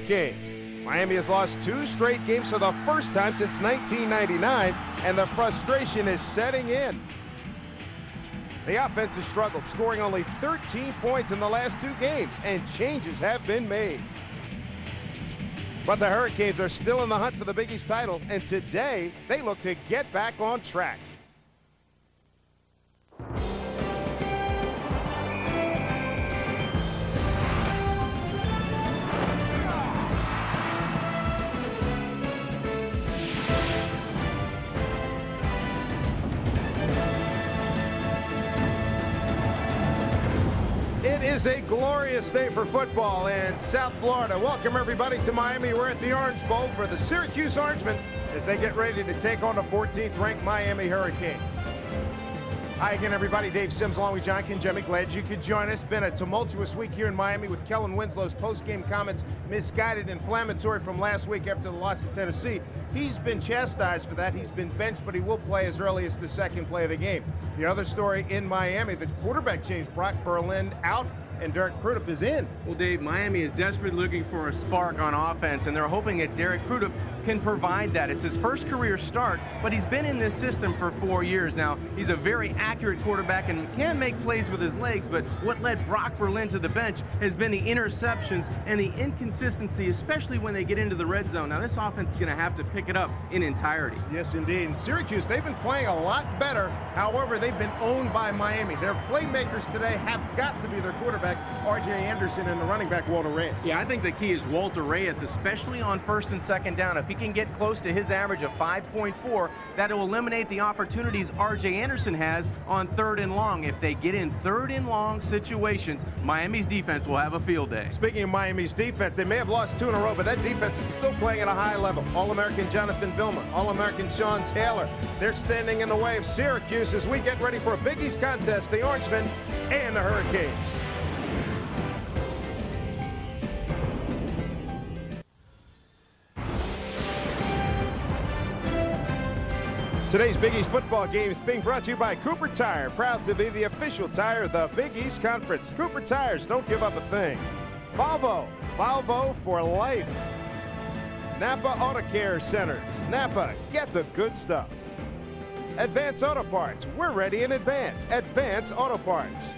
Hurricanes. Miami has lost 2 straight games for the first time since 1999, and the frustration is setting in. The offense has struggled, scoring only 13 points in the last 2 games, and changes have been made. But the Hurricanes are still in the hunt for the Big East title, and today they look to get back on track. It is a glorious day for football in South Florida. Welcome, everybody, to Miami. We're at the Orange Bowl for the Syracuse Orangemen as they get ready to take on the 14th-ranked Miami Hurricanes. Hi again, everybody. Dave Sims along with John Kinjemi. Glad you could join us. Been a tumultuous week here in Miami with Kellen Winslow's post-game comments misguided, inflammatory from last week after the loss to Tennessee. He's been chastised for that. He's been benched, but he will play as early as the second play of the game. The other story in Miami, the quarterback change, Brock Berlin out, and Derek Crudup is in. Well, Dave, Miami is desperately looking for a spark on offense, and they're hoping that Derek Crudup can provide that. It's his first career start, but he's been in this system for 4 years now. He's a very accurate quarterback and can make plays with his legs, but what led Brock Berlin to the bench has been the interceptions and the inconsistency, especially when they get into the red zone. Now, this offense is going to have to pick it up in entirety. Yes, indeed. In Syracuse, they've been playing a lot better. However, they've been owned by Miami. Their playmakers today have got to be their quarterback, R.J. Anderson, and the running back, Walter Reyes. Yeah, I think the key is Walter Reyes, especially on first and second down. If he can get close to his average of 5.4, that will eliminate the opportunities R.J. Anderson has on third and long. If they get in third and long situations, Miami's defense will have a field day. Speaking of Miami's defense, they may have lost 2 in a row, but that defense is still playing at a high level. All-American Jonathan Vilma, All-American Sean Taylor. They're standing in the way of Syracuse as we get ready for a Big East contest, the Orangemen and the Hurricanes. Today's Big East football game is being brought to you by Cooper Tire, proud to be the official tire of the Big East Conference. Cooper Tires, don't give up a thing. Volvo for life. Napa Auto Care Centers. Napa, get the good stuff. Advance Auto Parts, we're ready in advance. Advance Auto Parts.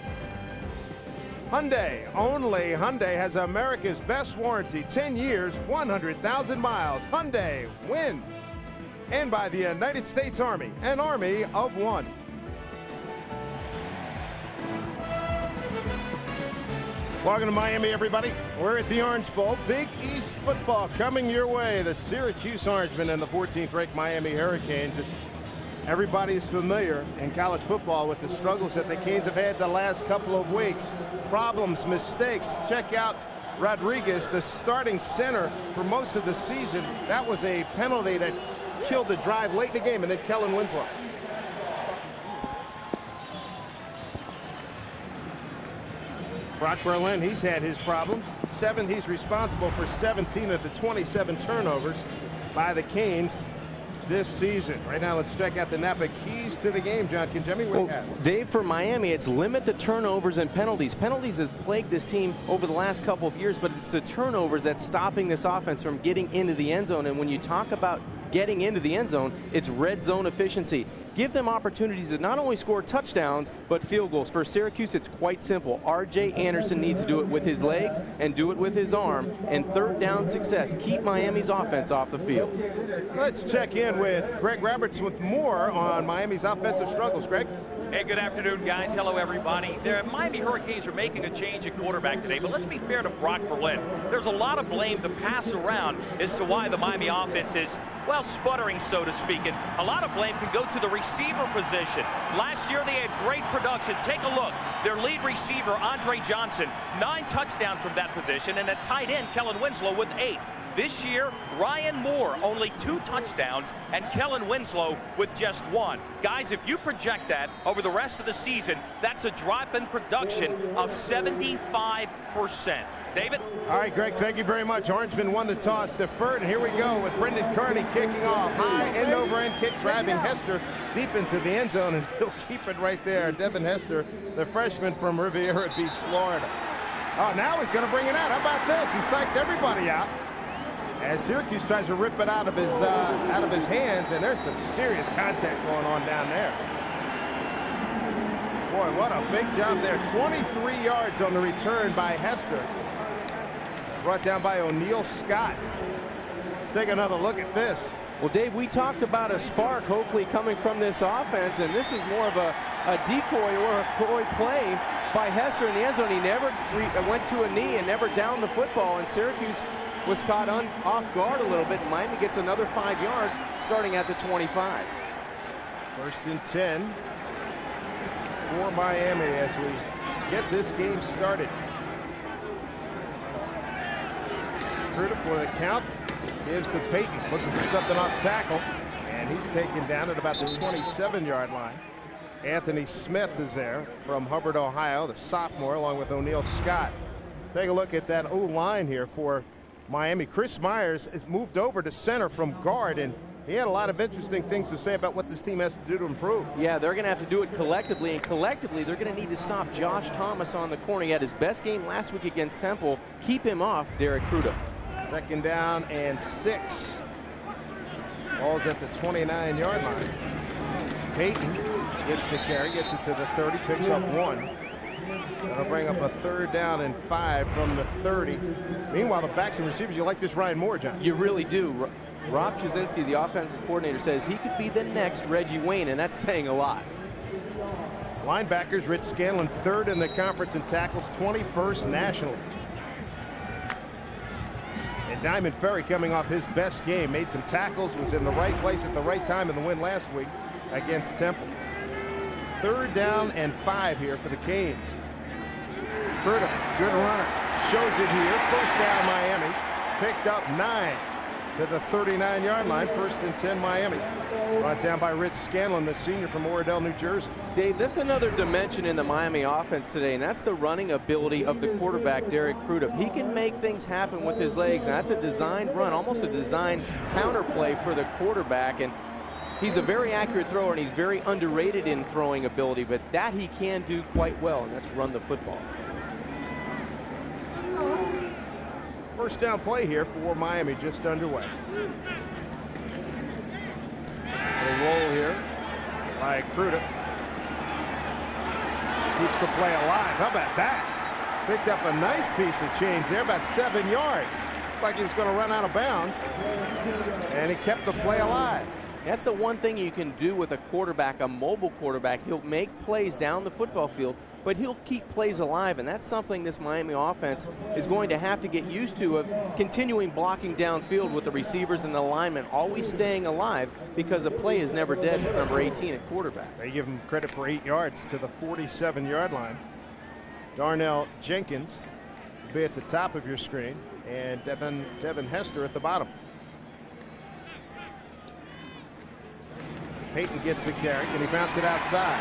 Hyundai, only Hyundai has America's best warranty, 10 years, 100,000 miles. Hyundai, win. And by the United States Army, an army of one. Welcome to Miami, everybody. We're at the Orange Bowl. Big East football coming your way. The Syracuse Orangemen and the 14th-ranked Miami Hurricanes. Everybody's familiar in college football with the struggles that the Canes have had the last couple of weeks. Problems, mistakes. Check out Rodriguez, the starting center for most of the season. That was a penalty that killed the drive late in the game, and then Kellen Winslow. Brock Berlin, he's had his problems. He's responsible for 17 of the 27 turnovers by the Canes this season. Right now, let's check out the Napa keys to the game. John Kinjemi, what do you have? Dave, for Miami, it's limit the turnovers and penalties. Penalties have plagued this team over the last couple of years, but it's the turnovers that's stopping this offense from getting into the end zone. And when you talk about getting into the end zone, it's red zone efficiency. Give them opportunities to not only score touchdowns, but field goals. For Syracuse, it's quite simple. R.J. Anderson needs to do it with his legs and do it with his arm. And third down success. Keep Miami's offense off the field. Let's check in with Greg Roberts with more on Miami's offensive struggles. Greg? Hey, good afternoon, guys. Hello, everybody. The Miami Hurricanes are making a change at quarterback today, but let's be fair to Brock Berlin. There's a lot of blame to pass around as to why the Miami offense is, well, sputtering, so to speak. And a lot of blame can go to the receiver position. Last year, they had great production. Take a look. Their lead receiver, Andre Johnson, 9 touchdowns from that position, and at tight end, Kellen Winslow with 8. This year, Ryan Moore, only 2 touchdowns, and Kellen Winslow with just 1. Guys, if you project that over the rest of the season, that's a drop in production of 75%. David? All right, Greg, thank you very much. Orangeman won the toss, deferred, and here we go with Brendan Kearney kicking off. High end-over-end kick, driving Hester deep into the end zone, and he'll keep it right there. Devin Hester, the freshman from Riviera Beach, Florida. Oh, now he's going to bring it out. How about this? He psyched everybody out. as Syracuse tries to rip it out of his hands, and there's some serious contact going on down there. Boy, what a big job there. 23 yards on the return by Hester. Brought down by O'Neal Scott. Let's take another look at this. Well, Dave, we talked about a spark hopefully coming from this offense, and this was more of a decoy or a coy play by Hester in the end zone. He never went to a knee and never downed the football, and Syracuse was caught off guard a little bit. Miami gets another 5 yards starting at the 25. 1st and 10 for Miami as we get this game started. Cruda for the count. Gives to Payton, looking for something off tackle, and he's taken down at about the 27-yard line. Anthony Smith is there from Hubbard, Ohio, the sophomore, along with O'Neal Scott. Take a look at that O-line here for Miami. Chris Myers has moved over to center from guard, and he had a lot of interesting things to say about what this team has to do to improve. Yeah, they're going to have to do it collectively, and collectively they're going to need to stop Josh Thomas on the corner. He had his best game last week against Temple. Keep him off Derek Cruda. 2nd down and 6. Ball's at the 29-yard line. Payton gets the carry, gets it to the 30, picks up 1. That'll bring up a 3rd down and 5 from the 30. Meanwhile, the backs and receivers, you like this Ryan Moore, John? You really do. Rob Chazinski, the offensive coordinator, says he could be the next Reggie Wayne, and that's saying a lot. Linebackers, Rich Scanlon, 3rd in the conference in tackles, 21st nationally. Diamond Ferry coming off his best game, made some tackles, was in the right place at the right time in the win last week against Temple. 3rd down and 5 here for the Canes. Cruda, good runner, shows it here. 1st down Miami, picked up 9 to the 39-yard line. 1st and 10 Miami. Brought down by Rich Scanlon, the senior from Oradell, New Jersey. Dave, that's another dimension in the Miami offense today, and that's the running ability of the quarterback, Derek Cruda. He can make things happen with his legs, and that's a designed run, almost a designed counterplay for the quarterback. And he's a very accurate thrower, and he's very underrated in throwing ability, but that he can do quite well, and that's run the football. 1st down play here for Miami, just underway. A roll here by Cruda. Keeps the play alive. How about that? Picked up a nice piece of change there, about 7 yards. Looked like he was going to run out of bounds, and he kept the play alive. That's the one thing you can do with a quarterback, a mobile quarterback. He'll make plays down the football field, but he'll keep plays alive, and that's something this Miami offense is going to have to get used to, of continuing blocking downfield with the receivers and the linemen, always staying alive, because a play is never dead with number 18 at quarterback. They give him credit for 8 yards to the 47-yard line. Darnell Jenkins will be at the top of your screen, and Devin Hester at the bottom. Payton gets the carry. Can he bounce it outside?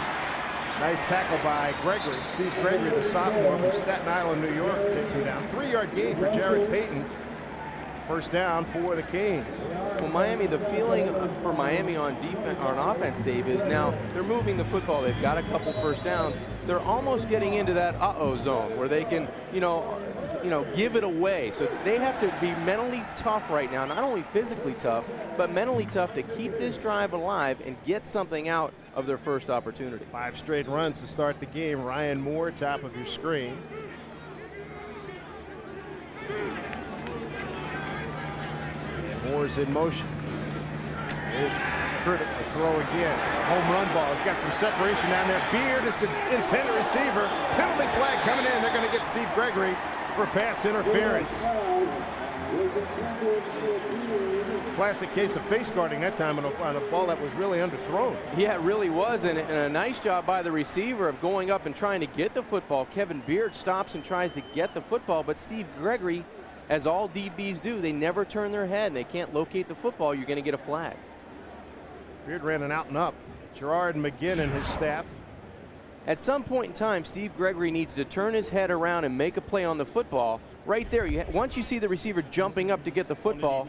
Nice tackle by Gregory. Steve Gregory, the sophomore from Staten Island, New York, takes him down. 3-yard gain for Jared Payton. 1st down for the Canes. Well, Miami, the feeling for Miami on defense, or on offense, Dave, is now they're moving the football. They've got a couple 1st downs. They're almost getting into that uh-oh zone where they can, give it away. So they have to be mentally tough right now, not only physically tough, but mentally tough to keep this drive alive and get something out of their first opportunity. 5 straight runs to start the game. Ryan Moore, top of your screen. Moore's in motion. Here's Cruda, a throw again. Home run ball. He's got some separation down there. Beard is the intended receiver. Penalty flag coming in. They're going to get Steve Gregory for pass interference. Classic case of face guarding that time on a ball that was really underthrown. Yeah, it really was, and a nice job by the receiver of going up and trying to get the football. Kevin Beard stops and tries to get the football, but Steve Gregory, as all DBs do, they never turn their head and they can't locate the football. You're going to get a flag. Beard ran an out and up. Gerard McGinn and his staff. At some point in time, Steve Gregory needs to turn his head around and make a play on the football. Right there, once you see the receiver jumping up to get the football,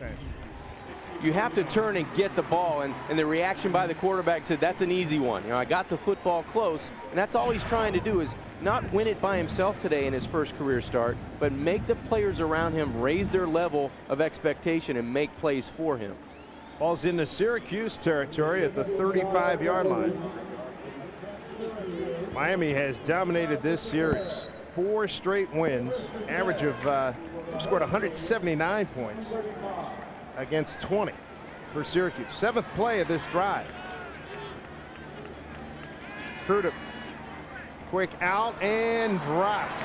you have to turn and get the ball. And the reaction by the quarterback said, that's an easy one. You know, I got the football close, and that's all he's trying to do is not win it by himself today in his first career start, but make the players around him raise their level of expectation and make plays for him. Ball's into Syracuse territory at the 35-yard line. Miami has dominated this series. 4 straight wins, average of scored 179 points against 20 for Syracuse. 7th play of this drive. Crudup, quick out and dropped.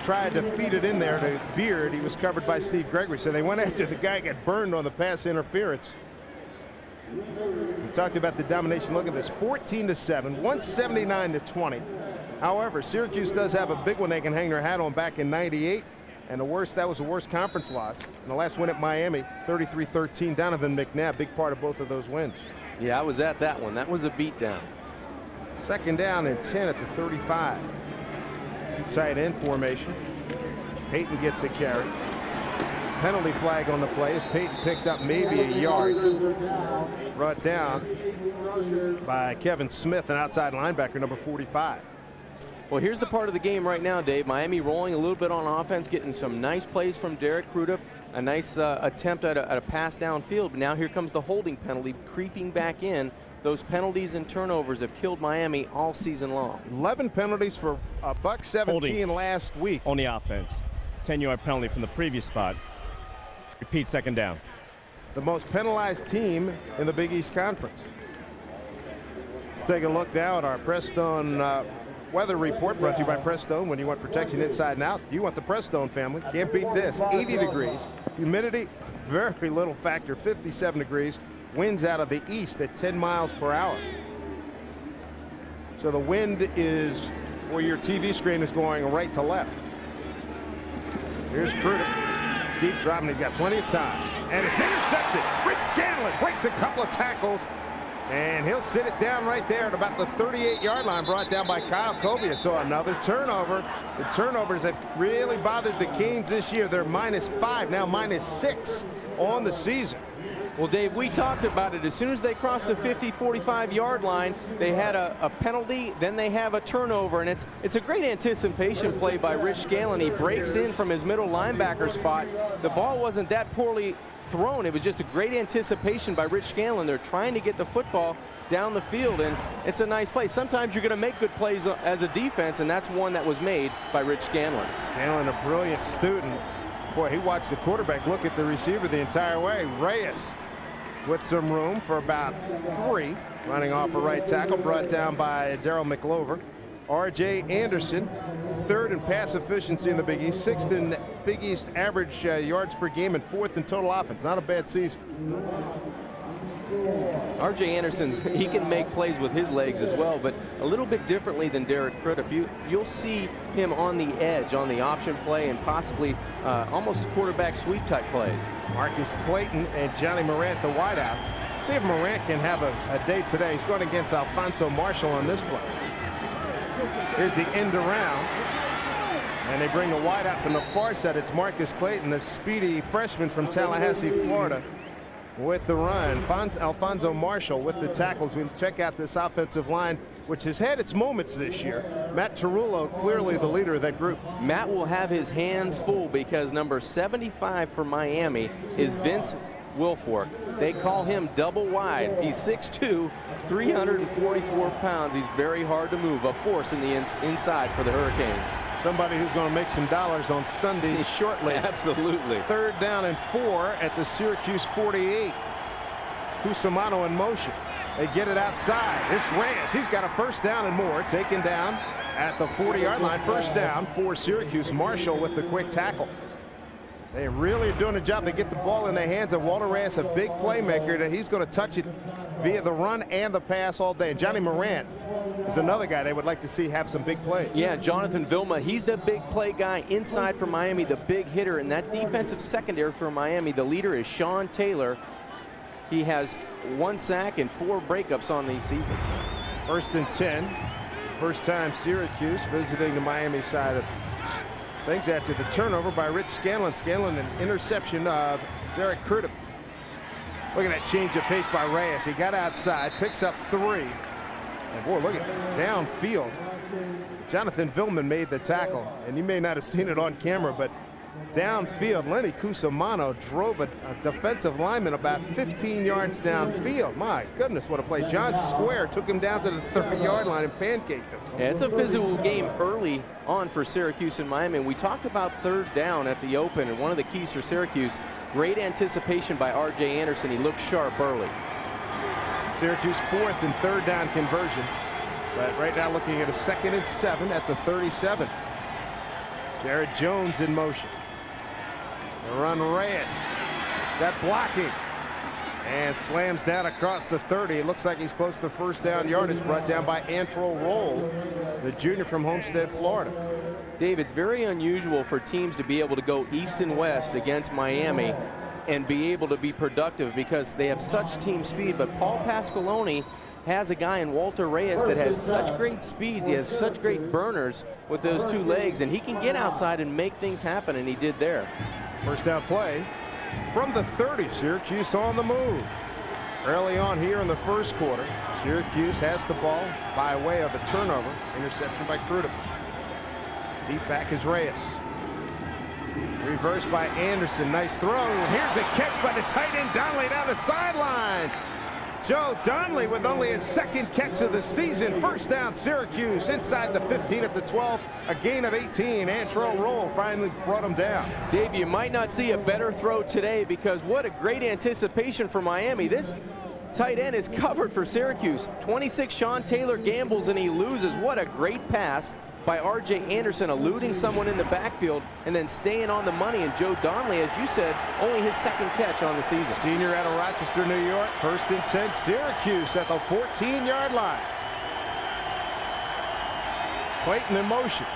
Tried to feed it in there to Beard. He was covered by Steve Gregory. So they went after the guy, got burned on the pass interference. We talked about the domination. Look at this, 14-7, 179-20. However, Syracuse does have a big one they can hang their hat on back in '98. And that was the worst conference loss. And the last win at Miami, 33-13. Donovan McNabb, big part of both of those wins. Yeah, I was at that one. That was a beatdown. 2nd down and 10 at the 35. 2 tight end formation. Peyton gets a carry. Penalty flag on the play as Peyton picked up maybe a yard. Brought down by Kevin Smith, an outside linebacker, number 45. Well, here's the part of the game right now, Dave. Miami rolling a little bit on offense, getting some nice plays from Derek Crudup, a nice attempt at a pass downfield. But now here comes the holding penalty creeping back in. Those penalties and turnovers have killed Miami all season long. 11 penalties for $117 holding last week. On the offense. 10-yard penalty from the previous spot. Repeat, 2nd down. The most penalized team in the Big East Conference. Let's take a look now at our Prestone weather report, brought to you by Prestone. When you want protection inside and out, you want the Prestone family. Can't beat this. 80 degrees. Humidity, very little factor, 57 degrees. Winds out of the east at 10 miles per hour. So the wind is where your TV screen is going right to left. Here's Crudup. Deep drop, and he's got plenty of time. And it's intercepted. Rich Scanlon breaks a couple of tackles, and he'll sit it down right there at about the 38-yard line, brought down by Kyle Cobia. So another turnover. The turnovers have really bothered the Canes this year. They're -5, now -6 on the season. Well, Dave, we talked about it. As soon as they crossed the 50, 45-yard line, they had a penalty, then they have a turnover, and it's a great anticipation play by Rich Scanlon. He breaks in from his middle linebacker spot. The ball wasn't that poorly thrown. It was just a great anticipation by Rich Scanlon. They're trying to get the football down the field, and it's a nice play. Sometimes you're going to make good plays as a defense, and that's one that was made by Rich Scanlon. Scanlon, a brilliant student. Boy, he watched the quarterback look at the receiver the entire way. Reyes with some room for about 3. Running off a right tackle, brought down by Darryl McLover. R.J. Anderson, 3rd in pass efficiency in the Big East, 6th in Big East average yards per game, and 4th in total offense. Not a bad season. R.J. Anderson, he can make plays with his legs as well, but a little bit differently than Derek Crudup. You'll see him on the edge, on the option play, and possibly almost quarterback sweep type plays. Marcus Clayton and Johnny Morant, the wideouts. See if Morant can have a day today. He's going against Alfonso Marshall on this play. Here's the end around. And they bring the wideout from the far side. It's Marcus Clayton, the speedy freshman from Tallahassee, Florida, with the run. Alfonso Marshall with the tackles. We check out this offensive line, which has had its moments this year. Matt Tarullo, clearly the leader of that group. Matt will have his hands full because number 75 for Miami is Vince Wilfork. They call him double wide. He's 6'2", 344 pounds. He's very hard to move. A force in the inside for the Hurricanes. Somebody who's going to make some dollars on Sundays shortly. Absolutely. 3rd down and 4 at the Syracuse 48. Cusimano in motion. They get it outside. It's Reyes. He's got a 1st down and more. Taken down at the 40-yard line. 1st down for Syracuse. Marshall with the quick tackle. They really are doing a job. They get the ball in their hands of Walter Reyes, a big playmaker, that he's going to touch it via the run and the pass all day. And Johnny Morant is another guy they would like to see have some big plays. Yeah, Jonathan Vilma, he's the big play guy inside for Miami, the big hitter. And that defensive secondary for Miami, the leader is Sean Taylor. He has 1 sack and 4 breakups on the season. 1st and 10. First time Syracuse visiting the Miami side of things after the turnover by Rich Scanlon. Scanlon, an interception of Derek Crudup. Look at that change of pace by Reyes. He got outside, picks up 3. And boy, look at downfield. Jonathan Villman made the tackle, and you may not have seen it on camera, but downfield, Lenny Cusimano drove a defensive lineman about 15 yards downfield. My goodness, what a play. John Square took him down to the 30-yard line and pancaked him. Yeah, it's a physical game early on for Syracuse and Miami. And we talked about third down at the open, and one of the keys for Syracuse, great anticipation by R.J. Anderson. He looked sharp early. Syracuse 4th and third down conversions, but right now looking at a 2nd and 7 at the 37. Jared Jones in motion. The run, Reyes. That blocking. And slams down across the 30. It looks like he's close to first down yardage, brought down by Antro Roll, the junior from Homestead, Florida. Dave, it's very unusual for teams to be able to go east and west against Miami and be able to be productive because they have such team speed. But Paul Pasqualoni has a guy in Walter Reyes that has such great speeds. He has such great burners with those 2 legs, and he can get outside and make things happen, and he did there. First down play from the 30. Syracuse on the move. Early on here in the first quarter, Syracuse has the ball by way of a turnover. Interception by Cruden. Deep back is Reyes. Reversed by Anderson. Nice throw. Here's a catch by the tight end Donnelly down the sideline. Joe Donnelly with only his 2nd catch of the season. First down Syracuse inside the 15 at the 12. A gain of 18. Antro Roll finally brought him down. Dave, you might not see a better throw today because what a great anticipation for Miami. This tight end is covered for Syracuse. 26 Sean Taylor gambles and he loses. What a great pass by R.J. Anderson, eluding someone in the backfield and then staying on the money. And Joe Donnelly, as you said, only his 2nd catch on the season. Senior out of Rochester, New York. 1st and 10, Syracuse at the 14-yard line. Clayton in motion.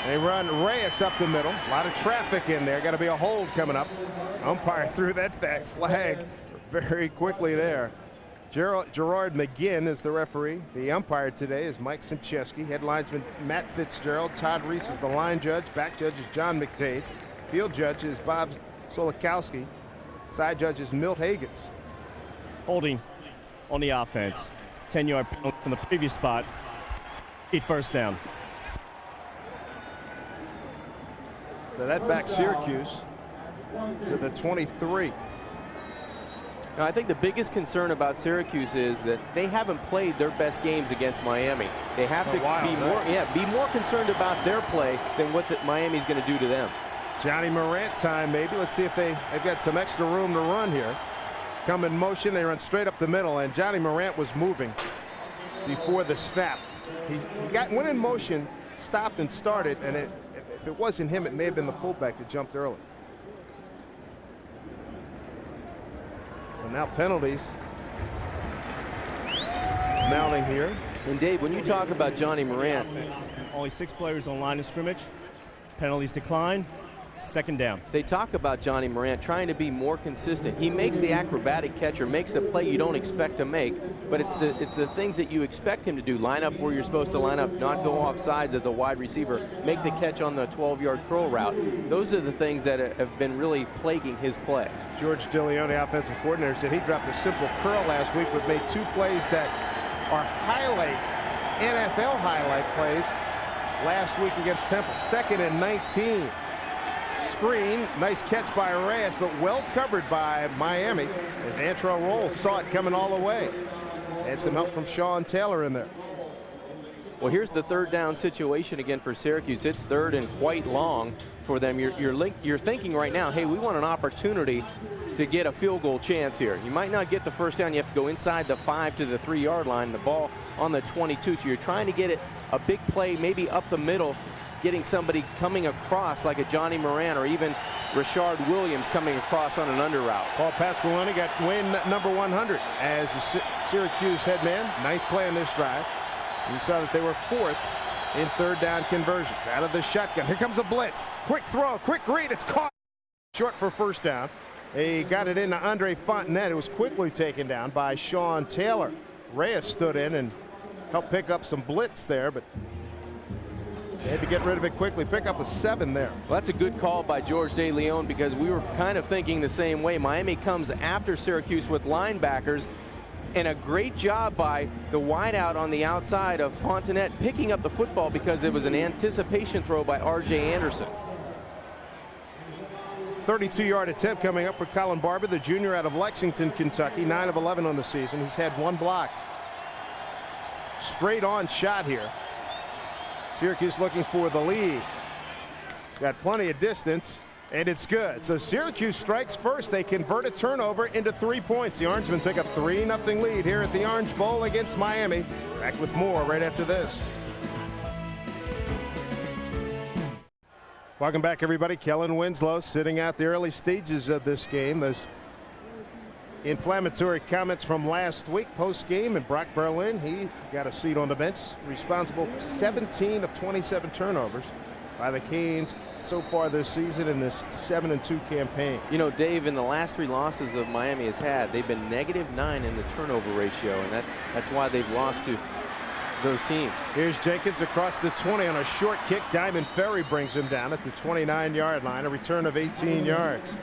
They run Reyes up the middle. A lot of traffic in there. Got to be a hold coming up. Umpire threw that flag very quickly there. Gerard McGinn is the referee. The umpire today is Mike Simcheski. Head linesman Matt Fitzgerald. Todd Reese is the line judge. Back judge is John McDade. Field judge is Bob Solikowski. Side judge is Milt Higgins. Holding on the offense. 10-yard penalty from the previous spot. First down. So that backs Syracuse to the 23. Now, I think the biggest concern about Syracuse is that they haven't played their best games against Miami. They have to be more concerned about their play than what Miami's going to do to them. Johnny Morant time maybe. Let's see if they've got some extra room to run here. Come in motion, they run straight up the middle, and Johnny Morant was moving before the snap. He went in motion, stopped and started, and if it wasn't him, it may have been the fullback that jumped early. So now penalties mounting here. And Dave, when you talk about Johnny Morant, only 6 players on line of scrimmage. Penalties decline. 2nd down. They talk about Johnny Morant trying to be more consistent. He makes the acrobatic catch or makes the play you don't expect to make, but it's the things that you expect him to do. Line up where you're supposed to line up, not go off sides as a wide receiver, make the catch on the 12-yard curl route. Those are the things that have been really plaguing his play. George DeLeone, offensive coordinator, said he dropped a simple curl last week but made 2 plays that are NFL highlight plays last week against Temple. 2nd and 19. Screen, nice catch by Reyes, but well covered by Miami as Antro Roll saw it coming all the way. Had some help from Sean Taylor in there. Well, here's the 3rd down situation again for Syracuse. It's 3rd and quite long for them. You're thinking right now, hey, we want an opportunity to get a field goal chance here. You might not get the first down. You have to go inside the 5 to the 3-yard line. The ball on the 22, so you're trying to get it a big play, maybe up the middle, getting somebody coming across like a Johnny Moran or even Rashard Williams coming across on an under route. Paul Pasqualoni got win number 100 as the Syracuse head man. Nice play on this drive. You saw that they were 4th in 3rd down conversions. Out of the shotgun. Here comes a blitz. Quick throw, quick read. It's caught short for first down. He got it into Andre Fontenette. It was quickly taken down by Sean Taylor. Reyes stood in and helped pick up some blitz there, but They had to get rid of it quickly. Pick up a 7 there. Well, that's a good call by George De Leon, because we were kind of thinking the same way. Miami comes after Syracuse with linebackers, and a great job by the wideout on the outside of Fontenette picking up the football because it was an anticipation throw by R.J. Anderson. 32-yard attempt coming up for Colin Barber, the junior out of Lexington, Kentucky. 9 of 11 on the season. He's had 1 blocked. Straight on shot here. Syracuse looking for the lead. Got plenty of distance, and it's good. So Syracuse strikes first. They convert a turnover into 3 points. The Orangemen take a 3-0 lead here at the Orange Bowl against Miami. Back with more right after this. Welcome back, everybody. Kellen Winslow sitting out the early stages of this game. Those inflammatory comments from last week post-game, and Brock Berlin, he got a seat on the bench, responsible for 17 of 27 turnovers by the Canes so far this season in this 7-2 campaign. You know, Dave, in the last 3 losses of Miami has had, they've been -9 in the turnover ratio, and that's why they've lost to those teams. Here's Jenkins across the 20 on a short kick. Diamond Ferry brings him down at the 29-yard line, a return of 18 yards.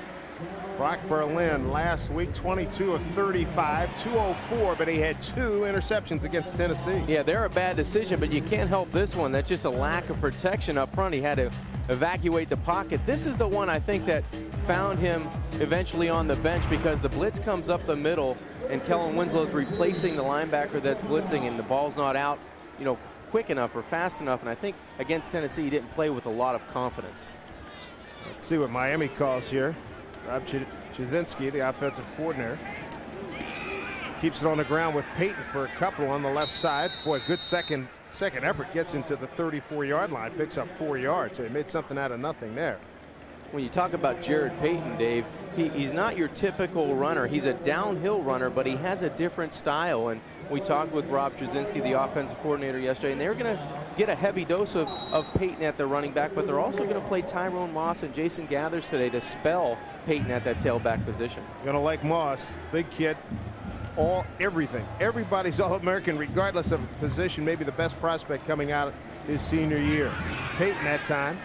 Brock Berlin last week 22 of 35, 204, but he had 2 interceptions against Tennessee. Yeah, they're a bad decision, but you can't help this one. That's just a lack of protection up front. He had to evacuate the pocket. This is the one I think that found him eventually on the bench, because the blitz comes up the middle and Kellen Winslow's replacing the linebacker that's blitzing, and the ball's not out, you know, quick enough or fast enough. And I think against Tennessee he didn't play with a lot of confidence. Let's see what Miami calls here. Rob Chizinski, the offensive coordinator, keeps it on the ground with Payton for a couple on the left side. Boy, good second effort, gets into the 34-yard line, picks up 4 yards. So he made something out of nothing there. When you talk about Jared Payton, Dave, he's not your typical runner. He's a downhill runner, but he has a different style. And we talked with Rob Chizinski, the offensive coordinator, yesterday, and they're going to get a heavy dose of Payton at the running back, but they're also going to play Tyrone Moss and Jason Gathers today to spell Payton at that tailback position. Going to like Moss, big kid, everything. Everybody's All-American regardless of position, maybe the best prospect coming out his senior year. Payton that time,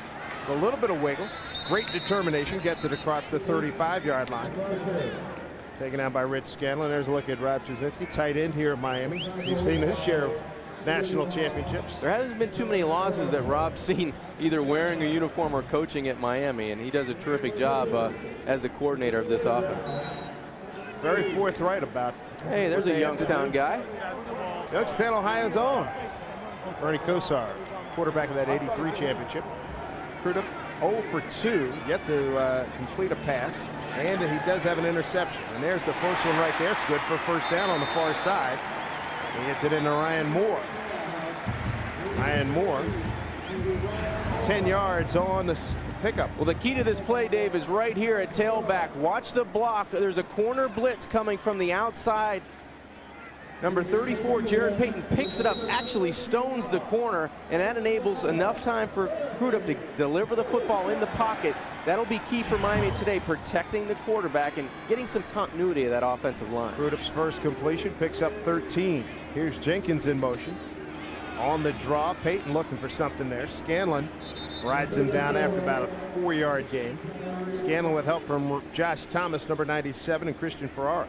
a little bit of wiggle. Great determination, gets it across the 35-yard line. Taken out by Rich Scanlon. There's a look at Rob Chizinski, tight end here at Miami. He's seen his share of national championships. There hasn't been too many losses that Rob's seen either wearing a uniform or coaching at Miami, and he does a terrific job as the coordinator of this offense. Very forthright about. Hey, there's a Youngstown guy. Youngstown, Ohio's own Bernie Kosar, quarterback of that '83 championship. Crudup 0 for 2, yet to complete a pass, and he does have an interception. And there's the first one right there. It's good for a first down on the far side. He gets it into Ryan Moore. Ryan Moore, 10 yards on the pickup. Well, the key to this play, Dave, is right here at tailback. Watch the block. There's a corner blitz coming from the outside. Number 34, Jared Payton, picks it up, actually stones the corner, and that enables enough time for Crudup to deliver the football in the pocket. That'll be key for Miami today, protecting the quarterback and getting some continuity of that offensive line. Crudup's first completion, picks up 13. Here's Jenkins in motion. On the draw, Payton looking for something there. Scanlon rides him down after about a 4-yard gain. Scanlon with help from Josh Thomas, number 97, and Christian Ferrara.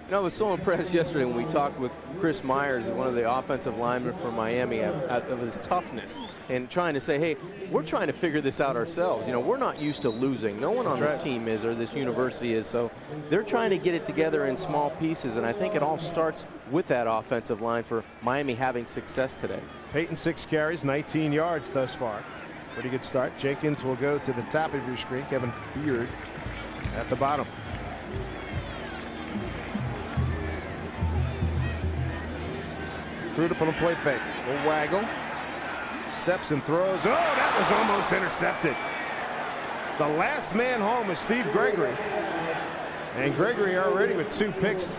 You know, I was so impressed yesterday when we talked with Chris Myers, one of the offensive linemen for Miami, of his toughness and trying to say, hey, we're trying to figure this out ourselves. You know, we're not used to losing. No one on this team is, or this university is. So they're trying to get it together in small pieces, and I think it all starts with that offensive line for Miami having success today. Payton, 6 carries, 19 yards thus far. Pretty good start. Jenkins will go to the top of your screen. Kevin Beard at the bottom. Crudup on a play fake. A waggle. Steps and throws. Oh, that was almost intercepted. The last man home is Steve Gregory. And Gregory already with 2 picks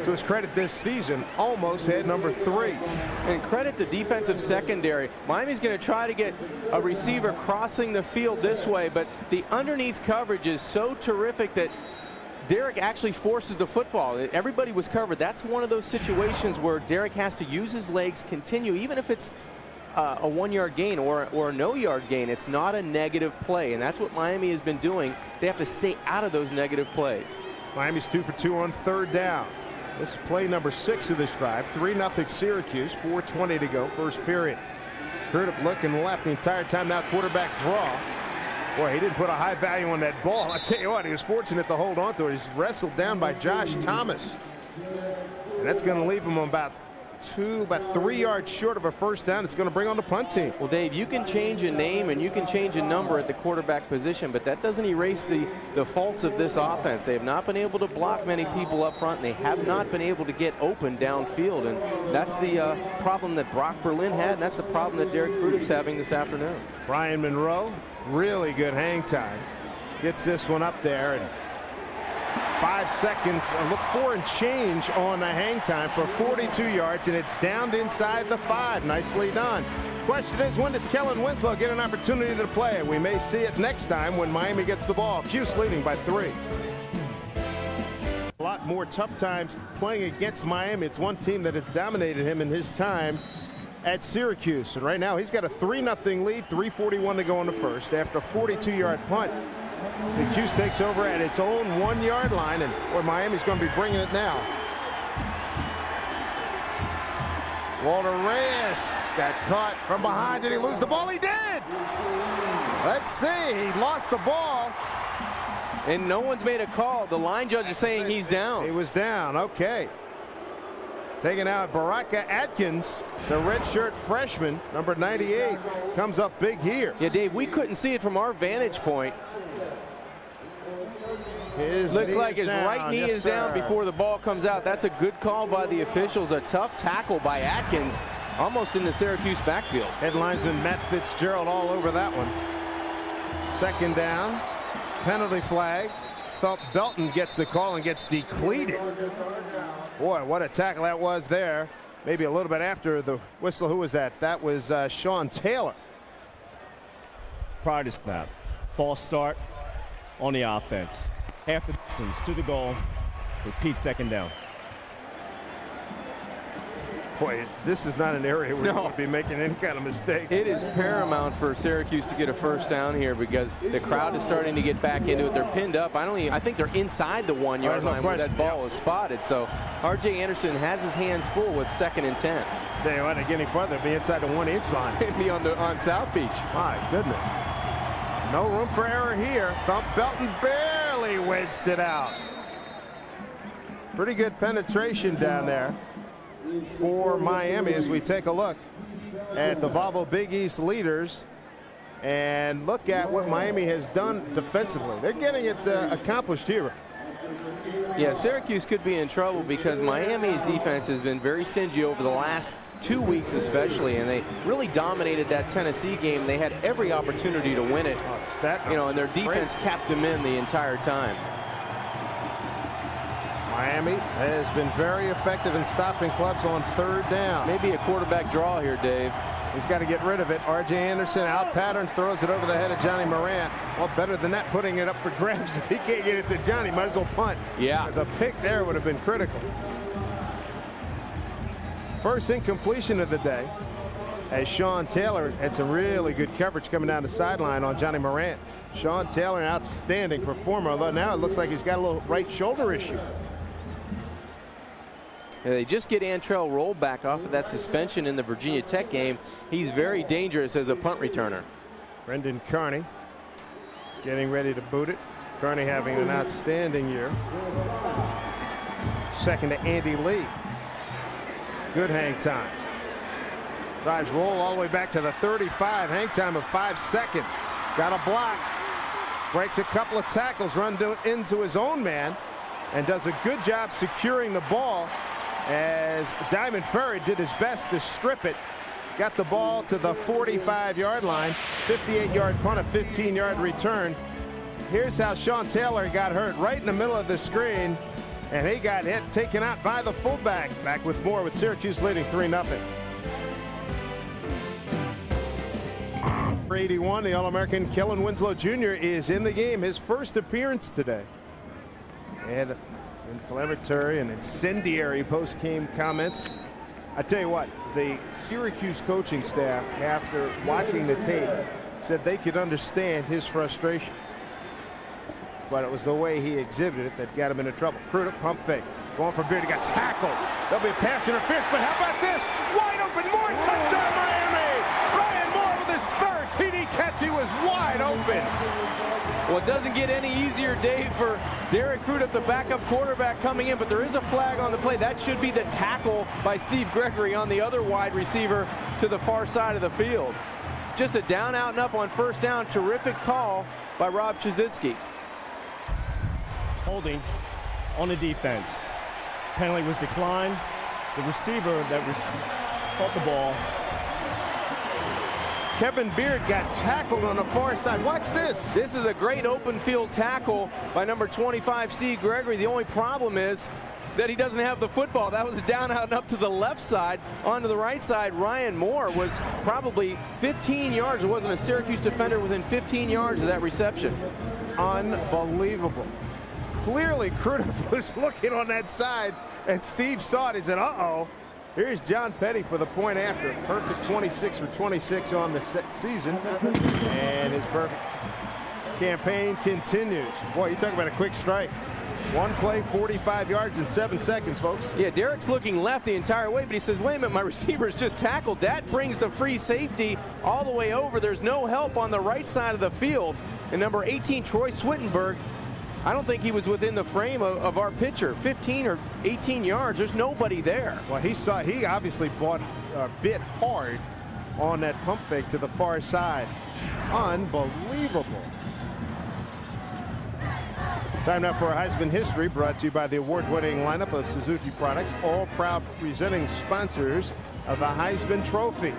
to his credit this season. Almost had number 3. And credit the defensive secondary. Miami's going to try to get a receiver crossing the field this way, but the underneath coverage is so terrific that Derek actually forces the football. Everybody was covered. That's one of those situations where Derek has to use his legs, continue, even if it's a 1 yard gain or a no yard gain. It's not a negative play, and that's what Miami has been doing. They have to stay out of those negative plays. Miami's 2 for 2 on third down. This is play number 6 of this drive. 3-0 Syracuse, 4:20 to go, first period. Crudup looking left the entire time. Now quarterback draw. Boy, he didn't put a high value on that ball. I tell you what, he was fortunate to hold on to it. He's wrestled down by Josh Thomas. And that's going to leave him about 3 yards short of a first down. It's going to bring on the punt team. Well, Dave, you can change a name and you can change a number at the quarterback position, but that doesn't erase the faults of this offense. They have not been able to block many people up front, and they have not been able to get open downfield. And that's the problem that Brock Berlin had, and that's the problem that Derek Crudup's having this afternoon. Brian Monroe, really good hang time. Gets this one up there, and 5 seconds, look 4 and change on the hang time for 42 yards, and it's downed inside the 5. Nicely done. Question is, when does Kellen Winslow get an opportunity to play? We may see it next time when Miami gets the ball. Cuse leading by 3. A lot more tough times playing against Miami. It's one team that has dominated him in his time at Syracuse. And right now he's got a 3-0 lead, 3:41 to go in the first. After a 42-yard punt, the Cuse takes over at its own 1 yard line, and boy, Miami's going to be bringing it now. Walter Reyes got caught from behind. Did he lose the ball? He did. Let's see. He lost the ball. And no one's made a call. The line judge is saying he's down. He was down. Okay. Taking out Baraka Atkins, the redshirt freshman, number 98, comes up big here. Yeah, Dave, we couldn't see it from our vantage point. Looks like his right knee is down before the ball comes out. That's a good call by the officials. A tough tackle by Atkins, almost in the Syracuse backfield. Head linesman Matt Fitzgerald all over that one. Second down, penalty flag. Thump Belton gets the call and gets decleated. Boy, what a tackle that was there. Maybe a little bit after the whistle. Who was that? That was Sean Taylor. Prior to snap, false start on the offense. Half the distance to the goal. Repeat second down. Boy, this is not an area where you want to be making any kind of mistakes. It is paramount for Syracuse to get a first down here because the crowd is starting to get back into it. They're pinned up. I think they're inside the 1 yard line where that ball was spotted. So R.J. Anderson has his hands full with 2nd and 10. Tell you what, get any further, be inside the 1 inch line. It'd be on South Beach. My goodness. No room for error here. Thump Belton barely wedged it out. Pretty good penetration down there for Miami as we take a look at the Volvo Big East leaders and look at what Miami has done defensively. They're getting it accomplished here. Yeah, Syracuse could be in trouble because Miami's defense has been very stingy over the last 2 weeks especially, and they really dominated that Tennessee game. They had every opportunity to win it, and their defense kept them in the entire time. Miami has been very effective in stopping clubs on third down. Maybe a quarterback draw here, Dave. He's got to get rid of it. R.J. Anderson out pattern, throws it over the head of Johnny Morant. Well, better than that, putting it up for grabs. If he can't get it to Johnny, might as well punt. Yeah. As a pick there would have been critical. First incompletion of the day as Sean Taylor had some really good coverage coming down the sideline on Johnny Morant. Sean Taylor, an outstanding performer, although now it looks like he's got a little right shoulder issue. They just get Antrell rolled back off of that suspension in the Virginia Tech game. He's very dangerous as a punt returner. Brendan Carney getting ready to boot it. Carney having an outstanding year. Second to Andy Lee. Good hang time. Drives roll all the way back to the 35. Hang time of 5 seconds. Got a block. Breaks a couple of tackles, runs into his own man, and does a good job securing the ball as Diamond Ferry did his best to strip it. Got the ball to the 45-yard line. 58-yard punt, a 15-yard return. Here's how Sean Taylor got hurt, right in the middle of the screen, and he got hit, taken out by the fullback. Back with more with Syracuse leading 3-0. 81, the All-American Kellen Winslow Jr. is in the game, his first appearance today. And inflammatory and incendiary post-game comments I tell you what, the Syracuse coaching staff, after watching the tape, said they could understand his frustration. But it was the way he exhibited it that got him into trouble. Cruder, pump fake. Going for Beard. He got tackled. There'll be a pass interference, but how about this? Wide open, more touchdown Miami! Ryan Moore with his third TD catch. He was wide open. Well, it doesn't get any easier, Dave, for Derek Crudup, the backup quarterback, coming in, but there is a flag on the play. That should be the tackle by Steve Gregory on the other wide receiver to the far side of the field. Just a down, out, and up on first down. Terrific call by Rob Chizitsky. Holding on the defense. Penalty was declined. The receiver that caught the ball. Kevin Beard got tackled on the far side. Watch this. This is a great open field tackle by number 25, Steve Gregory. The only problem is that he doesn't have the football. That was a down, out, and up to the left side. Onto the right side, Ryan Moore was probably 15 yards. There wasn't a Syracuse defender within 15 yards of that reception. Unbelievable. Clearly, Crudup was looking on that side, and Steve saw it. He said, uh-oh. Here's John Petty for the point after. Perfect 26 for 26 on the season. And his perfect campaign continues. Boy, you talk about a quick strike. One play, 45 yards in 7 seconds, folks. Yeah, Derek's looking left the entire way, but he says, wait a minute, my receiver's just tackled. That brings the free safety all the way over. There's no help on the right side of the field. And number 18, Troy Swittenberg, I don't think he was within the frame of our pitcher. 15 or 18 yards. There's nobody there. Well, he obviously bit hard on that pump fake to the far side. Unbelievable. Time now for our Heisman history, brought to you by the award-winning lineup of Suzuki products, all proud presenting sponsors of the Heisman Trophy.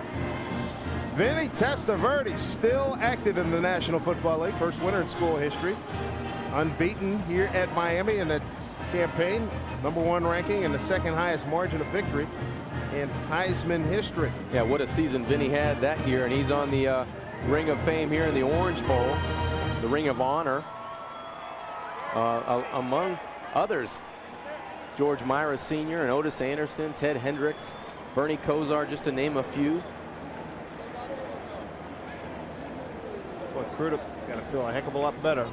Vinny Testaverde, still active in the National Football League, first winner in school history. Unbeaten here at Miami in the campaign, #1 ranking and the second highest margin of victory in Heisman history. Yeah, what a season Vinny had that year, and he's on the Ring of Fame here in the Orange Bowl, the Ring of Honor, among others. George Myra Sr. and Otis Anderson, Ted Hendricks, Bernie Kosar, just to name a few. Boy, Crudup got to feel a heck of a lot better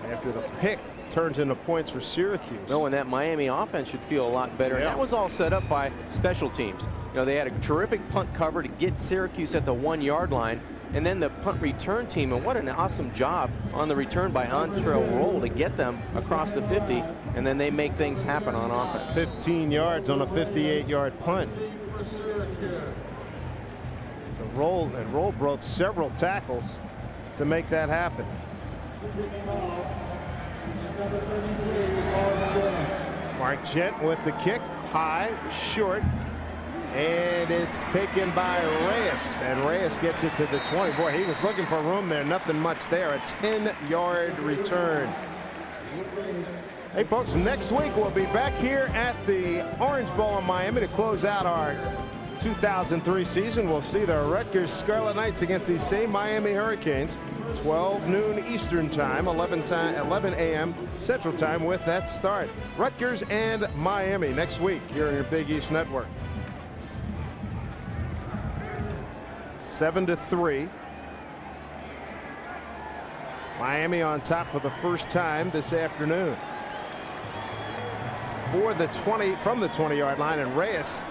after the pick turns into points for Syracuse. No, and that Miami offense should feel a lot better. Yeah. And that was all set up by special teams. You know, they had a terrific punt cover to get Syracuse at the 1-yard line, and then the punt return team, and what an awesome job on the return by Antrell Roll to get them across the 50, and then they make things happen on offense. 15 yards on a 58-yard punt. So Roll broke several tackles to make that happen. Mark Gent with the kick, high, short, and it's taken by Reyes, and Reyes gets it to the 20. Boy, he was looking for room there, nothing much there. A 10-yard return. Hey, folks, next week we'll be back here at the Orange Bowl in Miami to close out our 2003 season. We'll see the Rutgers Scarlet Knights against these same Miami Hurricanes. 12 noon Eastern time, 11 a.m. Central time with that start. Rutgers and Miami next week here on your Big East Network. 7-3. Miami on top for the first time this afternoon. For the 20 from the 20-yard line, and Reyes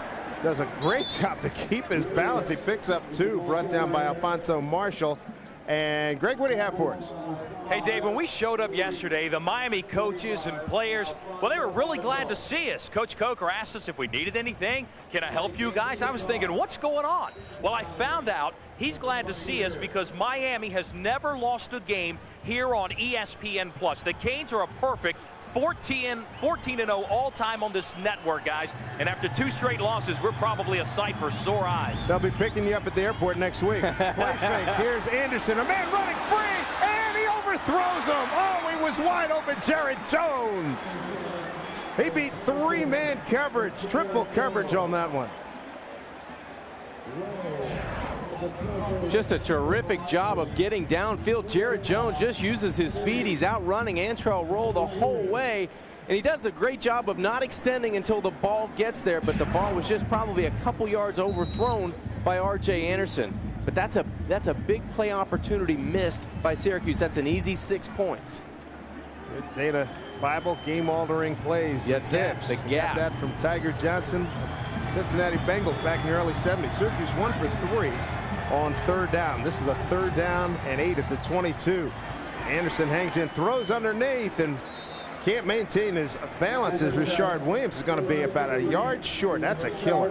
does a great job to keep his balance. He picks up 2, brought down by Alfonso Marshall. And Greg, what do you have for us? Hey, Dave, when we showed up yesterday, the Miami coaches and players, well, they were really glad to see us. Coach Coker asked us if we needed anything. Can I help you guys? I was thinking, what's going on? Well, I found out he's glad to see us because Miami has never lost a game here on ESPN Plus. The Canes are a perfect 14-0 all-time on this network, guys. And after 2 straight losses, we're probably a sight for sore eyes. They'll be picking you up at the airport next week. Play fake. Here's Anderson, a man running free, and he overthrows him. Oh, he was wide open, Jared Jones. He beat 3-man coverage, triple coverage on that one. Just a terrific job of getting downfield. Jared Jones just uses his speed. He's outrunning Antrell Roll the whole way. And he does a great job of not extending until the ball gets there, but the ball was just probably a couple yards overthrown by R.J. Anderson. But that's a big play opportunity missed by Syracuse. That's an easy 6 points. Good Dana Bible, game-altering plays. That's it, the gap. Got that from Tiger Johnson, Cincinnati Bengals back in the early 70s. Syracuse 1 for 3 on 3rd down. This is a 3rd down and 8 at the 22. Anderson hangs in, throws underneath, and can't maintain his balance as Rashard Williams is going to be about a yard short. That's a killer.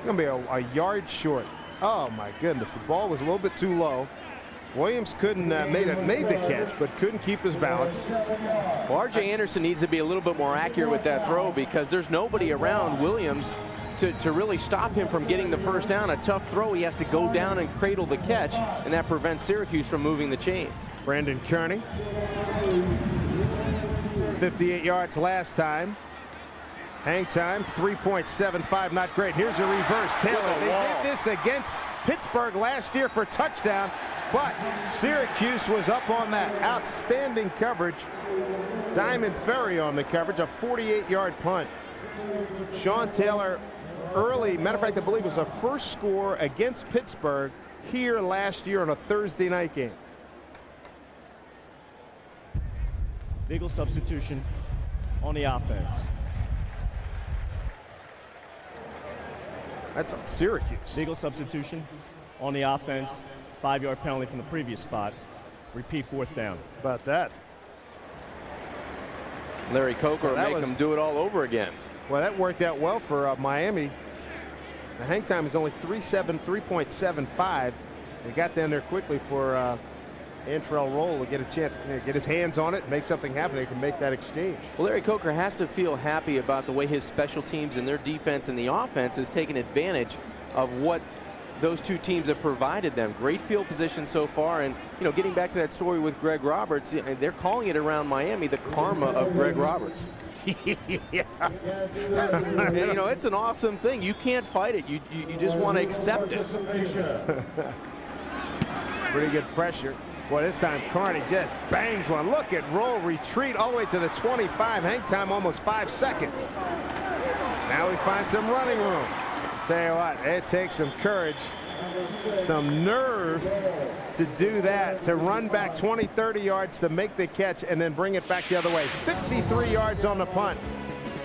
Going to be a yard short. Oh, my goodness. The ball was a little bit too low. Williams couldn't made the catch, but couldn't keep his balance. Well, R.J. Anderson needs to be a little bit more accurate with that throw because there's nobody around Williams to really stop him from getting the first down. A tough throw, he has to go down and cradle the catch, and that prevents Syracuse from moving the chains. Brandon Kearney. 58 yards last time. Hang time, 3.75, not great. Here's a reverse. Taylor, they did this against Pittsburgh last year for touchdown, but Syracuse was up on that. Outstanding coverage. Diamond Ferry on the coverage, a 48-yard punt. Sean Taylor early, matter of fact, I believe it was a first score against Pittsburgh here last year on a Thursday night game. Legal substitution on the offense. That's on Syracuse. Legal substitution on the offense. 5-yard penalty from the previous spot. Repeat 4th down. About that. Larry Coker will make him do it all over again. Well, that worked out well for Miami. The hang time is only 3.75. They got down there quickly for Antrell Roll to get a chance to get his hands on it, make something happen. They can make that exchange. Well, Larry Coker has to feel happy about the way his special teams and their defense and the offense has taken advantage of what those two teams have provided them. Great field position so far, and getting back to that story with Greg Roberts, they're calling it around Miami the karma of Greg Roberts. Yeah. And, it's an awesome thing. You can't fight it. You just want to accept it. Pretty good pressure. Well, this time Carney just bangs one. Look at Roll retreat all the way to the 25. Hang time almost 5 seconds. Now we find some running room. Tell you what, it takes some courage, some nerve to do that, to run back 20, 30 yards to make the catch and then bring it back the other way. 63 yards on the punt.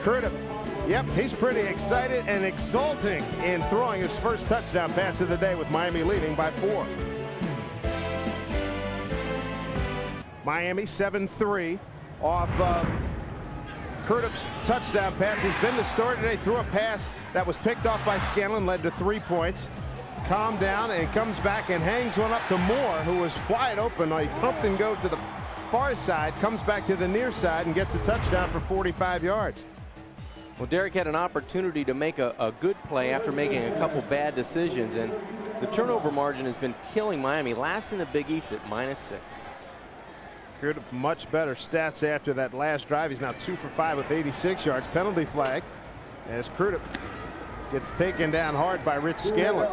Curtis, yep, he's pretty excited and exulting in throwing his first touchdown pass of the day with Miami leading by 4. Miami 7-3 off of Curtup's touchdown pass. He's been the story today. Threw a pass that was picked off by Scanlon, led to 3 points. Calmed down and comes back and hangs one up to Moore, who was wide open. He pumped and go to the far side, comes back to the near side and gets a touchdown for 45 yards. Well, Derek had an opportunity to make a good play after making a couple bad decisions, and the turnover margin has been killing Miami. Last in the Big East at -6. Curtup much better stats after that last drive. He's now 2 for 5 with 86 yards. Penalty flag as Curtup gets taken down hard by Rich Scanlon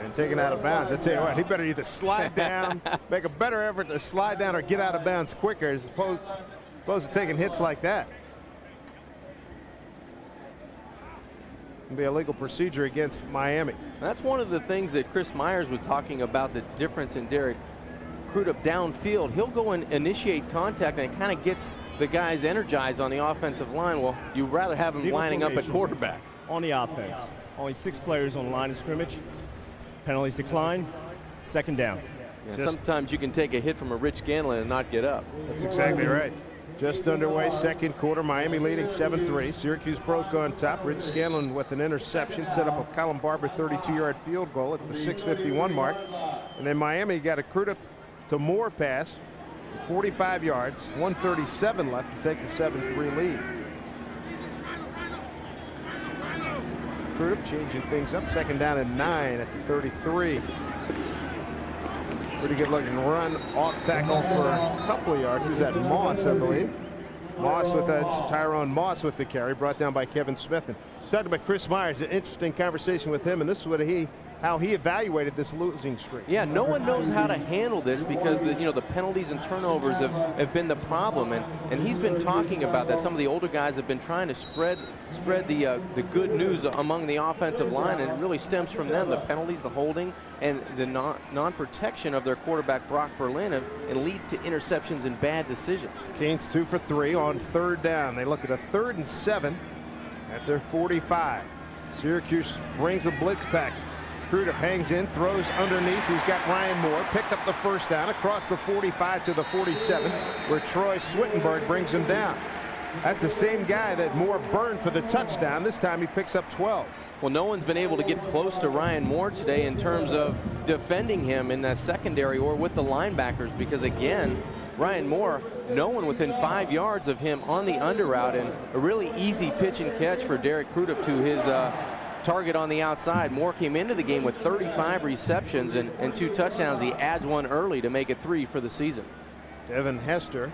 and taken out of bounds. I tell you what, he better either slide down, make a better effort to slide down, or get out of bounds quicker as opposed to taking hits like that. It'll be a legal procedure against Miami. That's one of the things that Chris Myers was talking about, the difference in Derek Curtup downfield. He'll go and initiate contact, and it kind of gets the guys energized on the offensive line. Well, you'd rather have him lining up at quarterback. On the offense, only 6 players on the line of scrimmage. Penalties decline. 2nd down. Yeah, sometimes you can take a hit from a Rich Scanlon and not get up. That's exactly right. Just underway, 2nd quarter. Miami leading 7-3. Syracuse broke on top. Rich Scanlon with an interception set up a Colin Barber 32-yard field goal at the 6:51 mark. And then Miami got a Curtup to Moore pass, 45 yards, 1:37 left to take the 7-3 lead. Curtup changing things up. 2nd down and 9 at the 33. Pretty good looking run, off tackle for a couple of yards. Who's that? Moss, I believe. Moss with Tyrone Moss with the carry, brought down by Kevin Smith. And talked about Chris Myers, an interesting conversation with him, and this is what he how he evaluated this losing streak. Yeah, no one knows how to handle this because the penalties and turnovers have been the problem, and he's been talking about that. Some of the older guys have been trying to spread the good news among the offensive line, and it really stems from them. The penalties, the holding, and the non-protection of their quarterback Brock Berlin, and leads to interceptions and bad decisions. Canes 2 for 3 on 3rd down. They look at a 3rd and 7 at their 45. Syracuse brings a blitz package. Crudup hangs in, throws underneath. He's got Ryan Moore. Picked up the 1st down across the 45 to the 47, where Troy Swittenberg brings him down. That's the same guy that Moore burned for the touchdown. This time he picks up 12. Well, no one's been able to get close to Ryan Moore today in terms of defending him in that secondary or with the linebackers, because again, Ryan Moore, no one within 5 yards of him on the under route, and a really easy pitch and catch for Derek Crudup to his target on the outside. Moore came into the game with 35 receptions and 2 touchdowns. He adds 1 early to make it 3 for the season. Devin Hester,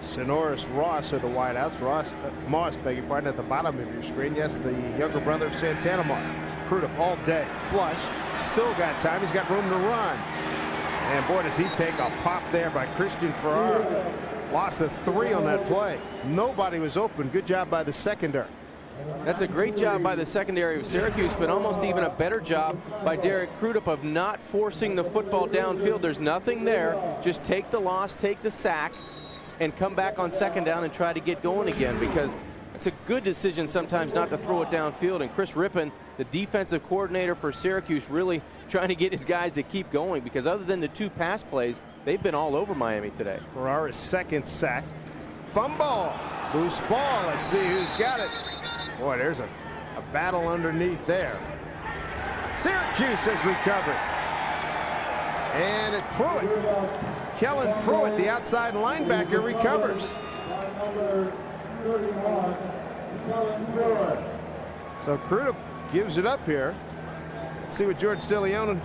Sonoris Ross are the wideouts. Moss, beg your pardon, at the bottom of your screen. Yes, the younger brother of Santana Moss. Crudup all day. Flush. Still got time. He's got room to run. And boy, does he take a pop there by Christian Farrar. Loss of 3 on that play. Nobody was open. Good job by the secondary. That's a great job by the secondary of Syracuse, but almost even a better job by Derek Crudup of not forcing the football downfield. There's nothing there. Just take the loss, take the sack, and come back on 2nd down and try to get going again, because it's a good decision sometimes not to throw it downfield. And Chris Rippon, the defensive coordinator for Syracuse, really trying to get his guys to keep going, because other than the 2 pass plays, they've been all over Miami today. Farrar's 2nd sack. Fumble. Loose ball. Let's see who's got it. Boy, there's a battle underneath there. Syracuse has recovered. And at Pruitt. Kellen Pruitt, the outside linebacker, recovers. So Crudup gives it up here. Let's see what George DeLeon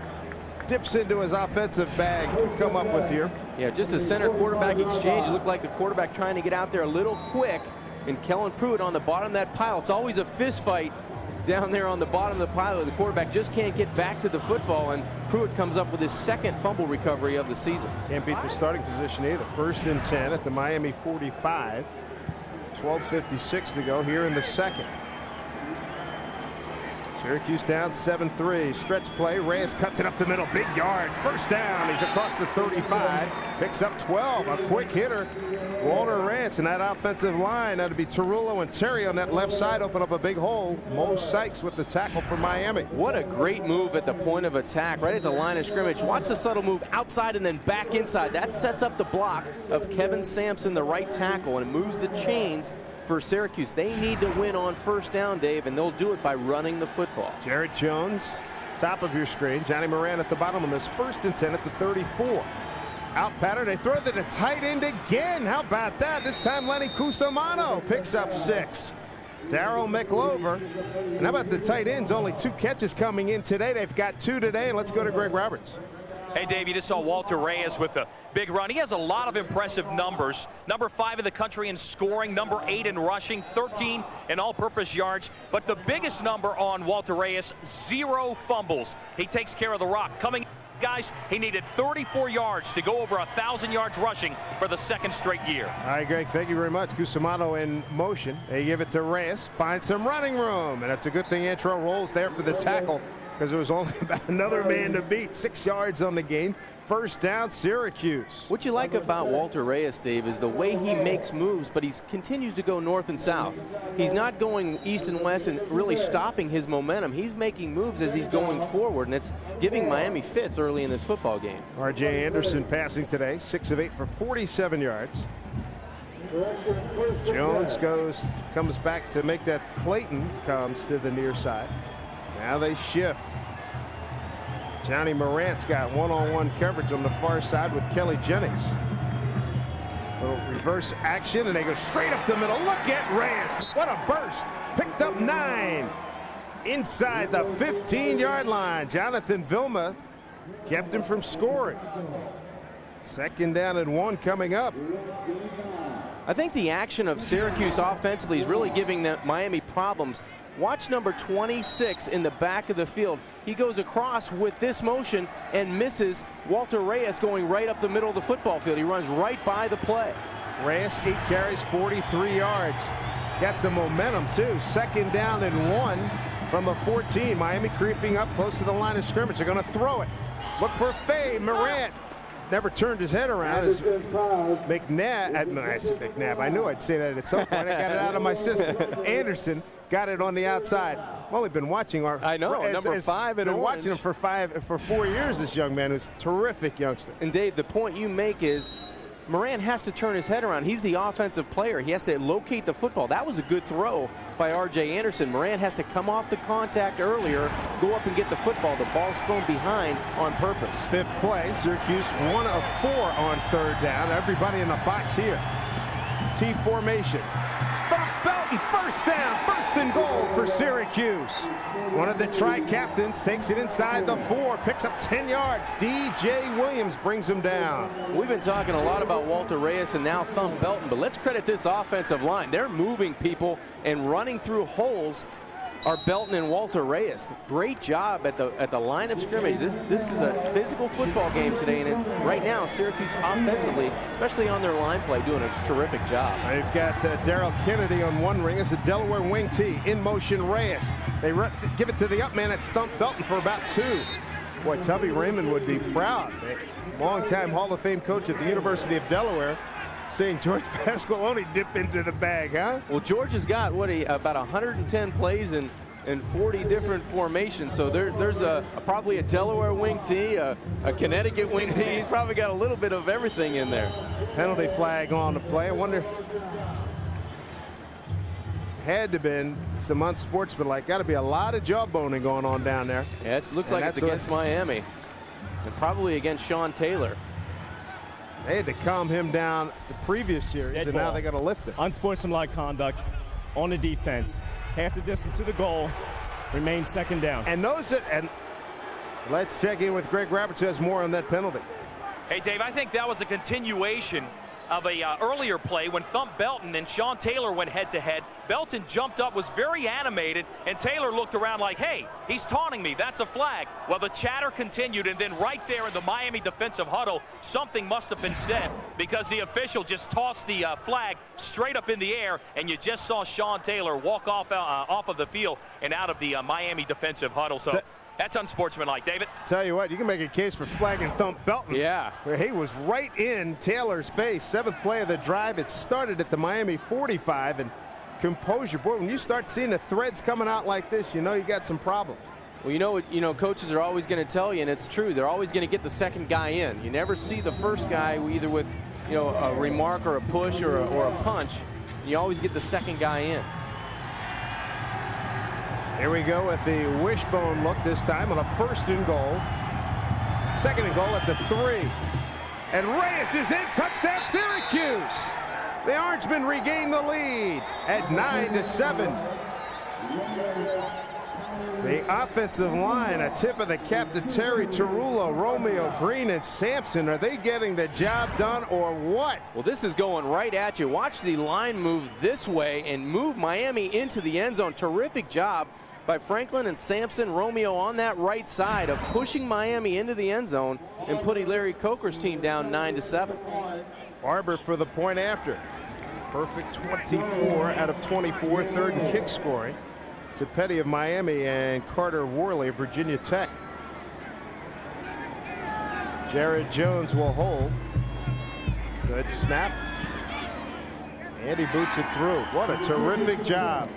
dips into his offensive bag to come up with here. Yeah, just a center quarterback exchange. It looked like the quarterback trying to get out there a little quick, and Kellen Pruitt on the bottom of that pile. It's always a fist fight down there on the bottom of the pile. The quarterback just can't get back to the football, and Pruitt comes up with his 2nd fumble recovery of the season. Can't beat the starting position either. 1st and 10 at the Miami 45. 12:56 to go here in the 2nd. Syracuse down 7-3. Stretch play. Reyes cuts it up the middle. Big yards. 1st down. He's across the 35. Picks up 12. A quick hitter. Walter Reyes, and that offensive line. That'd be Tarullo and Terry on that left side. Open up a big hole. Mo Sykes with the tackle for Miami. What a great move at the point of attack, right at the line of scrimmage. Watch the subtle move outside and then back inside. That sets up the block of Kevin Sampson, the right tackle, and it moves the chains for Syracuse. They need to win on 1st down, Dave, and they'll do it by running the football. Jarrett Jones, top of your screen. Johnny Moran at the bottom on this 1st and 10 at the 34. Out pattern. They throw to the tight end again. How about that? This time Lenny Cusimano picks up 6. Darryl McLover. And how about the tight ends? Only 2 catches coming in today. They've got 2 today. And let's go to Greg Roberts. Hey, Dave, you just saw Walter Reyes with a big run. He has a lot of impressive numbers. Number 5 in the country in scoring, number 8 in rushing, 13 in all-purpose yards. But the biggest number on Walter Reyes, 0 fumbles. He takes care of the rock. Coming, guys, he needed 34 yards to go over 1,000 yards rushing for the 2nd straight year. All right, Greg, thank you very much. Cusimano in motion. They give it to Reyes. Finds some running room. And it's a good thing Antro rolls there for the tackle, because it was only about another man to beat. 6 yards on the game. 1st down, Syracuse. What you like about Walter Reyes, Dave, is the way he makes moves, but he continues to go north and south. He's not going east and west and really stopping his momentum. He's making moves as he's going forward, and it's giving Miami fits early in this football game. R.J. Anderson passing today, 6 of 8 for 47 yards. Jones comes back to make that. Clayton comes to the near side. Now they shift. Johnny Morant's got one-on-one coverage on the far side with Kelly Jennings. Little reverse action, and they go straight up the middle. Look at Reyes. What a burst. Picked up 9. Inside the 15-yard line. Jonathan Vilma kept him from scoring. 2nd down and 1 coming up. I think the action of Syracuse offensively is really giving Miami problems. Watch number 26 in the back of the field. He goes across with this motion and misses Walter Reyes going right up the middle of the football field. He runs right by the play. Reyes, 8 carries, 43 yards. Got some momentum, too. 2nd down and 1 from the 14. Miami creeping up close to the line of scrimmage. They're going to throw it. Look for a fade. Morant never turned his head around. As McNabb. I knew I'd say that at some point. I got it out of my system. Anderson got it on the outside. I've only been watching number 5 and watching him for 4 years. This young man who's a terrific youngster. And Dave, the point you make is Morant has to turn his head around. He's the offensive player. He has to locate the football. That was a good throw by R.J. Anderson. Morant has to come off the contact earlier, go up and get the football. The ball's thrown behind on purpose. 5th play, Syracuse 1 of 4 on 3rd down. Everybody in the box here. T formation. From Belton, 1st down, 1st and goal for Syracuse. One of the tri-captains takes it inside the 4, picks up 10 yards. D.J. Williams brings him down. We've been talking a lot about Walter Reyes and now Thump Belton, but let's credit this offensive line. They're moving people and running through holes are Belton and Walter Reyes. Great job at the line of scrimmage. This is a physical football game today, and right now Syracuse offensively, especially on their line play, doing a terrific job. They've got Darrell Kennedy on one wing. It's a Delaware wing T. In motion Reyes. They give it to the up man at Stump Belton for about 2. Boy, Tubby Raymond would be proud. Longtime Hall of Fame coach at the University of Delaware. Seeing George Pasqualoni dip into the bag, huh? Well, George has got, about 110 plays in 40 different formations. So there's probably a Delaware wing T, a Connecticut wing T. He's probably got a little bit of everything in there. Penalty flag on the play. I wonder, had to have been some unsportsmanlike. Got to be a lot of jawboning going on down there. Yeah, it looks like it's against Miami. And probably against Sean Taylor. They had to calm him down the previous series, and now they got to lift it. Unsportsmanlike conduct on the defense. Half the distance to the goal. Remains 2nd down. And let's check in with Greg Roberts, who has more on that penalty. Hey, Dave, I think that was a continuation of a earlier play when Thump Belton and Sean Taylor went head-to-head. Belton jumped up, was very animated, and Taylor looked around like, hey, he's taunting me. That's a flag. Well, the chatter continued, and then right there in the Miami defensive huddle, something must have been said because the official just tossed the flag straight up in the air, and you just saw Sean Taylor walk off of the field and out of the Miami defensive huddle. So that's unsportsmanlike, David. Tell you what, you can make a case for flagging Thump Belton. Yeah. Where he was right in Taylor's face. 7th play of the drive. It started at the Miami 45. And composure, boy, when you start seeing the threads coming out like this, you know you got some problems. Well, you know, coaches are always going to tell you, and it's true. They're always going to get the second guy in. You never see the first guy either with, a remark or a push or a punch. You always get the second guy in. Here we go with the wishbone look this time on a 1st and goal. 2nd and goal at the 3. And Reyes is in. Touchdown Syracuse. The Orangemen regain the lead at 9-7. The offensive line, a tip of the cap to Terry Tarullo, Romeo Green, and Sampson. Are they getting the job done or what? Well, this is going right at you. Watch the line move this way and move Miami into the end zone. Terrific job by Franklin and Sampson. Romeo on that right side of pushing Miami into the end zone and putting Larry Coker's team down 9-7. Barber for the point after. Perfect 24 out of 24, 3rd and kick scoring to Petty of Miami and Carter Worley of Virginia Tech. Jared Jones will hold. Good snap. And he boots it through. What a terrific job.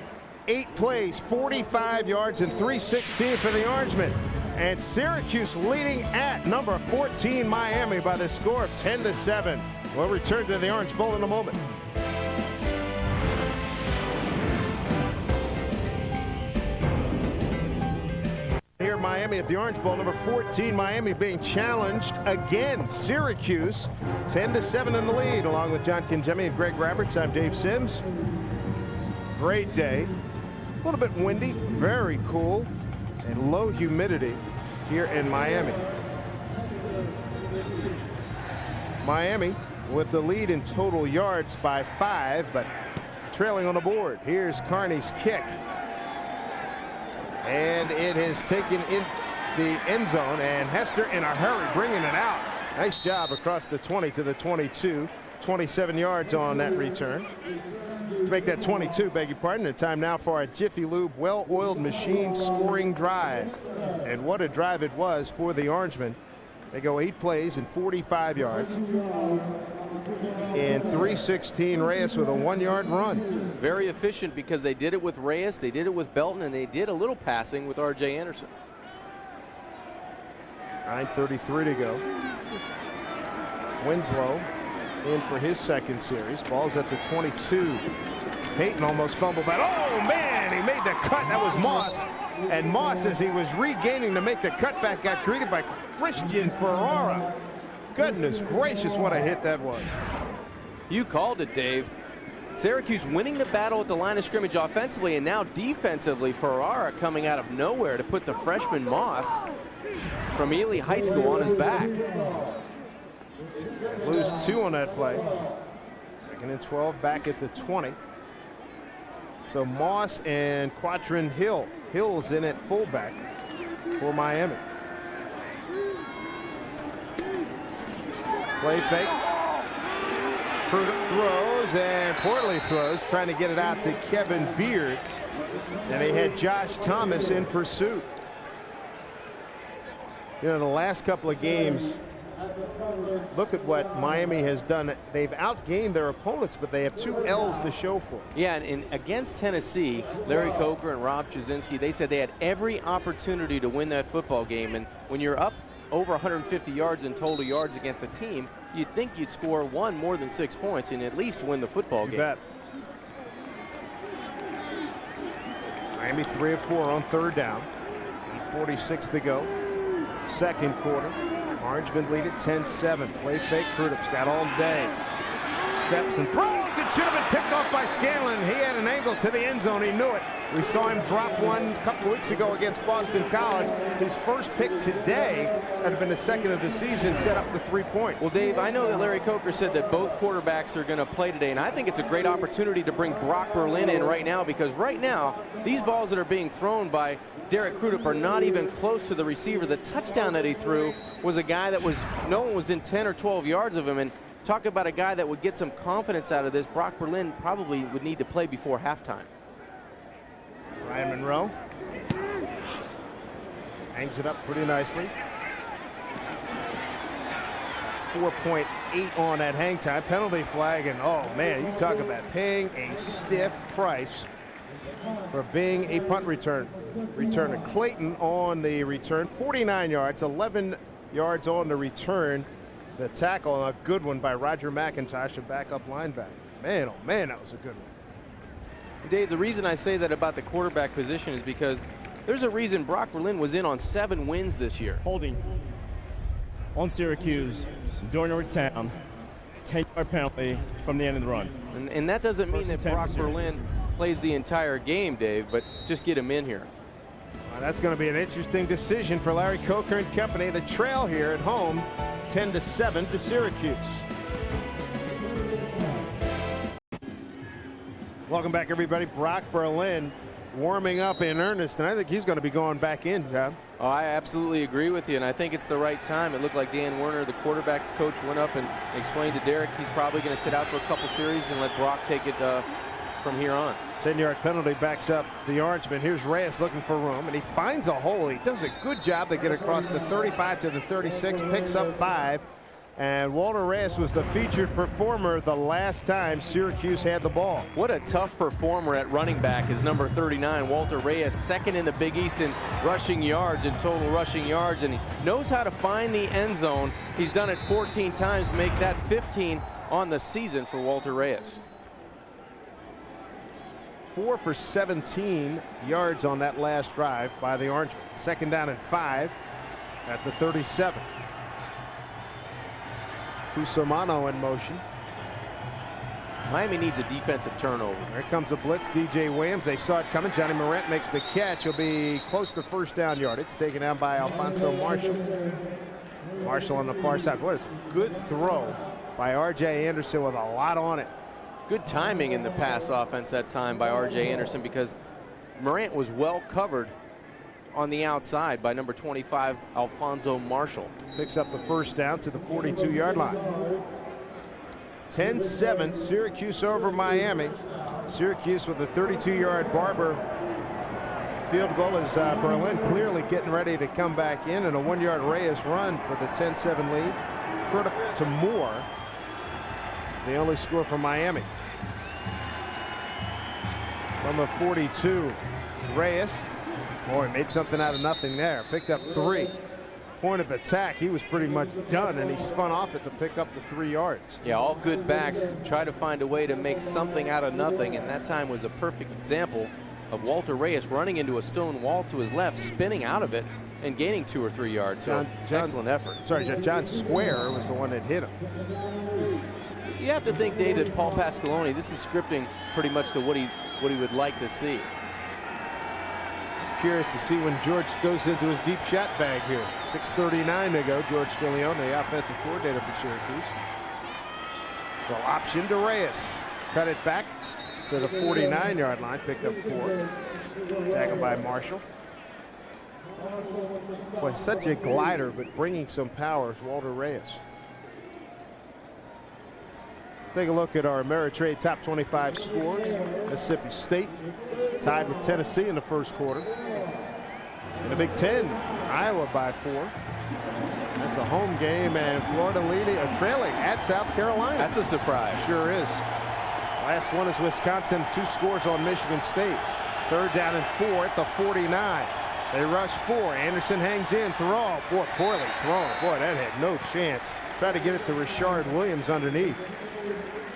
8 plays, 45 yards, and 316 for the Orangemen. And Syracuse leading at number 14 Miami by the score of 10-7. We'll return to the Orange Bowl in a moment. Here Miami at the Orange Bowl, number 14 Miami being challenged again. Syracuse 10-7 in the lead, along with John Kinjemi and Greg Roberts. I'm Dave Sims. Great day. A little bit windy, very cool, and low humidity here in Miami. Miami with the lead in total yards by 5, but trailing on the board. Here's Carney's kick. And it has taken in the end zone, and Hester in a hurry bringing it out. Nice job across the 20 to the 22. 27 yards on that return. To make that 22, beg your pardon. And time now for a Jiffy Lube well-oiled machine scoring drive. And what a drive it was for the Orangemen. They go 8 plays and 45 yards. In 3:16, Reyes with a 1-yard run. Very efficient because they did it with Reyes, they did it with Belton, and they did a little passing with R.J. Anderson. 9:33 to go. Winslow in for his second series. Ball's at the 22. Peyton almost fumbled that. Oh, man, he made the cut. That was Moss. And Moss, as he was regaining to make the cutback, got greeted by Christian Ferrara. Goodness gracious, what a hit that was. You called it, Dave. Syracuse winning the battle at the line of scrimmage offensively, and now defensively, Ferrara coming out of nowhere to put the freshman Moss from Ely High School on his back. Lose 2 on that play. 2nd and 12 back at the 20. So Moss and Quatrin Hill. Hill's in at fullback for Miami. Play fake. Throws, and Portley throws, trying to get it out to Kevin Beard. And they had Josh Thomas in pursuit. You know, the last couple of games, look at what Miami has done. They've outgained their opponents, but they have 2 L's to show for it. Yeah, and against Tennessee, Larry Coker and Rob Jasinski, they said they had every opportunity to win that football game. And when you're up over 150 yards in total yards against a team, you'd think you'd score one more than 6 points and at least win the football game. You bet. Miami 3 of 4 on 3rd down. 8:46 to go. Second quarter. Orangemen lead at 10-7. Play fake. Crudup's got all day. Steps and throws. It should have been picked off by Scanlon. He had an angle to the end zone. He knew it. We saw him drop one a couple weeks ago against Boston College. His first pick today, that had been the second of the season, set up the 3 points. Well, Dave, I know that Larry Coker said that both quarterbacks are going to play today, and I think it's a great opportunity to bring Brock Berlin in right now, because right now, these balls that are being thrown by Derek Crudup are not even close to the receiver. The touchdown that he threw was a guy that no one was in 10 or 12 yards of him, and talk about a guy that would get some confidence out of this. Brock Berlin probably would need to play before halftime. Ryan Monroe hangs it up pretty nicely. 4.8 on that hang time. Penalty flag, and oh man, you talk about paying a stiff price for being a punt returner. Clayton on the return, 49 yards, 11 yards on the return. The tackle, a good one by Roger McIntosh, a backup linebacker. Man, oh man, that was a good one. Dave, the reason I say that about the quarterback position is because there's a reason Brock Berlin was in on 7 wins this year. Holding on Syracuse during a return. 10-yard penalty from the end of the run. And that doesn't mean that Brock Berlin plays the entire game, Dave, but just get him in here. Well, that's going to be an interesting decision for Larry Coker and company. The trail here at home, 10-7 to Syracuse. Welcome back, everybody. Brock Berlin warming up in earnest, and I think he's going to be going back in, John. Oh, I absolutely agree with you, and I think it's the right time. It looked like Dan Werner, the quarterback's coach, went up and explained to Derek he's probably going to sit out for a couple series and let Brock take it from here on. 10-yard penalty backs up the Orangeman. Here's Reyes looking for room, and he finds a hole. He does a good job to get across the 35 to the 36, picks up 5. And Walter Reyes was the featured performer the last time Syracuse had the ball. What a tough performer at running back is number 39, Walter Reyes, second in the Big East in rushing yards and total rushing yards, and he knows how to find the end zone. He's done it 14 times, make that 15 on the season for Walter Reyes. 4 for 17 yards on that last drive by the Orangemen. 2nd down and 5 at the 37. Cusimano in motion. Miami needs a defensive turnover. Here comes a blitz. DJ Williams. They saw it coming. Johnny Morant makes the catch. He'll be close to first down yardage. Taken down by Alfonso Marshall. Marshall on the far side. What is a good throw by R.J. Anderson with a lot on it. Good timing in the pass offense that time by R.J. Anderson, because Morant was well covered on the outside by number 25, Alfonso Marshall. Picks up the first down to the 42-yard line. 10-7, Syracuse over Miami. Syracuse with a 32-yard Barber field goal as Berlin clearly getting ready to come back in, and a 1-yard Reyes run for the 10-7 lead. Critical to Moore, the only score for Miami. From the 42, Reyes. Boy, made something out of nothing there. Picked up 3. Point of attack, he was pretty much done, and he spun off it to pick up the 3 yards. Yeah, all good backs try to find a way to make something out of nothing, and that time was a perfect example of Walter Reyes running into a stone wall to his left, spinning out of it, and gaining 2 or 3 yards. So, excellent effort. Sorry, John Square was the one that hit him. You have to think, Dave, that Paul Pasqualoni, this is scripting pretty much to what he would like to see. Curious to see when George goes into his deep shot bag here. 6:39 to go. George DeLeon, the offensive coordinator for Syracuse. Well, option to Reyes. Cut it back to the 49-yard line. Picked up 4. Tackled by Marshall. Boy, such a glider, but bringing some power is Walter Reyes. Take a look at our Ameritrade top 25 scores. Mississippi State tied with Tennessee in the first quarter. In the Big Ten, Iowa by 4. That's a home game, and Florida trailing at South Carolina. That's a surprise. Sure is. Last one is Wisconsin, 2 scores on Michigan State. 3rd down and 4 at the 49. They rush 4. Anderson hangs in, throw. Boy, poorly thrown. Boy, that had no chance. Tried to get it to Rashard Williams underneath.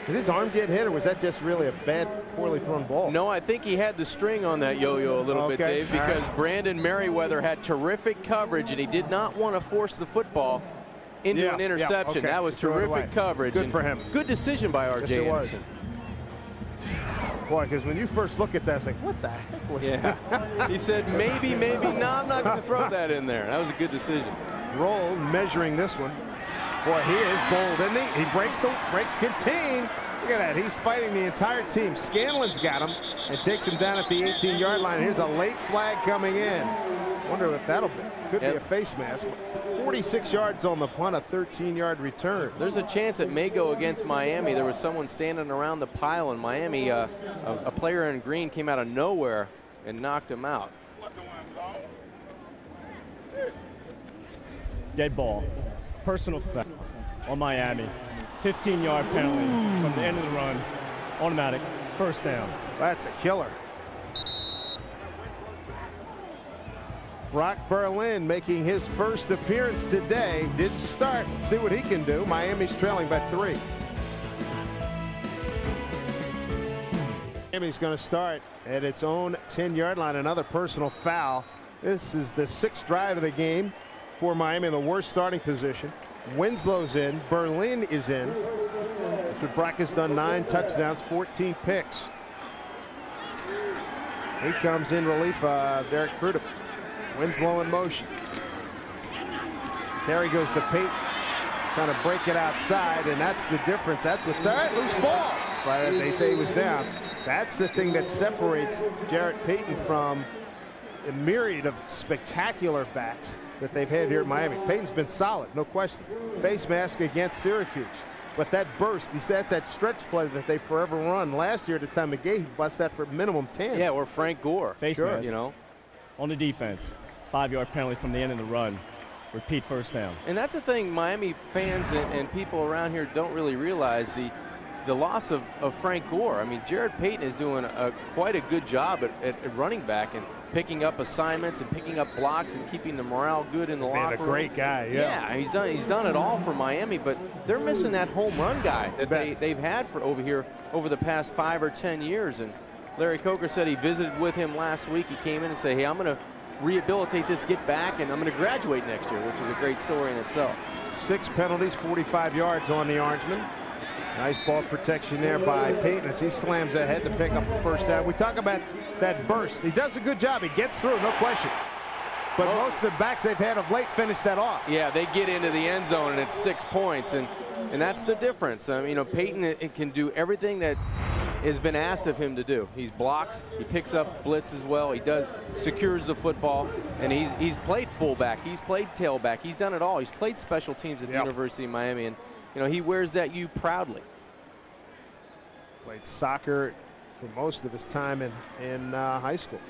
Did his arm get hit, or was that just really a bad, poorly thrown ball? No, I think he had the string on that yo-yo a little bit, Dave, because Brandon Merriweather had terrific coverage, and he did not want to force the football into an interception. That was terrific coverage. Good for him. Good decision by R.J. Anderson. Boy, because when you first look at that, it's like, what the heck was that? He said, maybe, no, I'm not going to throw that in there. That was a good decision. Roll measuring this one. Boy, he is bold, isn't he? He breaks contain. Look at that. He's fighting the entire team. Scanlon's got him and takes him down at the 18-yard line. Here's a late flag coming in. Wonder what that'll be. Could be a face mask. 46 yards on the punt, a 13-yard return. There's a chance it may go against Miami. There was someone standing around the pile in Miami. A player in green came out of nowhere and knocked him out. Dead ball. Personal foul on Miami. 15-yard penalty from the end of the run. Automatic. First down. That's a killer. Brock Berlin making his first appearance today. Didn't start. See what he can do. Miami's trailing by 3. Miami's going to start at its own 10-yard line. Another personal foul. This is the 6th drive of the game for Miami in the worst starting position. Winslow's in. Berlin is in. After Brock has done 9 touchdowns, 14 picks. He comes in relief of Derek Fruta. Winslow in motion. Carey goes to Peyton. Trying to break it outside, and that's the difference. That's what's all right. Loose ball. But they say he was down. That's the thing that separates Jarrett Payton from a myriad of spectacular backs that they've had here at Miami. Payton's been solid, no question. Face mask against Syracuse. But that burst, that's that stretch play that they forever run. Last year, this time of game, he bust that for minimum 10. Yeah, or Frank Gore. Face mask, you know. On the defense, 5-yard penalty from the end of the run. Repeat first down. And that's the thing Miami fans and people around here don't really realize, the loss of Frank Gore. I mean, Jarrett Payton is doing quite a good job at running back and picking up assignments and picking up blocks and keeping the morale good in the locker room. A great guy, yeah. Yeah, he's done it all for Miami, but they're missing that home run guy that they've had for over the past 5 or 10 years. And Larry Coker said he visited with him last week. He came in and said, hey, I'm going to rehabilitate this, get back, and I'm going to graduate next year, which is a great story in itself. 6 penalties, 45 yards on the Orangeman. Nice ball protection there by Payton as he slams ahead to pick up the first down. We talk about that burst. He does a good job. He gets through, no question. But most of the backs they've had of late finish that off. Yeah, they get into the end zone, and it's 6 points. And And that's the difference. Peyton it can do everything that has been asked of him to do. He blocks, he picks up blitz as well, he secures the football, and he's played fullback, he's played tailback, he's done it all. He's played special teams at the University of Miami, and he wears that U proudly. Played soccer for most of his time in high school.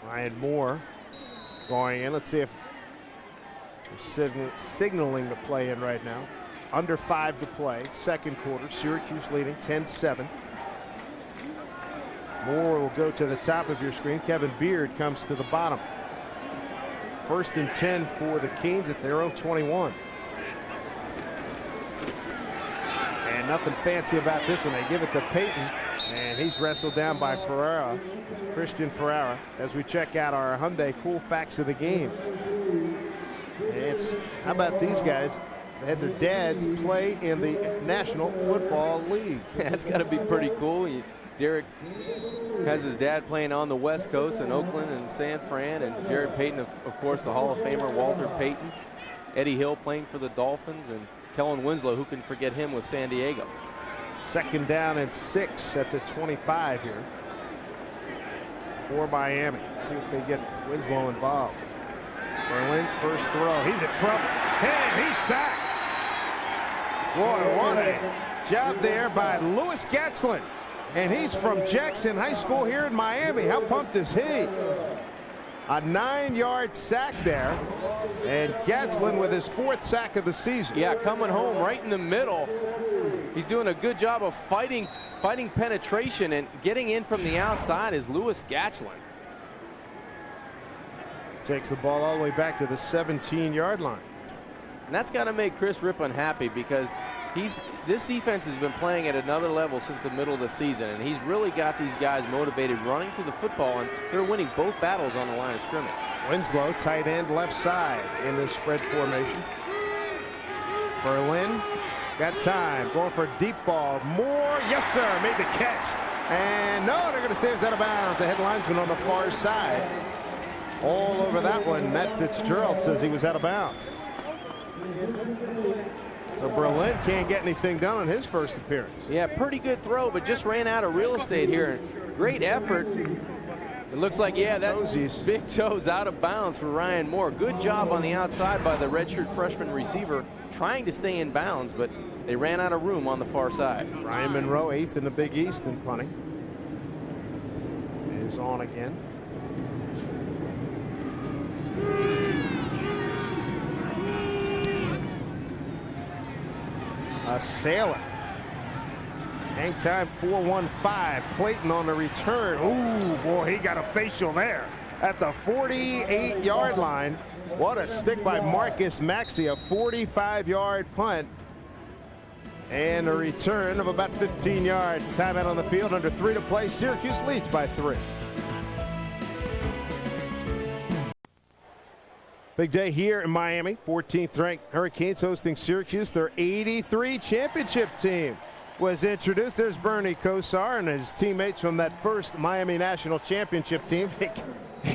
Ryan Moore going in. Let's see if we're signaling the play in right now. Under 5 to play, second quarter. Syracuse leading 10-7. Moore will go to the top of your screen. Kevin Beard comes to the bottom. 1st and 10 for the Canes at their own 21. And nothing fancy about this one. They give it to Peyton, and he's wrestled down by Ferreira, Christian Ferreira, as we check out our Hyundai cool facts of the game. How about these guys? They had their dads play in the National Football League. That's got to be pretty cool. Derek has his dad playing on the West Coast in Oakland and San Fran, and Jared Payton, of course, the Hall of Famer Walter Payton. Eddie Hill playing for the Dolphins, and Kellen Winslow, who can forget him, with San Diego. 2nd down and 6 at the 25 here for Miami. See if they get Winslow involved. Berlin's first throw. He's in trouble. And he's sacked. Boy, what a job there by Louis Gatzlin. And he's from Jackson High School here in Miami. How pumped is he? A 9-yard sack there. And Gatzlin with his 4th sack of the season. Yeah, coming home right in the middle. He's doing a good job of fighting penetration, and getting in from the outside is Louis Gatzlin. Takes the ball all the way back to the 17-yard line. And that's got to make Chris Rippon happy, because this defense has been playing at another level since the middle of the season, and he's really got these guys motivated running to the football, and they're winning both battles on the line of scrimmage. Winslow, tight end, left side in the spread formation. Berlin got time, going for a deep ball. Moore, yes sir, made the catch. And no, they're going to say it's out of bounds. The head linesman on the far side. All over that one. Matt Fitzgerald says he was out of bounds. So Berlin can't get anything done on his first appearance. Yeah, pretty good throw, but just ran out of real estate here. Great effort. It looks like, that big toe's out of bounds for Ryan Moore. Good job on the outside by the redshirt freshman receiver, trying to stay in bounds, but they ran out of room on the far side. Ryan Monroe, 8th in the Big East in punting, is on again. A sailor. Hang time 4-1-5. Clayton on the return. Ooh, boy, he got a facial there at the 48-yard line. What a stick by Marcus Maxey. A 45-yard punt. And a return of about 15 yards. Timeout on the field, under 3 to play. Syracuse leads by 3. Big day here in Miami. 14th ranked Hurricanes hosting Syracuse. Their 83 championship team was introduced. There's Bernie Kosar and his teammates from that first Miami National Championship team. It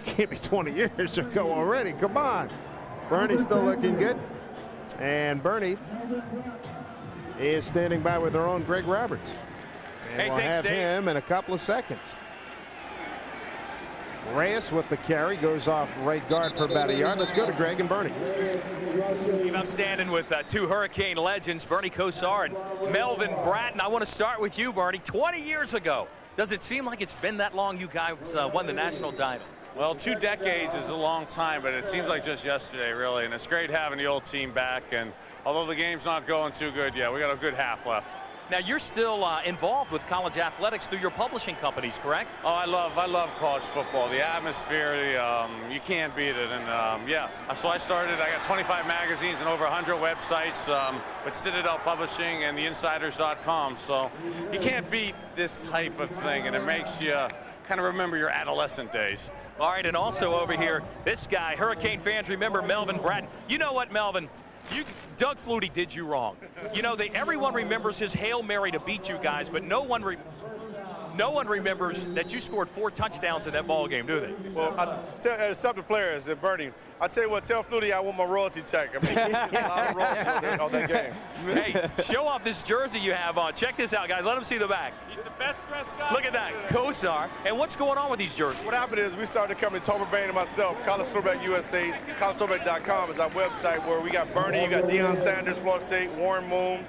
can't be 20 years ago already. Come on. Bernie's still looking good. And Bernie is standing by with our own Greg Roberts. And we'll have him in a couple of seconds. Reyes with the carry, goes off right guard for about a yard. Let's go to Greg and Bernie. I'm standing with 2 Hurricane legends, Bernie Kosar and Melvin Bratton. I want to start with you, Bernie. 20 years ago, does it seem like it's been that long you guys won the national title? Well, 2 decades is a long time, but it seems like just yesterday, really. And it's great having the old team back. And although the game's not going too good, yeah, we got a good half left. Now, you're still involved with college athletics through your publishing companies, correct? Oh, I love college football. The atmosphere, you can't beat it. And, yeah, so I got 25 magazines and over 100 websites with Citadel Publishing and theinsiders.com. So you can't beat this type of thing, and it makes you kind of remember your adolescent days. All right, and also over here, this guy, Hurricane fans remember Melvin Bratton. You know what, Melvin? Doug Flutie did you wrong. You know, everyone remembers his Hail Mary to beat you guys, but no one remembers that you scored 4 touchdowns in that ball game, do they? Well, I tell some of the players that Bernie, I tell you what, tell Flutie I want my royalty check. I mean, a lot of royalty on that game. Hey, show off this jersey you have on. Check this out, guys. Let them see the back. He's the best dressed guy. Look at that, Kosar. And what's going on with these jerseys? What happened is we started coming, Tomer Bain and myself, College Throwback USA, collegethrowback.com is our website where we got Bernie, you got Deion Sanders, Florida State, Warren Moon,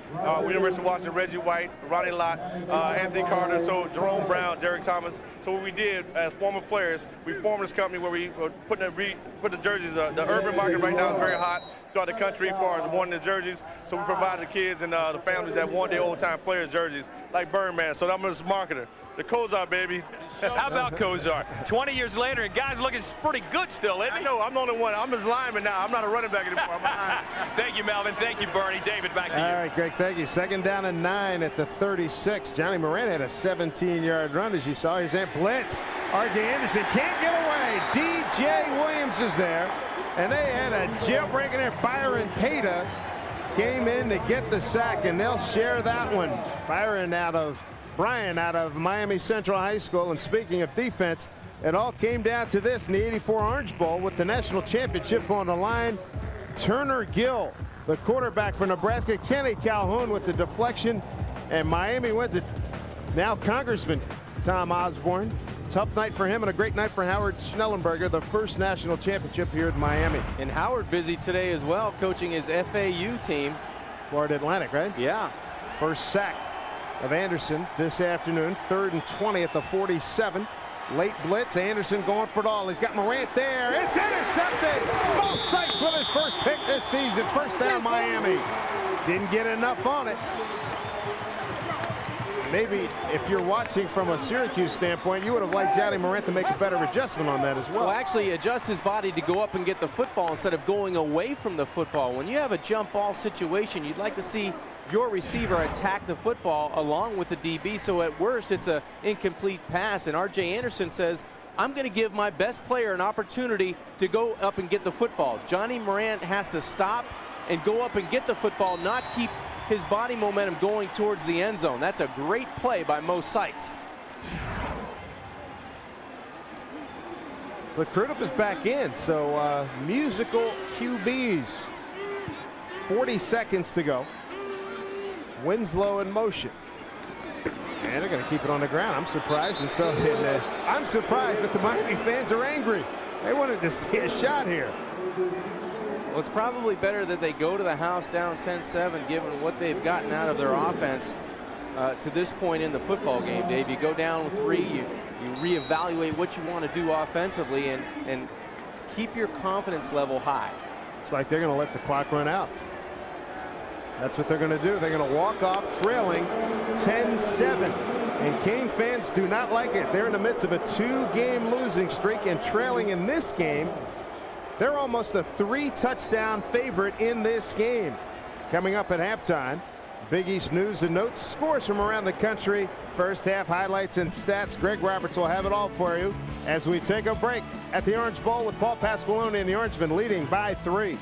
University of Washington, Reggie White, Ronnie Lott, Anthony Carter, so Jerome Brown, Derek Thomas. So what we did as former players, we formed this company where we put the jerseys, the urban market right now is very hot throughout the country as far as wanting the jerseys. So we provide the kids and the families that want their old-time players jerseys, like Birdman. So I'm this marketer. The Kosar, baby. How about Kosar? 20 years later, and guys looking pretty good still, isn't he? I know, I'm the only one. I'm his lineman now. I'm not a running back anymore. I'm a lineman. Thank you, Melvin. Thank you, Bernie. David, back to you. All right, Greg, thank you. 2nd down and 9 at the 36. Johnny Moran had a 17-yard run, as you saw. He's in blitz. R.J. Anderson can't get away. D.J. Williams is there. And they had a jailbreak in there. Byron Payta came in to get the sack, and they'll share that one. Brian out of Miami Central High School. And speaking of defense, it all came down to this in the '84 Orange Bowl with the national championship on the line. Turner Gill, the quarterback for Nebraska. Kenny Calhoun with the deflection, and Miami wins it. Now Congressman Tom Osborne. Tough night for him and a great night for Howard Schnellenberger, the first national championship here in Miami. And Howard busy today as well, coaching his FAU team. Florida Atlantic, right? Yeah. First sack of Anderson this afternoon. 3rd and 20 at the 47. Late blitz. Anderson going for it all. He's got Morant there. It's intercepted. Bo Sykes with his first pick this season. First down, Miami. Didn't get enough on it. Maybe if you're watching from a Syracuse standpoint, you would have liked Johnny Morant to make a better adjustment on that as well. Well, actually adjust his body to go up and get the football instead of going away from the football. When you have a jump ball situation, you'd like to see your receiver attack the football along with the DB, so at worst it's an incomplete pass. And R.J. Anderson says, I'm going to give my best player an opportunity to go up and get the football. Johnny Morant has to stop and go up and get the football, not keep his body momentum going towards the end zone. That's a great play by Mo Sykes. The Crudup is back in, so musical QBs. 40 seconds to go. Winslow in motion. And they're going to keep it on the ground. I'm surprised. And so I'm surprised that the Miami fans are angry. They wanted to see a shot here. Well, it's probably better that they go to the house down 10-7, given what they've gotten out of their offense to this point in the football game, Dave. You go down 3, you reevaluate what you want to do offensively and keep your confidence level high. It's like they're going to let the clock run out. That's what they're going to do. They're going to walk off trailing 10-7. And Cane fans do not like it. They're in the midst of a 2-game losing streak and trailing in this game. They're almost a 3-touchdown favorite in this game. Coming up at halftime, Big East news and notes, scores from around the country, first half highlights and stats. Greg Roberts will have it all for you as we take a break at the Orange Bowl with Paul Pasqualoni and the Orangemen leading by 3.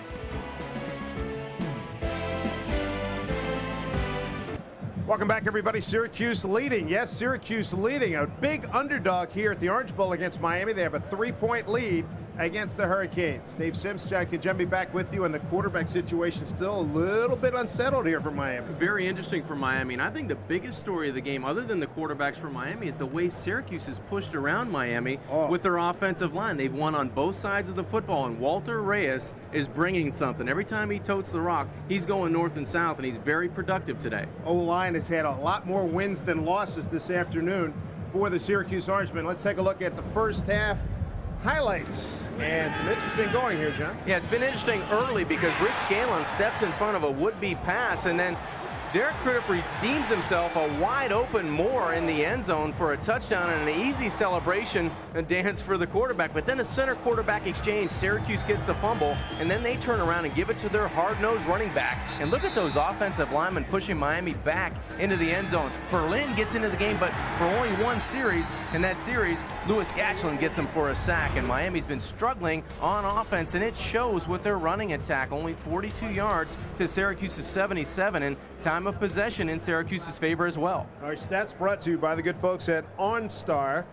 Welcome back, everybody. Syracuse leading. Yes, Syracuse leading. A big underdog here at the Orange Bowl against Miami. They have a 3-point lead against the Hurricanes. Dave Sims, John Kajembe back with you, and the quarterback situation still a little bit unsettled here for Miami. Very interesting for Miami, and I think the biggest story of the game, other than the quarterbacks for Miami, is the way Syracuse has pushed around Miami with their offensive line. They've won on both sides of the football, and Walter Reyes is bringing something. Every time he totes the rock, he's going north and south, and he's very productive today. O-line has had a lot more wins than losses this afternoon for the Syracuse Orangemen. Let's take a look at the first half highlights. And some interesting going here, John. Yeah, it's been interesting early because Rich Scanlon steps in front of a would-be pass, and then Derek Crudup redeems himself a wide-open Moore in the end zone for a touchdown and an easy celebration and dance for the quarterback. But then a center-quarterback exchange, Syracuse gets the fumble, and then they turn around and give it to their hard-nosed running back. And look at those offensive linemen pushing Miami back into the end zone. Berlin gets into the game, but for only one series, and that series, Louis Gatchlin gets him for a sack. And Miami's been struggling on offense, and it shows with their running attack. Only 42 yards to Syracuse's 77, and time of possession in Syracuse's favor as well. Our stats brought to you by the good folks at OnStar.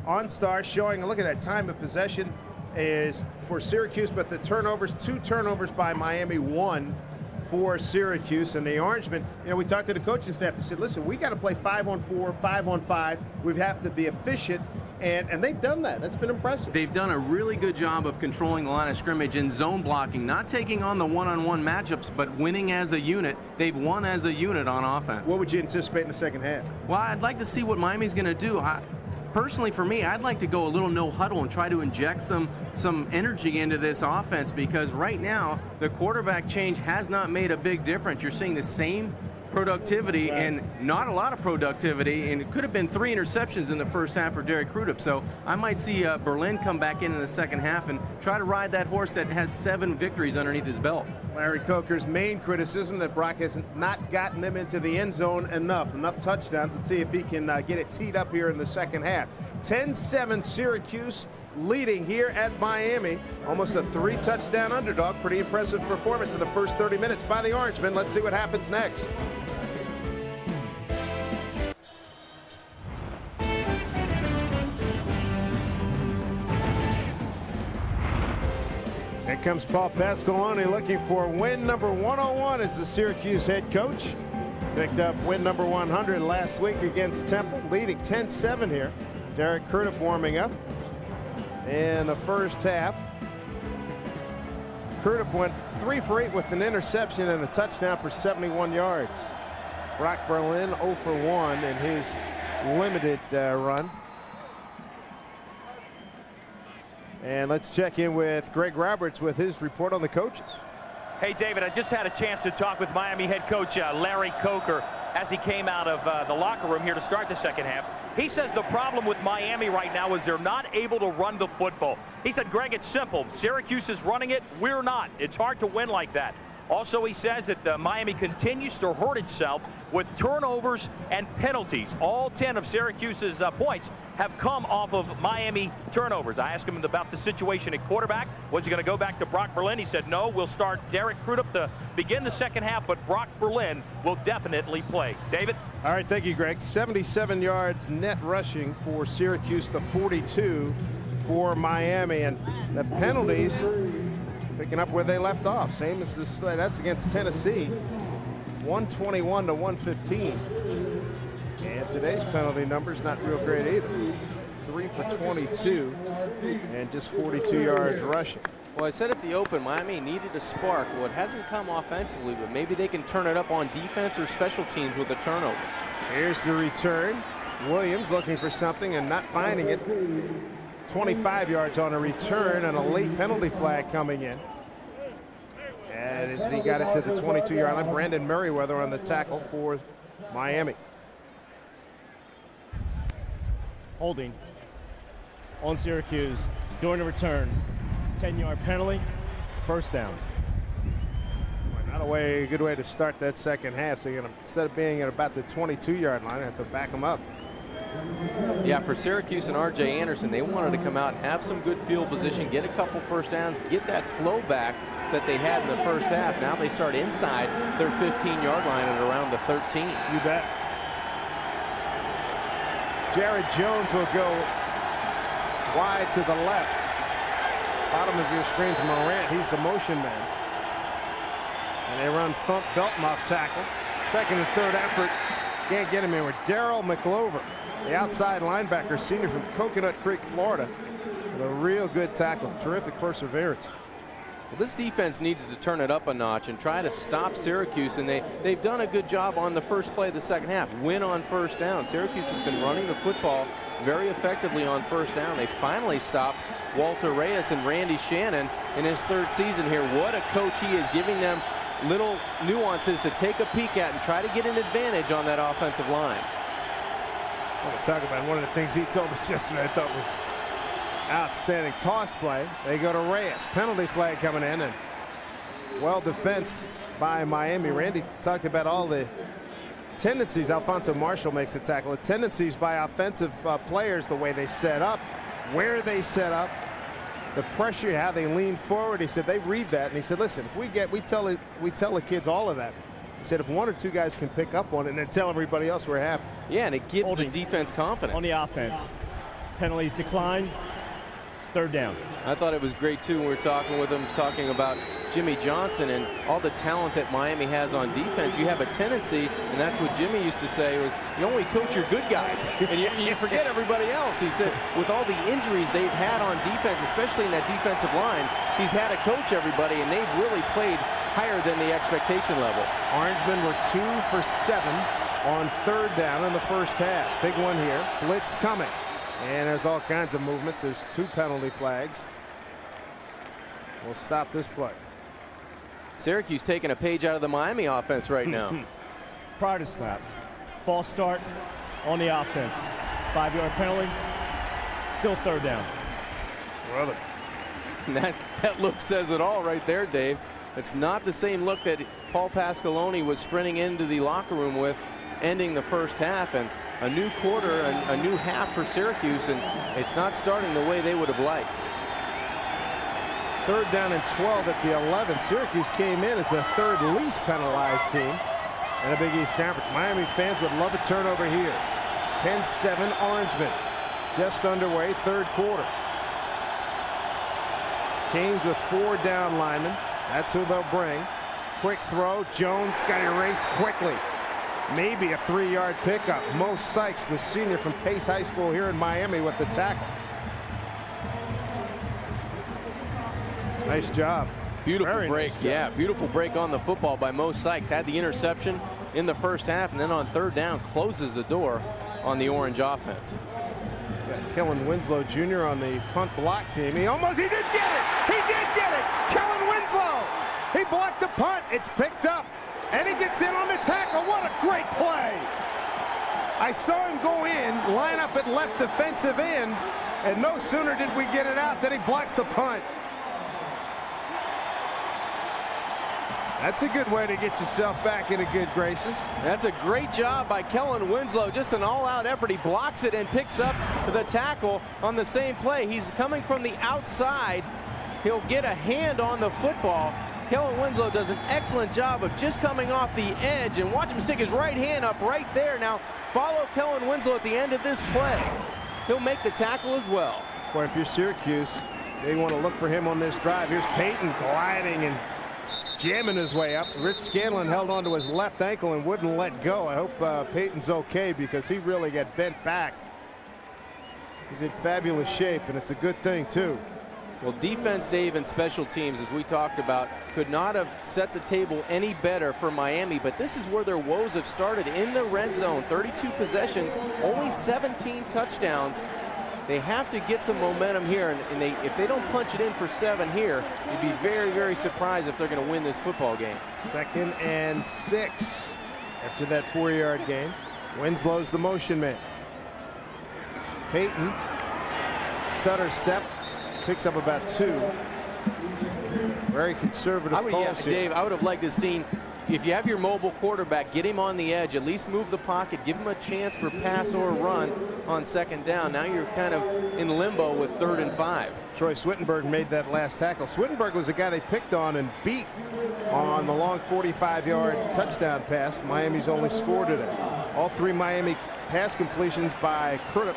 OnStar showing, look at that time of possession, is for Syracuse, but the turnovers, 2 turnovers by Miami, 1 for Syracuse. And the Orangemen, we talked to the coaching staff. They said, listen, we got to play 5-on-4, 5-on-5. We have to be efficient. And they've done that. That's been impressive. They've done a really good job of controlling the line of scrimmage and zone blocking, not taking on the one-on-one matchups, but winning as a unit. They've won as a unit on offense. What would you anticipate in the second half? Well, I'd like to see what Miami's going to do. Personally, for me, I'd like to go a little no huddle and try to inject some energy into this offense, because right now the quarterback change has not made a big difference. You're seeing the same productivity and not a lot of productivity, and it could have been 3 interceptions in the first half for Derek Crudup. So I might see Berlin come back in the second half and try to ride that horse that has 7 victories underneath his belt. Larry Coker's main criticism that Brock has not gotten them into the end zone enough touchdowns. Let's see if he can get it teed up here in the second half. 10-7 Syracuse leading here at Miami. Almost a 3-touchdown underdog. Pretty impressive performance in the first 30 minutes by the Orangemen. Let's see what happens next. Here comes Paul Pasqualoni looking for win number 101 as the Syracuse head coach. Picked up win number 100 last week against Temple, leading 10-7 here. Derek Crudup warming up in the first half. Crudup went 3 for 8 with an interception and a touchdown for 71 yards. Brock Berlin 0 for 1 in his limited run. And let's check in with Greg Roberts with his report on the coaches. Hey, David, I just had a chance to talk with Miami head coach Larry Coker as he came out of the locker room here to start the second half. He says the problem with Miami right now is they're not able to run the football. He said, Greg, it's simple. Syracuse is running it. We're not. It's hard to win like that. Also, he says that Miami continues to hurt itself with turnovers and penalties. All 10 of Syracuse's points have come off of Miami turnovers. I asked him about the situation at quarterback. Was he going to go back to Brock Berlin? He said, no, we'll start Derek Crudup to begin the second half, but Brock Berlin will definitely play. David? All right, thank you, Greg. 77 yards net rushing for Syracuse to 42 for Miami. And the penalties picking up where they left off. Same as this. That's against Tennessee. 121 to 115. And today's penalty number's not real great either. 3 for 22 and just 42 yards rushing. Well, I said at the open, Miami needed a spark. Well, it hasn't come offensively, but maybe they can turn it up on defense or special teams with a turnover. Here's the return. Williams looking for something and not finding it. 25 yards on a return and a late penalty flag coming in. And as he got it to the 22-yard line, Brandon Merriweather on the tackle for Miami. Holding on Syracuse during the return. 10-yard penalty, first down. Not a good way to start that second half. So you're gonna, instead of being at about the 22-yard line, have to back them up. Yeah, for Syracuse and R.J. Anderson, they wanted to come out and have some good field position, get a couple first downs, get that flow back that they had in the first half. Now they start inside their 15-yard line at around the 13. You bet. Jared Jones will go wide to the left. Bottom of your screen's Morant. He's the motion man. And they run Thump Belton off tackle. Second and third effort. Can't get him in with Darryl McLover, the outside linebacker, senior from Coconut Creek, Florida. With a real good tackle. Terrific perseverance. Well, this defense needs to turn it up a notch and try to stop Syracuse, and they've done a good job on the first play of the second half. Win on first down. Syracuse has been running the football very effectively on first down. They finally stopped Walter Reyes and Randy Shannon in his third season here. What a coach he is, giving them little nuances to take a peek at and try to get an advantage on that offensive line. I want to talk about one of the things he told us yesterday I thought was outstanding. Toss play. They go to Reyes. Penalty flag coming in, and well defensed by Miami. Randy talked about all the tendencies. Alfonso Marshall makes the tackle. The tendencies by offensive players, the way they set up, where they set up, the pressure, how they lean forward. He said they read that, and he said, listen, if we tell the kids all of that. He said if one or two guys can pick up on it and then tell everybody else we're happy. Yeah, and it gives the defense confidence. On the offense. Penalties decline. Third down. I thought it was great, too, when we were talking with him, talking about Jimmy Johnson and all the talent that Miami has on defense. You have a tendency, and that's what Jimmy used to say, was you only coach your good guys, and you forget everybody else. He said with all the injuries they've had on defense, especially in that defensive line, he's had to coach everybody, and they've really played higher than the expectation level. Orangemen were 2 for 7 on third down in the first half. Big one here. Blitz coming. And there's all kinds of movements. There's 2 penalty flags. We'll stop this play. Syracuse taking a page out of the Miami offense right now. Prior to snap, false start on the offense. 5-yard penalty. Still third down. Brother. That look says it all right there, Dave. It's not the same look that Paul Pasqualoni was sprinting into the locker room with, ending the first half, and a new quarter, a new half for Syracuse, and it's not starting the way they would have liked. Third down and 12 at the 11. Syracuse came in as the third least penalized team in a Big East Conference. Miami fans would love a turnover here. 10-7 Orangemen. Just underway, third quarter. Canes with 4 down linemen. That's who they'll bring. Quick throw. Jones got erased quickly. Maybe a 3-yard pickup. Mo Sykes, the senior from Pace High School here in Miami, with the tackle. Nice job. Beautiful Very break. nice job. Yeah, beautiful break on the football by Mo Sykes. Had the interception in the first half, and then on third down closes the door on the Orange offense. Got Kellen Winslow Jr. on the punt block team. He did get it. He did get it. Kellen Winslow. He blocked the punt. It's picked up. And he gets in on the tackle. What a great play. I saw him go in, line up at left defensive end, and no sooner did we get it out than he blocks the punt. That's a good way to get yourself back into good graces. That's a great job by Kellen Winslow. Just an all-out effort. He blocks it and picks up the tackle on the same play. He's coming from the outside. He'll get a hand on the football. Kellen Winslow does an excellent job of just coming off the edge, and watch him stick his right hand up right there. Now follow Kellen Winslow at the end of this play. He'll make the tackle as well. Boy, if you're Syracuse, they want to look for him on this drive. Here's Payton gliding and jamming his way up. Rich Scanlon held onto his left ankle and wouldn't let go. I hope Payton's okay, because he really got bent back. He's in fabulous shape, and it's a good thing, too. Well, defense, Dave, and special teams, as we talked about, could not have set the table any better for Miami, but this is where their woes have started, in the red zone. 32 possessions, only 17 touchdowns. They have to get some momentum here, and if they don't punch it in for 7 here, you'd be very, very surprised if they're going to win this football game. 2nd and 6 after that 4-yard gain. Winslow's the motion man. Payton, stutter step, picks up about 2. Very conservative calls here. Dave, I would have liked to have seen, if you have your mobile quarterback, get him on the edge, at least move the pocket, give him a chance for pass or run on 2nd down. Now you're kind of in limbo with 3rd and 5. Troy Swittenberg made that last tackle. Swittenberg was the guy they picked on and beat on the long 45-yard touchdown pass. Miami's only scored today. All 3 Miami pass completions by Crudup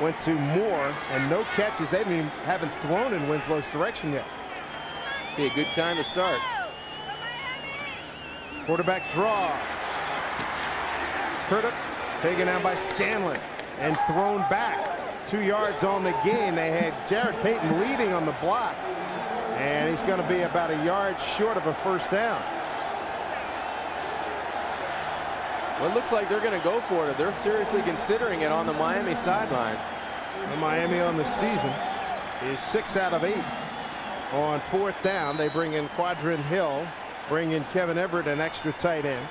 went to Moore, and no catches. They haven't thrown in Winslow's direction yet. Be a good time to start. Quarterback draw. Crudup taken down by Scanlon and thrown back. 2 yards on the gain. They had Jared Payton leading on the block, and he's going to be about a yard short of a first down. Well, it looks like they're going to go for it. They're seriously considering it on the Miami sideline. The Miami on the season is 6 out of 8 on 4th down. They bring in Quadrin Hill, bring in Kevin Everett, an extra tight end.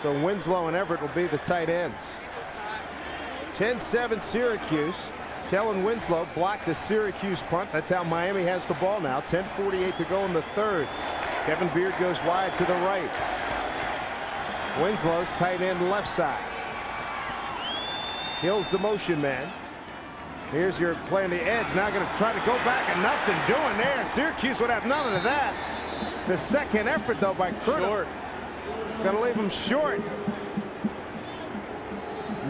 So Winslow and Everett will be the tight ends. 10-7 Syracuse. Kellen Winslow blocked the Syracuse punt. That's how Miami has the ball now. 10:48 to go in the 3rd. Kevin Beard goes wide to the right. Winslow's tight end left side. Hill's the motion man. Here's your play on the edge. Now going to try to go back, and nothing doing there. Syracuse would have none of that. The second effort, though, by Crudup. Going to leave him short.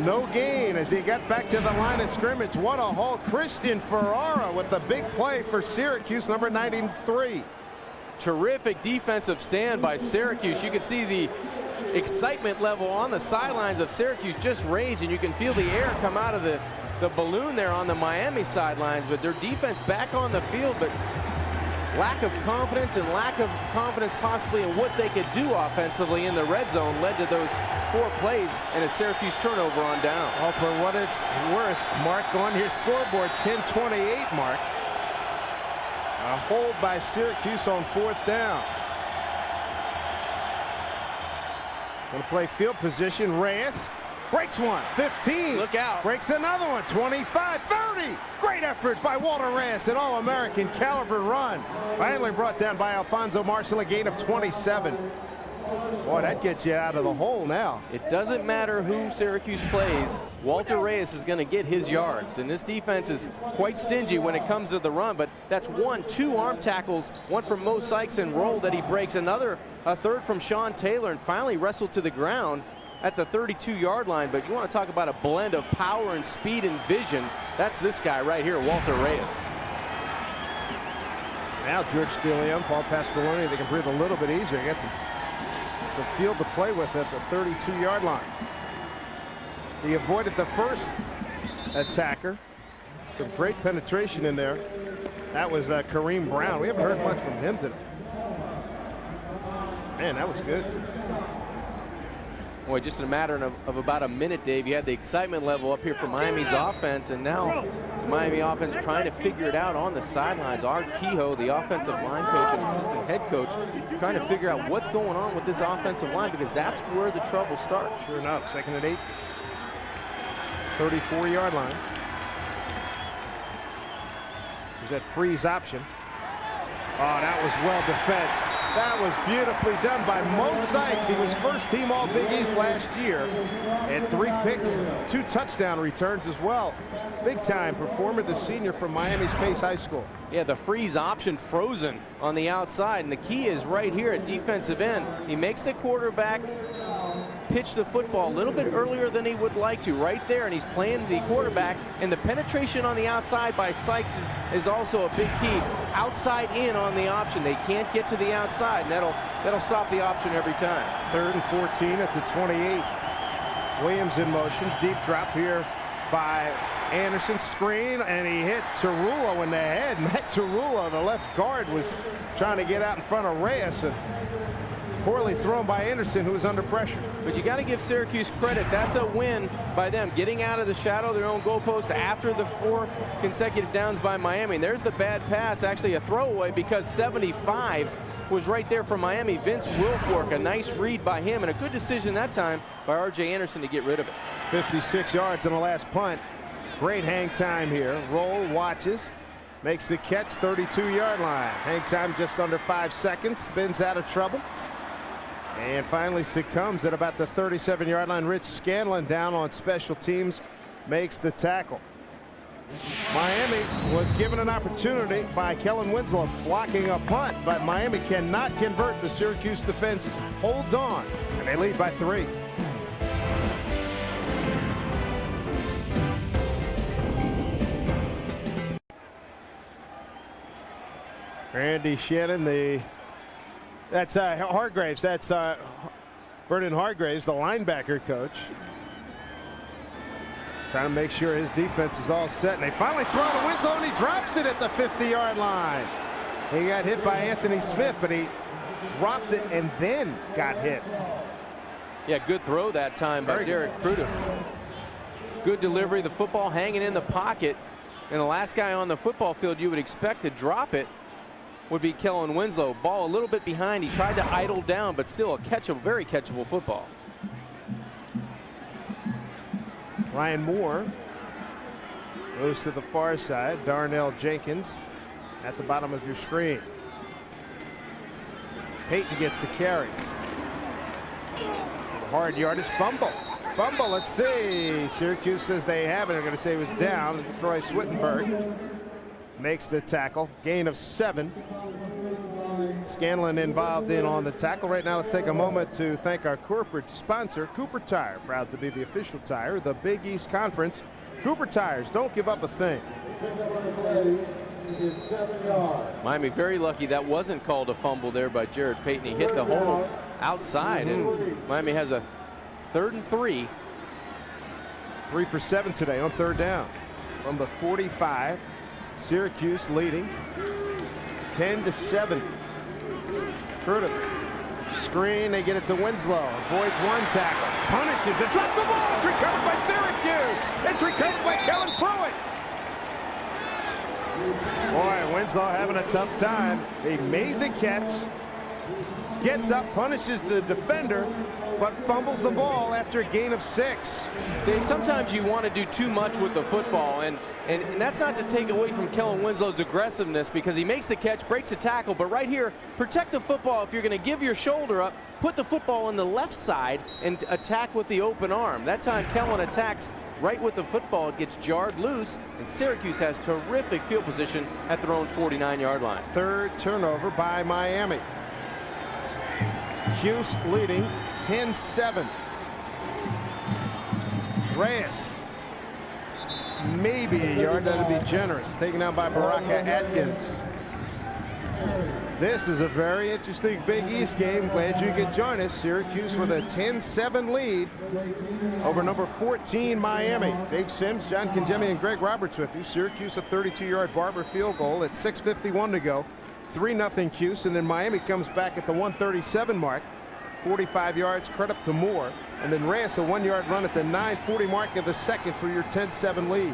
No gain as he got back to the line of scrimmage. What a haul. Christian Ferrara with the big play for Syracuse, number 93. Terrific defensive stand by Syracuse. You can see the excitement level on the sidelines of Syracuse just raised, and you can feel the air come out of the balloon there on the Miami sidelines. But their defense back on the field, but lack of confidence possibly in what they could do offensively in the red zone led to those 4 plays and a Syracuse turnover on down. Well, for what it's worth, Mark, on your scoreboard, 10:28 mark. A hold by Syracuse on 4th down. Going to play field position. Reyes breaks one, 15. Look out. Breaks another one, 25, 30. Great effort by Walter Reyes, an All-American caliber run. Finally brought down by Alfonso Marshall, a gain of 27. Boy, that gets you out of the hole now. It doesn't matter who Syracuse plays. Walter Reyes is going to get his yards. And this defense is quite stingy when it comes to the run. But that's 2 arm tackles, one from Mo Sykes and roll that he breaks. A third from Sean Taylor, and finally wrestled to the ground at the 32-yard line. But you want to talk about a blend of power and speed and vision. That's this guy right here, Walter Reyes. Now George DeLeon, Paul Pasqualoni, they can breathe a little bit easier. He gets some field to play with at the 32-yard line. He avoided the first attacker. Some great penetration in there. That was Kareem Brown. We haven't heard much from him today. Man, that was good. Boy, just in a matter of about a minute, Dave, you had the excitement level up here for Miami's offense, and now the Miami offense trying to figure it out on the sidelines. Art Kehoe, the offensive line coach and assistant head coach, trying to figure out what's going on with this offensive line, because that's where the trouble starts. Sure enough, 2nd and 8. 34-yard line. There's that freeze option. Oh, that was well defensed. That was beautifully done by Mo Sykes. He was first team All Big East last year. And 3 picks, 2 touchdown returns as well. Big time performer, the senior from Miami's Pace High School. Yeah, the freeze option frozen on the outside. And the key is right here at defensive end. He makes the quarterback pitch the football a little bit earlier than he would like to, right there, and he's playing the quarterback, and the penetration on the outside by Sykes is also a big key. Outside in on the option. They can't get to the outside, and that'll stop the option every time. 3rd and 14 at the 28. Williams in motion. Deep drop here by Anderson. Screen, and he hit Tarullo in the head. Matt Tarullo, the left guard, was trying to get out in front of Reyes. Poorly thrown by Anderson, who was under pressure. But you got to give Syracuse credit. That's a win by them, getting out of the shadow of their own goalpost after the 4 consecutive downs by Miami. And there's the bad pass, actually a throwaway, because 75 was right there for Miami. Vince Wilfork, a nice read by him, and a good decision that time by R.J. Anderson to get rid of it. 56 yards on the last punt. Great hang time here. Roll, watches, makes the catch, 32-yard line. Hang time just under 5 seconds. Ben's out of trouble. And finally succumbs at about the 37-yard line. Rich Scanlon down on special teams makes the tackle. Miami was given an opportunity by Kellen Winslow blocking a punt, but Miami cannot convert. The Syracuse defense holds on, and they lead by 3. Randy Shannon, that's Hargraves. That's Vernon Hargraves, the linebacker coach. Trying to make sure his defense is all set. And they finally throw to Winslow, and he drops it at the 50-yard line. He got hit by Anthony Smith, but he dropped it and then got hit. Yeah, good throw that time by Derek Crudup. Good delivery. The football hanging in the pocket. And the last guy on the football field you would expect to drop it would be Kellen Winslow. Ball a little bit behind. He tried to idle down, but still a catchable, very catchable football. Ryan Moore goes to the far side. Darnell Jenkins at the bottom of your screen. Payton gets the carry. Hard yardage fumble. Let's see. Syracuse says they have it. They're going to say it was down. Troy Swittenberg makes the tackle. Gain of 7. Scanlon involved in on the tackle. Right now, let's take a moment to thank our corporate sponsor, Cooper Tire. Proud to be the official tire of the Big East Conference. Cooper Tires, don't give up a thing. Miami very lucky that wasn't called a fumble there by Jared Payton. He hit the hole outside, and Miami has a 3rd and 3. 3 for 7 today on 3rd down. From the 45, Syracuse leading 10-7. Cruda. Screen, they get it to Winslow. Avoids one tackle. Punishes it. Drop the ball. It's recovered by Syracuse. It's recovered by Kellen Pruitt. Boy, Winslow having a tough time. He made the catch. Gets up, punishes the defender, but fumbles the ball after a gain of 6. Sometimes you want to do too much with the football, and that's not to take away from Kellen Winslow's aggressiveness, because he makes the catch, breaks a tackle, but right here, protect the football. If you're going to give your shoulder up, put the football on the left side and attack with the open arm. That time Kellen attacks right with the football. It gets jarred loose, and Syracuse has terrific field position at their own 49-yard line. 3rd turnover by Miami. Cuse leading 10-7. Reyes, maybe a yard. That'd be generous. Taken down by Baraka Atkins. This is a very interesting Big East game. Glad you could join us. Syracuse with a 10-7 lead over number 14 Miami. Dave Sims, John Kingemi, and Greg Roberts with you. Syracuse a 32-yard Barber field goal at 6:51 to go. 3-0 Cuse, and then Miami comes back at the 137 mark. 45 yards, credit to Moore. And then Reyes a 1-yard run at the 9:40 mark of the second for your 10-7 lead.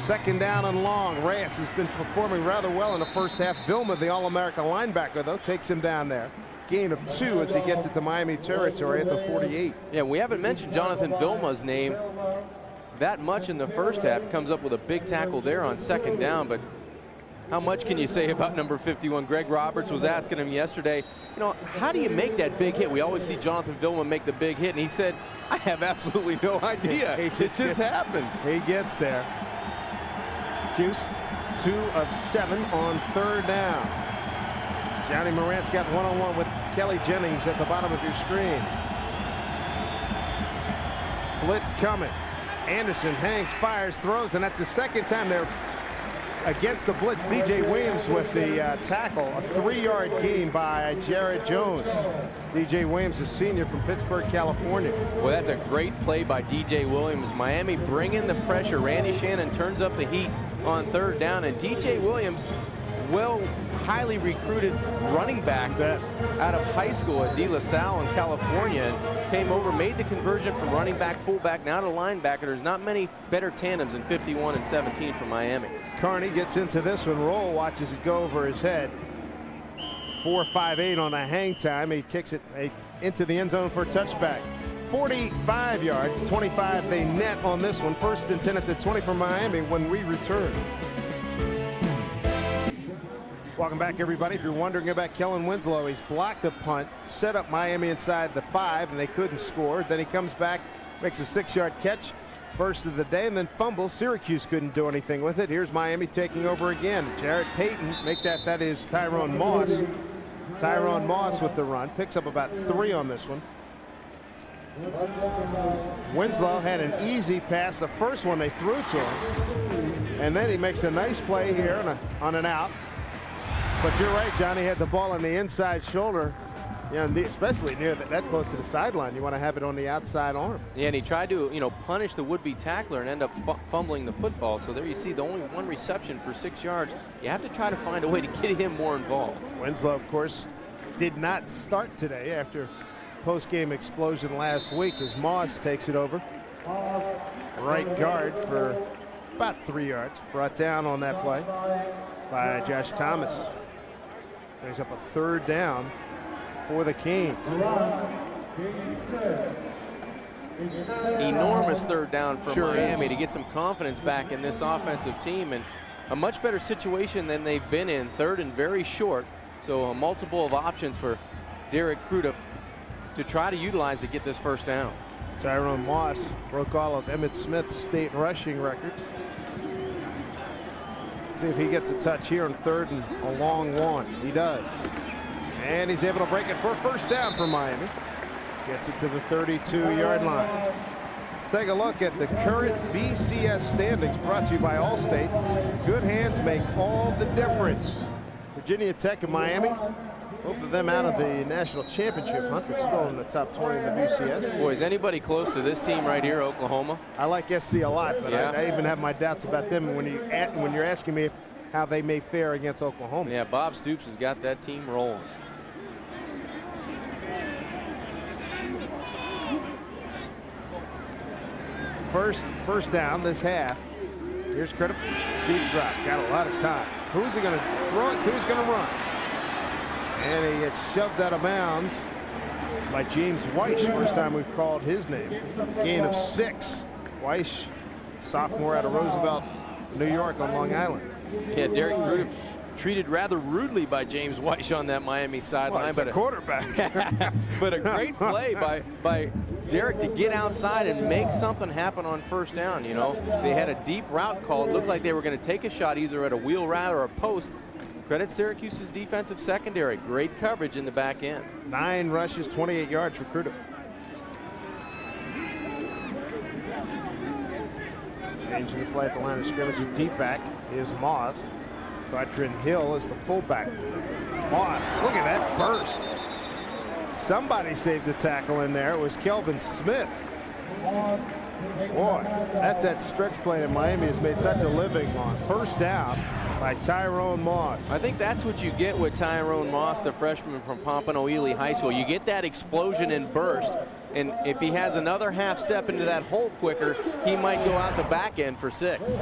2nd down and long. Reyes has been performing rather well in the first half. Vilma, the All-America linebacker, though, takes him down there. Gain of 2 as he gets it to Miami territory at the 48. Yeah, we haven't mentioned Jonathan Vilma's name that much in the first half. He comes up with a big tackle there on 2nd down, but how much can you say about number 51? Greg Roberts was asking him yesterday, how do you make that big hit? We always see Jonathan Vilma make the big hit, and he said, I have absolutely no idea. It just happens. He gets there. Cuse 2 of 7 on 3rd down. Johnny Morant's got one-on-one with Kelly Jennings at the bottom of your screen. Blitz coming. Anderson hangs, fires, throws, and that's the 2nd time they're against the blitz. DJ Williams with the tackle. A 3-yard gain by Jared Jones. DJ Williams, a senior from Pittsburgh, California. Well, that's a great play by DJ Williams. Miami bringing the pressure. Randy Shannon turns up the heat on 3rd down, and DJ Williams, highly recruited running back out of high school at De La Salle in California, and came over, made the conversion from running back, fullback, now to linebacker. There's not many better tandems than 51 and 17 for Miami. Carney gets into this one. Roll watches it go over his head. 4.58 on a hang time. He kicks it into the end zone for a touchback. 45 yards, 25 they net on this one. 1st and 10 at the 20 for Miami when we return. Welcome back, everybody. If you're wondering about Kellen Winslow, he's blocked the punt, set up Miami inside the 5, and they couldn't score. Then he comes back, makes a 6-yard catch, first of the day, and then fumbles. Syracuse couldn't do anything with it. Here's Miami taking over again. Jared Payton, that is Tyrone Moss. Tyrone Moss with the run, picks up about 3 on this one. Winslow had an easy pass, the first one they threw to him, and then he makes a nice play here on an out. But you're right, Johnny had the ball on the inside shoulder, especially near that close to the sideline. You want to have it on the outside arm. Yeah, and he tried to, punish the would-be tackler and end up fumbling the football. So there you see the only one reception for 6 yards. You have to try to find a way to get him more involved. Winslow, of course, did not start today after post-game explosion last week as Moss takes it over. Right guard for about 3 yards. Brought down on that play by Josh Thomas. Brings up a 3rd down for the Canes. Enormous 3rd down for Miami to get some confidence back in this offensive team, and a much better situation than they've been in. 3rd and very short, so a multiple of options for Derek Cruda to try to utilize to get this 1st down. Tyrone Moss broke all of Emmitt Smith's state rushing records. See if he gets a touch here on 3rd and a long one. He does. And he's able to break it for a first down for Miami. Gets it to the 32-yard line. Let's take a look at the current BCS standings brought to you by Allstate. Good hands make all the difference. Virginia Tech and Miami, both of them out of the national championship hunt, but still in the top 20 in the BCS. Boy, is anybody close to this team right here, Oklahoma? I like SC a lot, but yeah. I even have my doubts about them when you're asking me how they may fare against Oklahoma. Yeah, Bob Stoops has got that team rolling. First down this half. Here's Crudup. Deep drop. Got a lot of time. Who's he going to throw it to? Who's going to run? And he gets shoved out of bounds by James Weish. First time we've called his name. Gain of 6. Weish, sophomore out of Roosevelt, New York on Long Island. Yeah, Derek Crudup treated rather rudely by James Weish on that Miami sideline. But a quarterback. But a great play by Derek to get outside and make something happen on first down. You know, they had a deep route called. Looked like they were going to take a shot either at a wheel route or a post. Credit Syracuse's defensive secondary. Great coverage in the back end. 9 rushes, 28 yards for Crudup. Changing the play at the line of scrimmage. A deep back is Moss. Quattrin Hill is the fullback. Moss, look at that burst. Somebody saved the tackle in there. It was Kelvin Smith. Boy, that's that stretch play that Miami has made such a living on. First down by Tyrone Moss. I think that's what you get with Tyrone Moss, the freshman from Pompano Ely High School. You get that explosion and burst, and if he has another half step into that hole quicker, he might go out the back end for 6.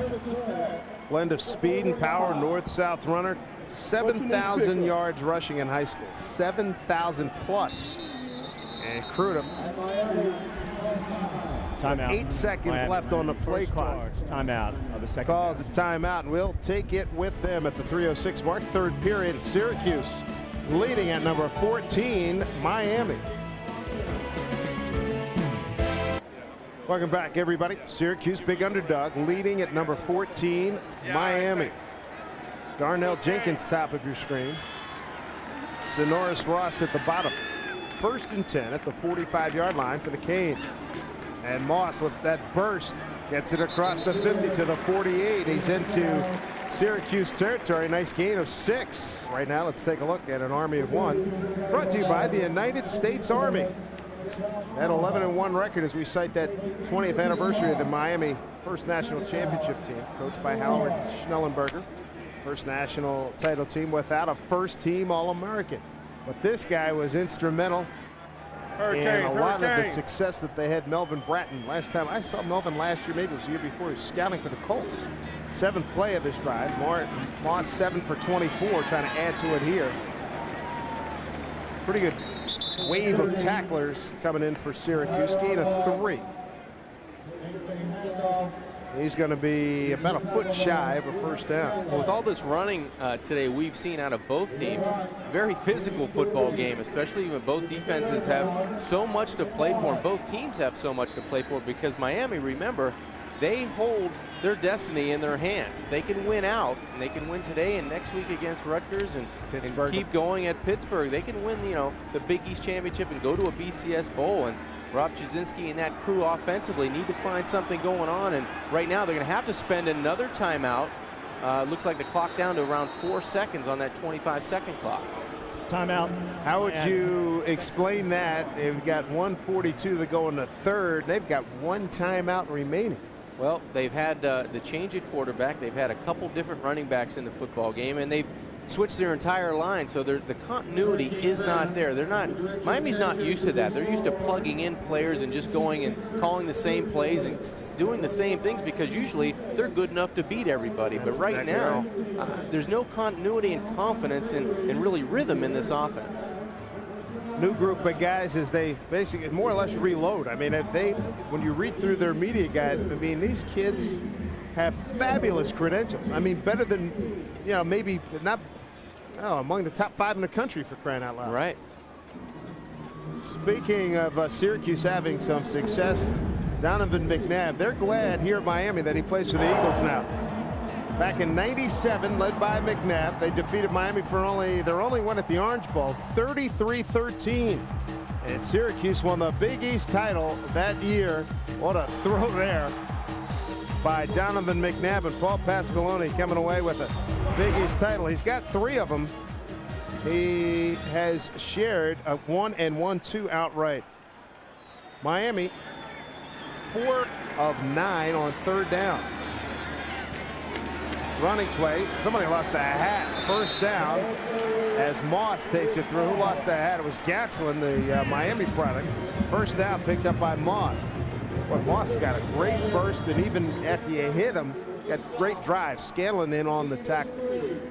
Blend of speed and power, north-south runner. 7,000 yards rushing in high school. 7,000 plus. And Crudup. Timeout. 8 seconds Miami. left on the play clock. Timeout of the second. Calls a timeout, and we'll take it with them at the 3:06 mark. 3rd period. Syracuse leading at number 14, Miami. Welcome back, everybody. Syracuse, big underdog, leading at number 14, Miami. Darnell Jenkins, top of your screen. Sonoris Ross at the bottom. 1st and 10 at the 45-yard line for the Canes. And Moss with that burst gets it across the 50 to the 48. He's into Syracuse territory. Nice gain of 6. Right now, let's take a look at an Army of 1. Brought to you by the United States Army. That 11-1 record as we cite that 20th anniversary of the Miami first national championship team, coached by Howard Schnellenberger. First national title team without a first-team All-American. But this guy was instrumental in a lot of the success that they had. Melvin Bratton. Last time I saw Melvin last year, maybe it was the year before, he was scouting for the Colts. 7th play of this drive. Moss 7 for 24, trying to add to it here. Pretty good wave of tacklers coming in for Syracuse. Gain of 3. He's going to be about a foot shy of a first down. Well, with all this running today we've seen out of both teams, very physical football game, especially when both defenses have so much to play for. And both teams have so much to play for because Miami, remember, they hold their destiny in their hands. If they can win out, and they can win today and next week against Rutgers and keep going at Pittsburgh, they can win, the Big East Championship and go to a BCS Bowl. And Rob Jasinski and that crew offensively need to find something going on. And right now they're going to have to spend another timeout. Looks like the clock down to around 4 seconds on that 25-second clock. Timeout. How would you explain that? They've got 1:42 to go in the 3rd. They've got 1 timeout remaining. Well, they've had the change at quarterback. They've had a couple different running backs in the football game, and they've switched their entire line, so the continuity is not there. Miami's not used to that. They're used to plugging in players and just going and calling the same plays and doing the same things because usually they're good enough to beat everybody. But right now, there's no continuity and confidence and really rhythm in this offense. New group of guys as they basically more or less reload. I mean, when you read through their media guide, I mean, these kids have fabulous credentials. I mean, better than, maybe not among the top 5 in the country, for crying out loud. Right. Speaking of Syracuse having some success, Donovan McNabb, they're glad here at Miami that he plays for the Eagles now. Back in '97, led by McNabb, they defeated Miami for their only win at the Orange Bowl, 33-13. And Syracuse won the Big East title that year. What a throw there by Donovan McNabb, and Paul Pasqualoni coming away with a Big East title. He's got 3 of them. He has shared a 1 and 1-2 outright. Miami, 4 of 9 on 3rd down. Running play. Somebody lost a hat. 1st down as Moss takes it through. Who lost the hat? It was Gatslin, the Miami product. 1st down picked up by Moss. But Moss got a great burst, and even after you hit him, got great drive. Scanlon in on the tackle.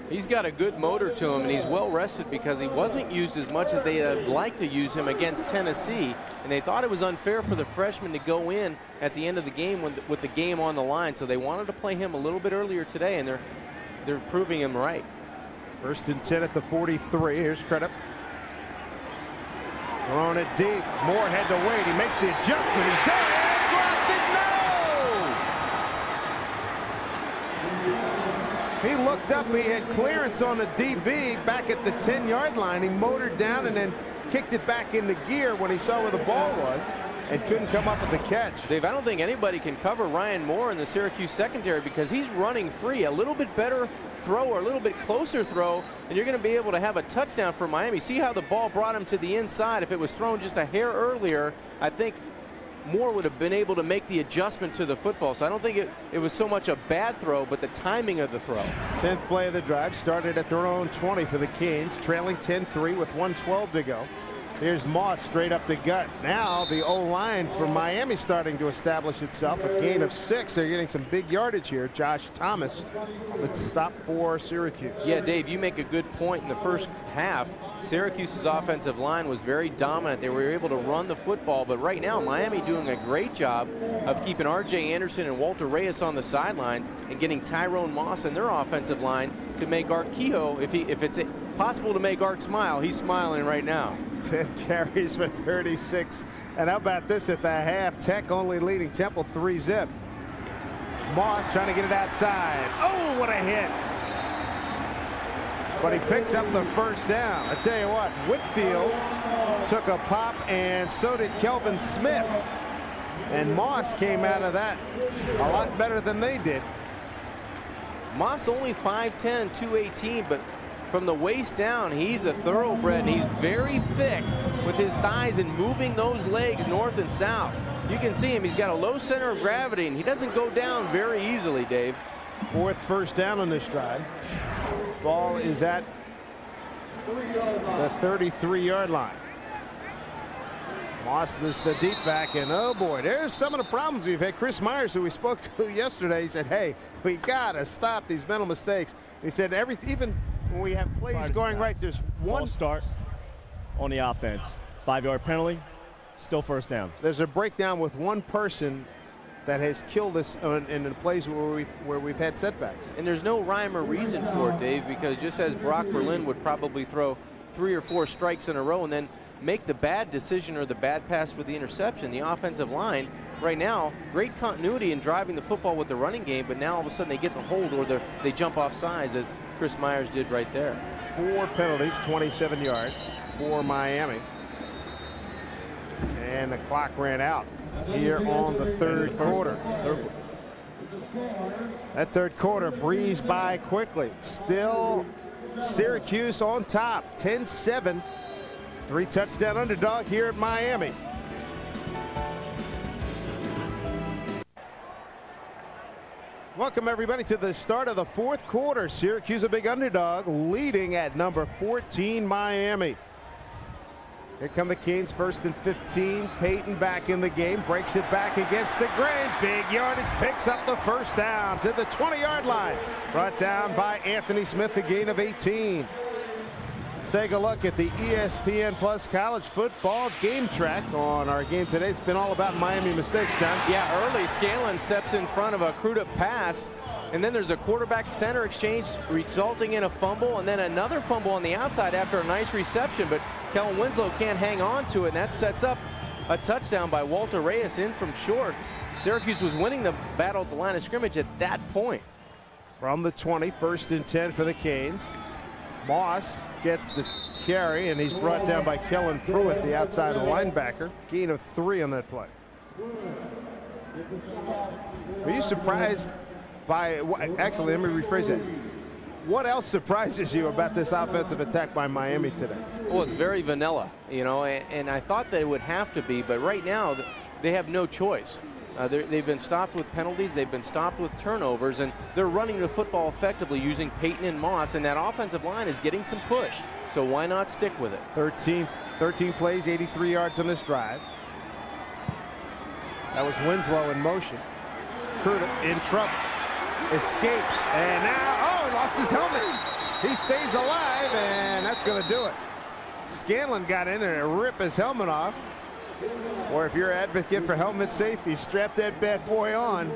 He's got a good motor to him, and he's well rested because he wasn't used as much as they'd like to use him against Tennessee. And they thought it was unfair for the freshman to go in at the end of the game with the game on the line. So they wanted to play him a little bit earlier today, and they're proving him right. 1st and 10 at the 43. Here's Credit. Throwing it deep. Moore had to wait. He makes the adjustment. He's there. Dropped it. No! He looked up. He had clearance on the DB back at the 10-yard line. He motored down and then kicked it back into gear when he saw where the ball was and couldn't come up with the catch. Dave, I don't think anybody can cover Ryan Moore in the Syracuse secondary because he's running free. A little bit better throw or a little bit closer throw, and you're going to be able to have a touchdown for Miami. See how the ball brought him to the inside. If it was thrown just a hair earlier, I think Moore would have been able to make the adjustment to the football. So I don't think it was so much a bad throw, but the timing of the throw. 10th play of the drive started at their own 20 for the Canes, trailing 10-3 with 1:12 to go. Here's Moss straight up the gut. Now the O-line for Miami starting to establish itself. A gain of 6. They're getting some big yardage here. Josh Thomas, let's stop for Syracuse. Yeah, Dave, you make a good point. In the first half, Syracuse's offensive line was very dominant. They were able to run the football, but right now Miami doing a great job of keeping R.J. Anderson and Walter Reyes on the sidelines and getting Tyrone Moss and their offensive line to make Art Kehoe, if it's possible to make Art smile, he's smiling right now. 10 carries for 36. And how about this at the half? Tech only leading Temple 3-zip. Moss trying to get it outside. Oh, what a hit. But he picks up the 1st down. I tell you what, Whitfield took a pop, and so did Kelvin Smith. And Moss came out of that a lot better than they did. Moss only 5'10", 218, but from the waist down, he's a thoroughbred, and he's very thick with his thighs and moving those legs north and south. You can see him. He's got a low center of gravity, and he doesn't go down very easily, Dave. 4th 1st down on this drive. Ball is at the 33-yard line. Moss is the deep back, and oh boy, there's some of the problems we've had. Chris Myers, who we spoke to yesterday, he said, hey, we got to stop these mental mistakes. He said, even when we have plays going right, there's one start on the offense. 5-yard penalty, still 1st down. There's a breakdown with one person that has killed us in the plays where we've had setbacks. And there's no rhyme or reason for it, Dave, because just as Brock Berlin would probably throw 3 or 4 strikes in a row and then make the bad decision or the bad pass for the interception, the offensive line right now, great continuity in driving the football with the running game, but now all of a sudden they get the hold or they jump off sides, as Chris Myers did right there. 4 penalties, 27 yards for Miami. And the clock ran out here on the 3rd quarter. That 3rd quarter breezed by quickly. Still Syracuse on top, 10-7. 3-touchdown underdog here at Miami. Welcome everybody to the start of the 4th quarter. Syracuse a big underdog, leading at number 14 Miami. Here come the Canes, 1st and 15. Peyton back in the game, breaks it back against the grain. Big yardage, picks up the 1st down to the 20-yard line. Brought down by Anthony Smith, a gain of 18. Let's take a look at the ESPN Plus college football game track on our game today. It's been all about Miami mistakes, John. Yeah, early Scanlon steps in front of a crewed-up pass, and then there's a quarterback-center exchange resulting in a fumble, and then another fumble on the outside after a nice reception, but Kellen Winslow can't hang on to it, and that sets up a touchdown by Walter Reyes in from short. Syracuse was winning the battle at the line of scrimmage at that point. From the 20, 1st and 10 for the Canes. Moss gets the carry, and he's brought down by Kellen Pruitt, the outside linebacker. Gain of 3 on that play. Are you surprised by, actually, let me rephrase it. What else surprises you about this offensive attack by Miami today? Well, it's very vanilla, you know, and I thought that it would have to be, but right now they have no choice. They've been stopped with penalties, they've been stopped with turnovers, and they're running the football effectively using Peyton and Moss, and that offensive line is getting some push. So why not stick with it? 13 plays, 83 yards on this drive. That was Winslow in motion. Cruitt in trouble. Escapes, and now, he lost his helmet. He stays alive, and that's going to do it. Scanlon got in there to rip his helmet off. Or if you're an advocate for helmet safety, strap that bad boy on.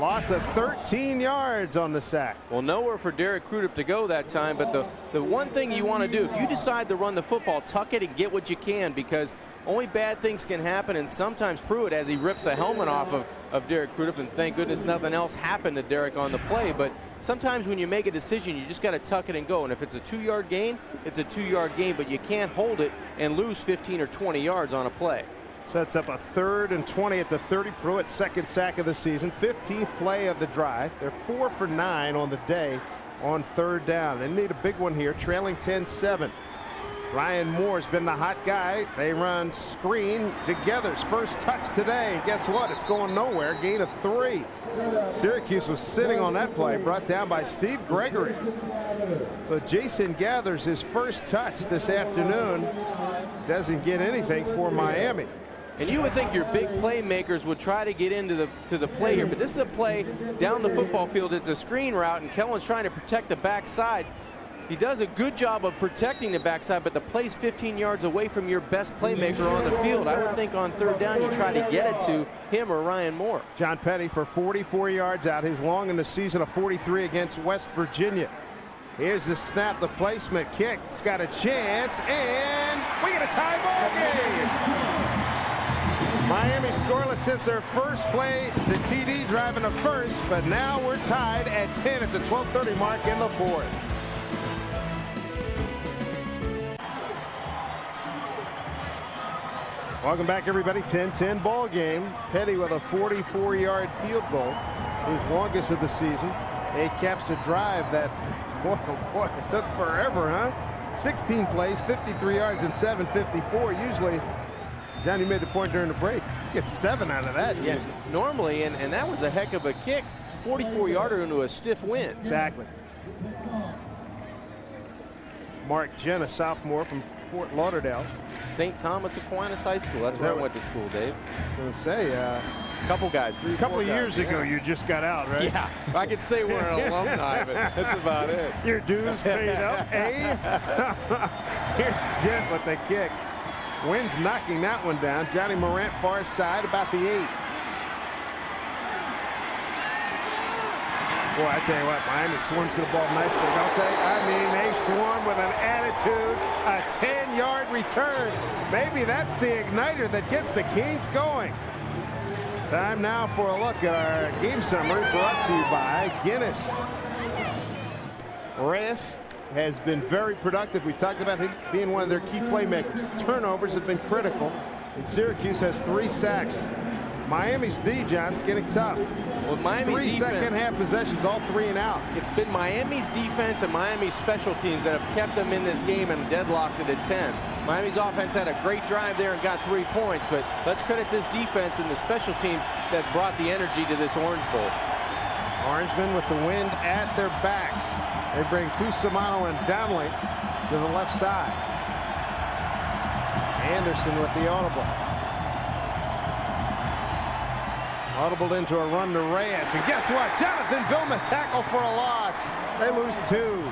Loss of 13 yards on the sack. Well, nowhere for Derek Cruitt to go that time, but the one thing you want to do, if you decide to run the football, tuck it and get what you can, because only bad things can happen, and sometimes Pruitt, as he rips the helmet off of Derek Cruitt, and thank goodness nothing else happened to Derek on the play, but sometimes when you make a decision, you just got to tuck it and go, and if it's a 2-yard gain, it's a 2-yard gain, but you can't hold it and lose 15 or 20 yards on a play. Sets up a 3rd and 20 at the 30. Pruitt's second sack of the season, 15th play of the drive. They're 4 for 9 on the day on 3rd down. They need a big one here, trailing 10-7. Ryan Moore's been the hot guy. They run screen together's first touch today. And guess what? It's going nowhere. Gain of 3. Syracuse was sitting on that play, brought down by Steve Gregory. So Jason Gathers his first touch this afternoon. Doesn't get anything for Miami. And you would think your big playmakers would try to get into the play here, but this is a play down the football field. It's a screen route, and Kellen's trying to protect the backside. He does a good job of protecting the backside, but the play's 15 yards away from your best playmaker on the field. I would think on 3rd down you try to get it to him or Ryan Moore. John Petty for 44 yards out. His long in the season of 43 against West Virginia. Here's the snap, the placement, kick. It's got a chance, and we get a tie ball game. Miami scoreless since their first play, the TD driving the first, but now we're tied at 10 at the 12:30 mark in the 4th. Welcome back, everybody. 10-10 ball game. Petty with a 44-yard field goal, his longest of the season. It caps a drive that, boy, it took forever, huh? 16 plays, 53 yards, and 7:54. Usually, Johnny made the point during the break, you get 7 out of that. Yes, normally, and that was a heck of a kick. 44-yarder into a stiff wind. Exactly. Mark Jenn, a sophomore from Fort Lauderdale. St. Thomas Aquinas High School. That's where I went to school, Dave. I was going to say, a couple guys, a couple of years ago, you just got out, right? Yeah, I could say we're an alumni, but that's about it. Your dues paid up, eh? Here's Jenn with the kick. Wynn's knocking that one down. Johnny Morant, far side, about the 8. Boy, I tell you what, Miami swarms to the ball nicely, don't they? I mean, they swarm with an attitude, a 10-yard return. Maybe that's the igniter that gets the Canes going. Time now for a look at our game summary brought to you by Guinness. Reyes has been very productive. We talked about him being one of their key playmakers. Turnovers have been critical, and Syracuse has 3 sacks. Miami's D, John's getting tough. Well, Miami's 3 second-half possessions, all 3 and out. It's been Miami's defense and Miami's special teams that have kept them in this game and deadlocked it at 10. Miami's offense had a great drive there and got 3 points, but let's credit this defense and the special teams that brought the energy to this Orange Bowl. Orangemen with the wind at their backs. They bring Cusimano and Donnelly to the left side. Anderson with the audible. Audible into a run to Reyes. And guess what? Jonathan Vilma tackle for a loss. They lose 2.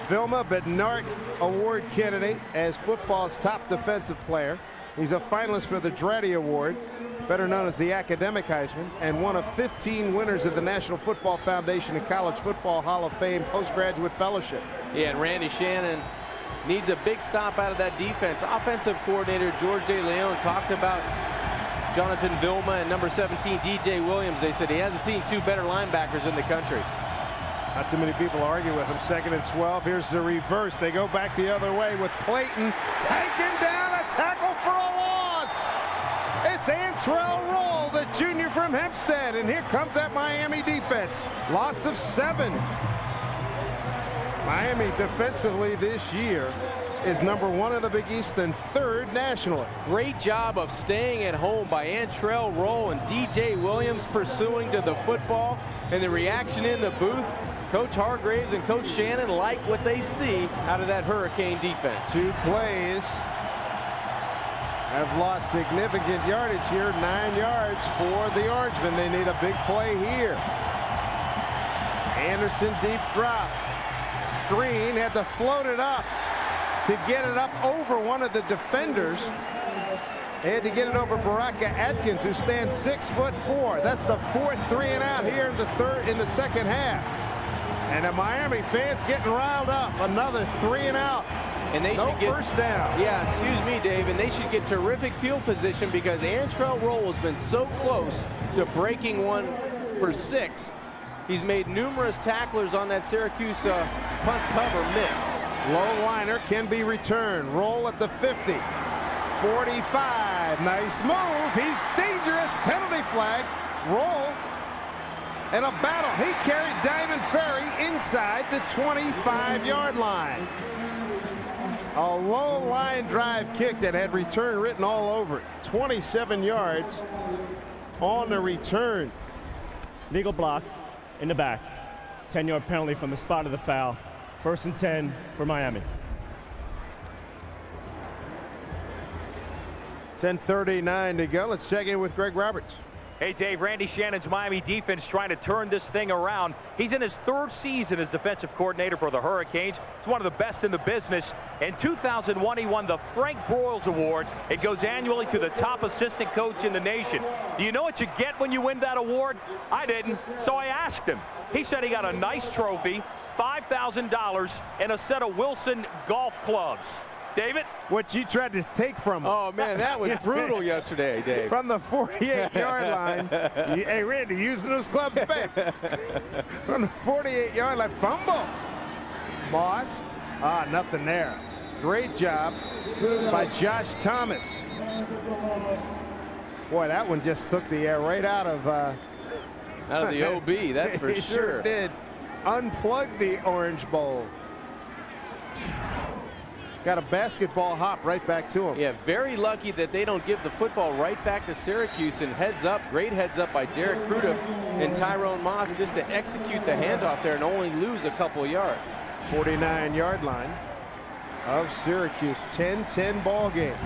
Vilma, Bednarik Award candidate as football's top defensive player. He's a finalist for the Dratty Award, better known as the Academic Heisman, and one of 15 winners of the National Football Foundation and College Football Hall of Fame Postgraduate Fellowship. Yeah, and Randy Shannon needs a big stop out of that defense. Offensive coordinator George DeLeon talked about Jonathan Vilma and number 17, DJ Williams. They said he hasn't seen two better linebackers in the country. Not too many people argue with him. 2nd and 12. Here's the reverse. They go back the other way with Clayton taken down. A tackle for a loss. It's Antrell Roll, the junior from Hempstead. And here comes that Miami defense. Loss of 7. Miami defensively this year is number 1 in the Big East and 3rd nationally. Great job of staying at home by Antrell Roll and DJ Williams pursuing to the football. And the reaction in the booth, Coach Hargraves and Coach Shannon like what they see out of that Hurricane defense. 2 plays have lost significant yardage here. 9 yards for the Orangemen. They need a big play here. Anderson deep drop. Screen, had to float it up to get it up over one of the defenders. They had to get it over Baraka Atkins, who stands 6'4". That's the 4th 3-and-out here in the second half. And the Miami fans getting riled up. Another 3-and-out. And they no should get first down. Yeah, excuse me, Dave. And they should get terrific field position because Antrell Roll has been so close to breaking one for 6. He's made numerous tacklers on that Syracuse punt cover miss. Low liner can be returned. Roll at the 50. 45. Nice move. He's dangerous. Penalty flag. Roll. And a battle. He carried Diamond Ferry inside the 25-yard line. A low line drive kick that had return written all over it. 27 yards on the return. Legal block in the back. 10-yard penalty from the spot of the foul. 1st and 10 for Miami. 10:39 to go. Let's check in with Greg Roberts. Hey, Dave, Randy Shannon's Miami defense trying to turn this thing around. He's in his 3rd season as defensive coordinator for the Hurricanes. He's one of the best in the business. In 2001, he won the Frank Broyles Award. It goes annually to the top assistant coach in the nation. Do you know what you get when you win that award? I didn't, so I asked him. He said he got a nice trophy, $5,000, and a set of Wilson golf clubs. David? What you tried to take from him. Oh, man, that was brutal yesterday, Dave. From the 48-yard line. Hey, Randy, using those clubs back. From the 48-yard line. Fumble. Moss. Nothing there. Great job by Josh Thomas. Boy, that one just took the air right out of the OB, that's for He sure. sure did. Unplugged the Orange Bowl. Got a basketball hop right back to him. Yeah, very lucky that they don't give the football right back to Syracuse. And heads up, great heads up by Derek Crudup and Tyrone Moss just to execute the handoff there and only lose a couple yards. 49-yard line of Syracuse. 10-10 ball game.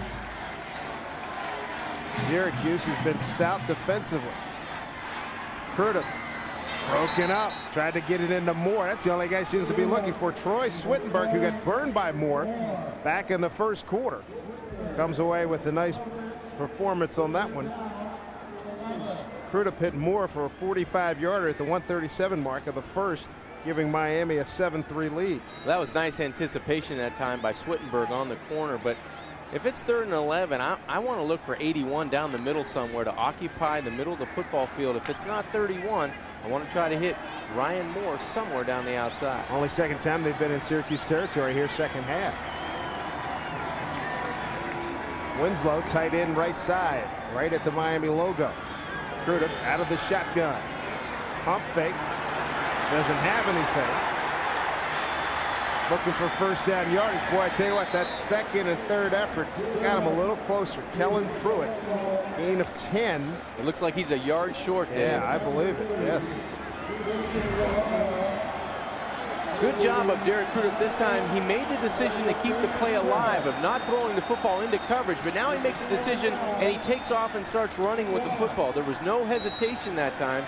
Syracuse has been stout defensively. Crudup broken up. Tried to get it into Moore. That's the only guy seems to be looking for. Troy Swittenberg, who got burned by Moore back in the first quarter, comes away with a nice performance on that one. Crudup hit Moore for a 45-yarder at the 137 mark of the first, giving Miami a 7-3 lead. That was nice anticipation that time by Swittenberg on the corner. But if it's 3rd and 11, I want to look for 81 down the middle somewhere to occupy the middle of the football field. If it's not 31, I want to try to hit Ryan Moore somewhere down the outside. Only second time they've been in Syracuse territory here, second half. Winslow tight end right side, right at the Miami logo. Crudup out of the shotgun. Pump fake. Doesn't have anything. Looking for first down yardage. Boy, I tell you what, that 2nd and 3rd effort got him a little closer. Kellen Pruitt, gain of 10. It looks like he's a yard short, Dave. Yeah, I believe it, yes. Good job of Derek Crudup this time. He made the decision to keep the play alive of not throwing the football into coverage, but now he makes a decision and he takes off and starts running with the football. There was no hesitation that time.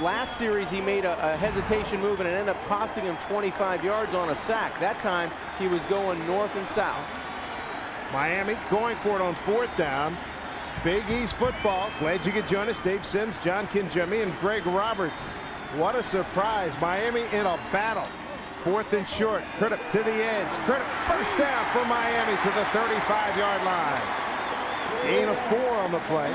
Last series he made a hesitation move and it ended up costing him 25 yards on a sack. That time he was going north and south. Miami going for it on 4th down. Big East football. Glad you could join us. Dave Sims, John Kinjemi, and Greg Roberts. What a surprise. Miami in a battle. 4th and short. Crudup to the edge. Crudup first down for Miami to the 35-yard line. Gain of 4 on the play.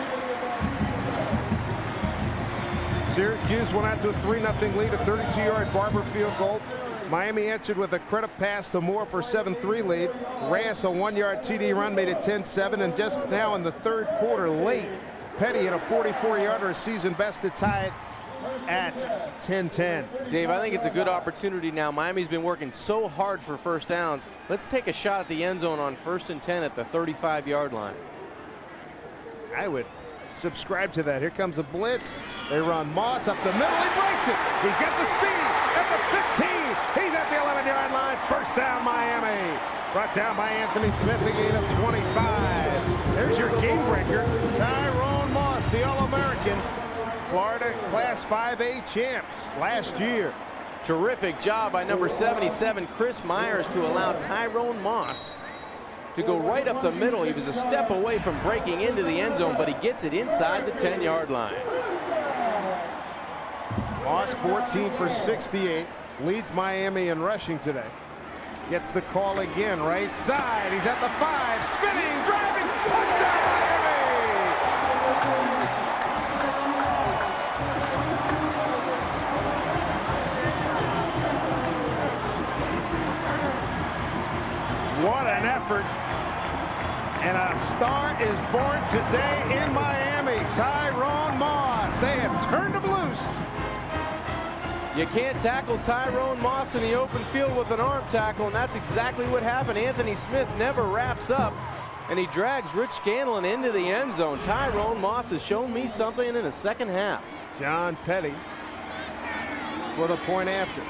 Syracuse went out to a 3-0 lead, a 32-yard Barber field goal. Miami answered with a credit pass to Moore for a 7-3 lead. Reyes, a 1-yard TD run, made it 10-7. And just now in the third quarter, late, Petty hit a 44-yarder, a season best to tie it at 10-10. Dave, I think it's a good opportunity now. Miami's been working so hard for first downs. Let's take a shot at the end zone on 1st and 10 at the 35-yard line. I would subscribe to that. Here comes a blitz. They run Moss up the middle. He breaks it. He's got the speed at the 15. He's at the 11-yard line. First down, Miami. Brought down by Anthony Smith, a gain of 25. There's your game breaker, Tyrone Moss, the All-American. Florida Class 5A champs last year. Terrific job by number 77, Chris Myers, to allow Tyrone Moss to go right up the middle. He was a step away from breaking into the end zone, but he gets it inside the 10-yard line. Moss 14 for 68. Leads Miami in rushing today. Gets the call again, right side. He's at the 5, spinning, driving, touchdown Miami! What an effort. And a star is born today in Miami. Tyrone Moss. They have turned him loose. You can't tackle Tyrone Moss in the open field with an arm tackle, and that's exactly what happened. Anthony Smith never wraps up, and he drags Rich Scanlon into the end zone. Tyrone Moss has shown me something in the second half. John Petty for the point after.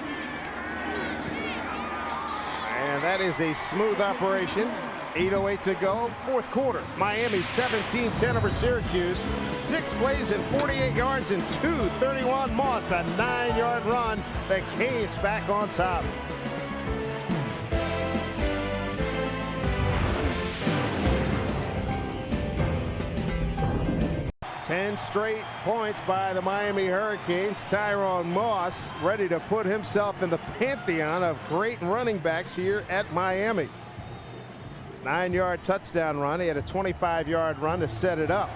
And that is a smooth operation. 8:08 to go, fourth quarter. Miami 17-10 over Syracuse. 6 plays and 48 yards and 2:31. Moss, a 9-yard run. The Canes back on top. Ten straight points by the Miami Hurricanes. Tyrone Moss ready to put himself in the pantheon of great running backs here at Miami. 9-yard touchdown run. He had a 25-yard run to set it up.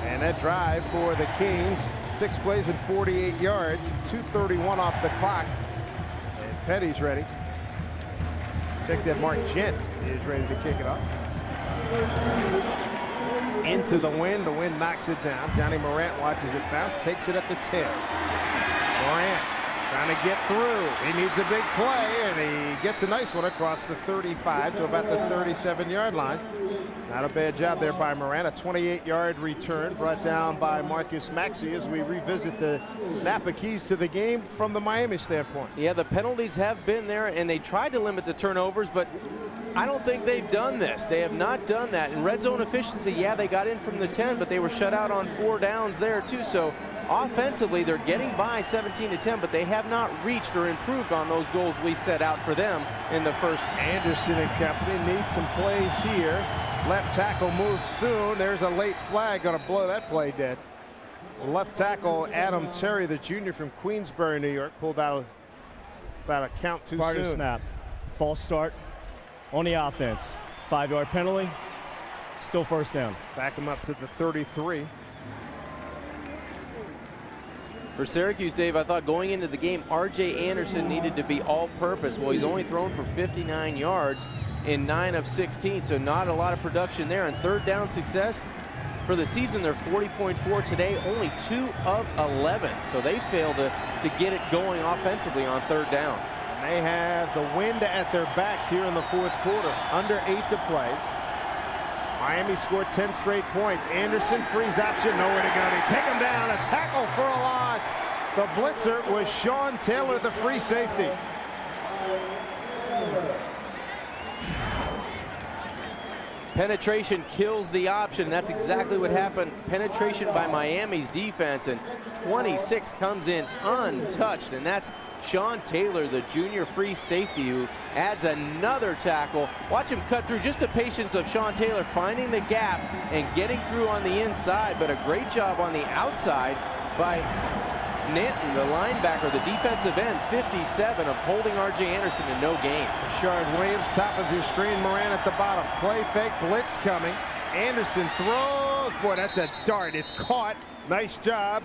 And that drive for the Kings, 6 plays and 48 yards, 2:31 off the clock. And Petty's ready. Check that, Mark Gent is ready to kick it off. Into the wind knocks it down. Johnny Morant watches it bounce, takes it at the 10. Morant trying to get through. He needs a big play, and he gets a nice one across the 35 to about the 37-yard line. Not a bad job there by Morant. A 28-yard return brought down by Marcus Maxey as we revisit the Napa keys to the game from the Miami standpoint. Yeah, the penalties have been there, and they tried to limit the turnovers, but I don't think they've done this. They have not done that. In red zone efficiency, yeah, they got in from the 10, but they were shut out on 4 downs there too. So offensively, they're getting by 17-10, but they have not reached or improved on those goals we set out for them in the first. Anderson and company need some plays here. Left tackle moves soon. There's a late flag, going to blow that play dead. Left tackle Adam Terry, the junior from Queensbury, New York, pulled out about a count too Prior to soon. snap. False start on the offense. 5-yard penalty. Still first down. Back him up to the 33. For Syracuse, Dave, I thought going into the game, R.J. Anderson needed to be all-purpose. Well, he's only thrown for 59 yards in 9 of 16, so not a lot of production there. And third down success for the season, they're 40.4 today, only 2 of 11. So they failed to get it going offensively on third down. And they have the wind at their backs here in the fourth quarter. Under 8 to play. Miami scored 10 straight points. Anderson, freeze option, nowhere to go. They take him down, a tackle for a loss. The blitzer was Sean Taylor, the free safety. Penetration kills the option. That's exactly what happened. Penetration by Miami's defense, and 26 comes in untouched, and that's Sean Taylor, the junior free safety, who adds another tackle. Watch him cut through. Just the patience of Sean Taylor finding the gap and getting through on the inside, but a great job on the outside by Nanton, the linebacker, the defensive end, 57, of holding R.J. Anderson to no gain. Rashard Williams, top of your screen. Moran at the bottom. Play fake, blitz coming. Anderson throws. Boy, that's a dart. It's caught. Nice job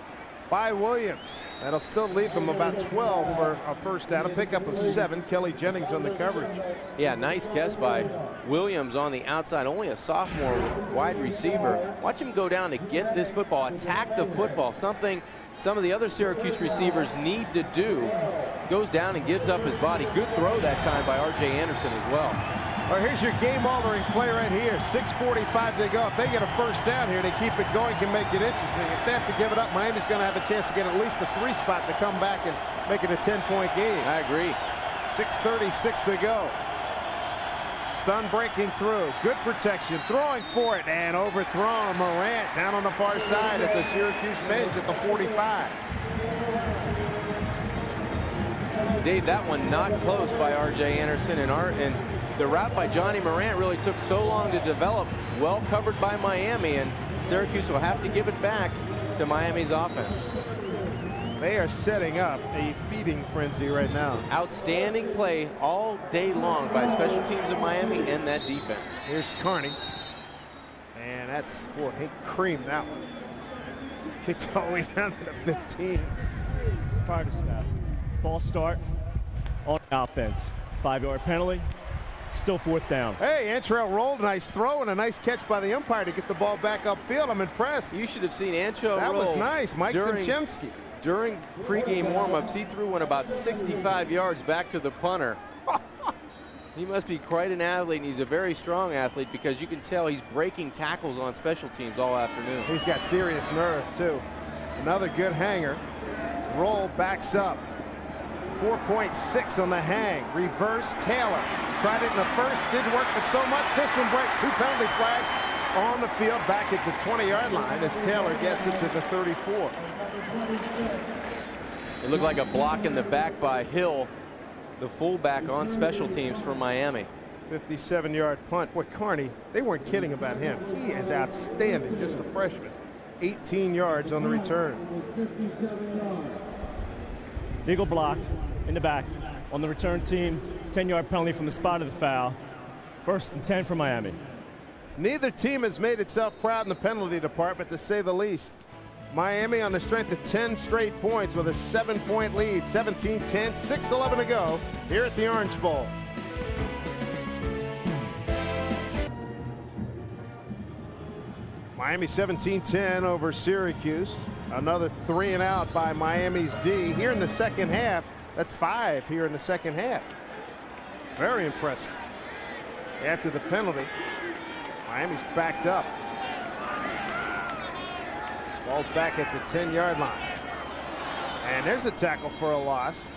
by Williams. That'll still leave them about 12 for a first down. A pickup of 7. Kelly Jennings on the coverage. Yeah, nice catch by Williams on the outside. Only a sophomore wide receiver. Watch him go down to get this football, attack the football, something some of the other Syracuse receivers need to do. Goes down and gives up his body. Good throw that time by R.J. Anderson as well. Well, here's your game-altering play right here. 6:45 to go. If they get a first down here, they keep it going, can make it interesting. If they have to give it up, Miami's going to have a chance to get at least the 3 spot to come back and make it a 10-point game. I agree. 6:36 to go. Sun breaking through. Good protection. Throwing for it and overthrown. Morant down on the far side at the Syracuse bench at the 45. Dave, that one not close by R.J. Anderson, and the route by Johnny Morant really took so long to develop. Well covered by Miami, and Syracuse will have to give it back to Miami's offense. They are setting up a feeding frenzy right now. Outstanding play all day long by special teams of Miami and that defense. Here's Carney. And that's, boy, he creamed that one. Kicked all the way down to the 15. Prior to snap. False start on offense. 5-yard penalty. Still 4th down. Hey, Antrell rolled. Nice throw and a nice catch by the umpire to get the ball back upfield. I'm impressed. You should have seen Antrell that roll. That was nice. Mike Zimchemsky. During pregame warmups, he threw one about 65 yards back to the punter. He must be quite an athlete, and he's a very strong athlete because you can tell he's breaking tackles on special teams all afternoon. He's got serious nerve, too. Another good hanger. Roll backs up. 4.6 on the hang. Reverse Taylor. Tried it in the first, didn't work, but so much. This one breaks 2 penalty flags on the field back at the 20-yard line as Taylor gets it to the 34. It looked like a block in the back by Hill, the fullback on special teams for Miami. 57-yard punt. Boy, Carney, they weren't kidding about him. He is outstanding, just a freshman. 18 yards on the return. Eagle block in the back on the return team. 10-yard penalty from the spot of the foul. 1st and 10 for Miami. Neither team has made itself proud in the penalty department, to say the least. Miami on the strength of 10 straight points with a 7-point lead. 17-10, 6:11 to go here at the Orange Bowl. Miami 17-10 over Syracuse. Another 3 and out by Miami's D here in the second half. That's 5 here in the second half. Very impressive. After the penalty, Miami's backed up. Ball's back at the 10-yard line. And there's a tackle for a loss.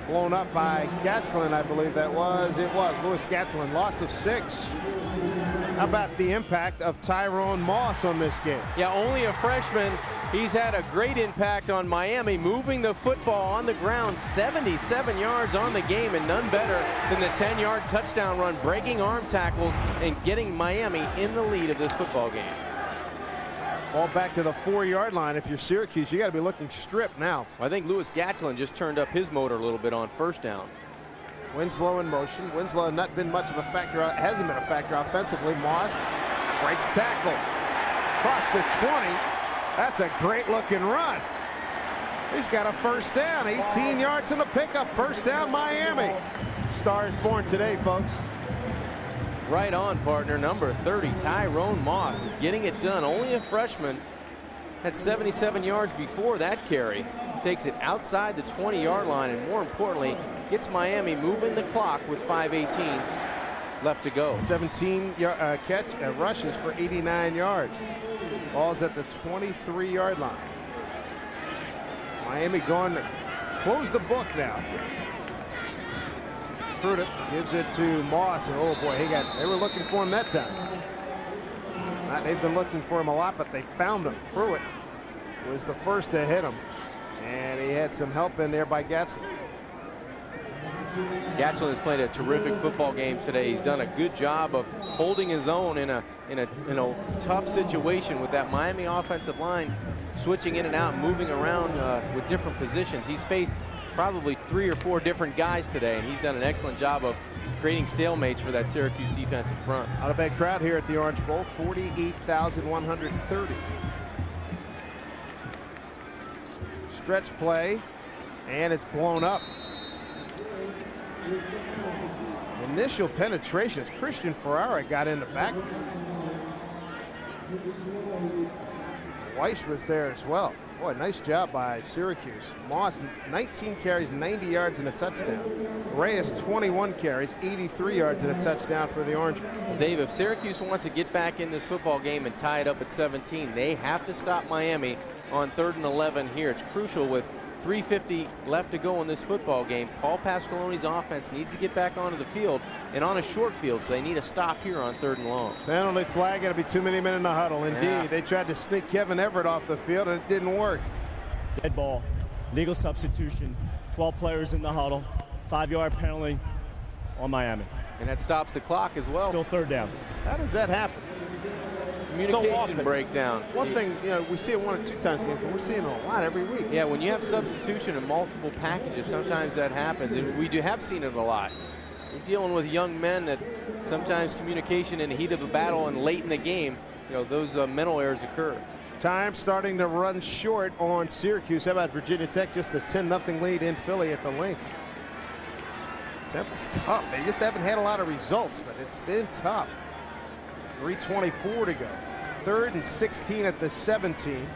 Blown up by Gatslin, I believe that was. It was Louis Gatslin, loss of 6. How about the impact of Tyrone Moss on this game? Yeah, only a freshman. He's had a great impact on Miami, moving the football on the ground, 77 yards on the game, and none better than the 10-yard touchdown run, breaking arm tackles and getting Miami in the lead of this football game. Ball back to the 4-yard line. If you're Syracuse, you got to be looking stripped now. Well, I think Louis Gatslin just turned up his motor a little bit on first down. Winslow in motion. Winslow not been much of a factor, hasn't been a factor offensively. Moss breaks tackles. Across the 20. That's a great looking run. He's got a first down. 18 yards in the pickup. First down, Miami. Stars born today, folks. Right on, partner. Number 30, Tyrone Moss, is getting it done. Only a freshman. Had 77 yards before that carry. Takes it outside the 20-yard line, and more importantly, gets Miami moving the clock with 5:18 left to go. 17 catch and rushes for 89 yards. Ball's at the 23-yard line. Miami going to close the book now. Pruitt gives it to Moss, and oh boy, they were looking for him that time. They've been looking for him a lot, but they found him. Pruitt was the first to hit him, and he had some help in there by Gatslin. Gatslin has played a terrific football game today. He's done a good job of holding his own in a tough situation with that Miami offensive line, switching in and out, moving around with different positions. He's faced probably 3 or 4 different guys today, and he's done an excellent job of creating stalemates for that Syracuse defensive front. Not a bad crowd here at the Orange Bowl, 48,130. Stretch play, and it's blown up. Initial penetrations. Christian Ferrara got in the backfield. Weiss was there as well. Boy, nice job by Syracuse. Moss, 19 carries, 90 yards, and a touchdown. Reyes, 21 carries, 83 yards, and a touchdown for the Orangemen. Dave, if Syracuse wants to get back in this football game and tie it up at 17, they have to stop Miami on 3rd and 11 here. It's crucial with 3:50 left to go in this football game. Paul Pasqualone's offense needs to get back onto the field and on a short field, so they need a stop here on 3rd and long. Penalty flag, going to be too many men in the huddle. Indeed, Yeah. They tried to sneak Kevin Everett off the field, and it didn't work. Dead ball, legal substitution, 12 players in the huddle, 5-yard penalty on Miami. And that stops the clock as well. Still 3rd down. How does that happen? Communication often. breakdown. One thing, we see it 1 or 2 times a game, but we're seeing it a lot every week. Yeah, when you have substitution in multiple packages, sometimes that happens, and we have seen it a lot. We're dealing with young men that sometimes communication in the heat of a battle and late in the game, those mental errors occur. Time starting to run short on Syracuse. How about Virginia Tech? Just a 10-0 lead in Philly at the link. Temple's tough. They just haven't had a lot of results, but it's been tough. 3:24 to go. 3rd and 16 at the 17.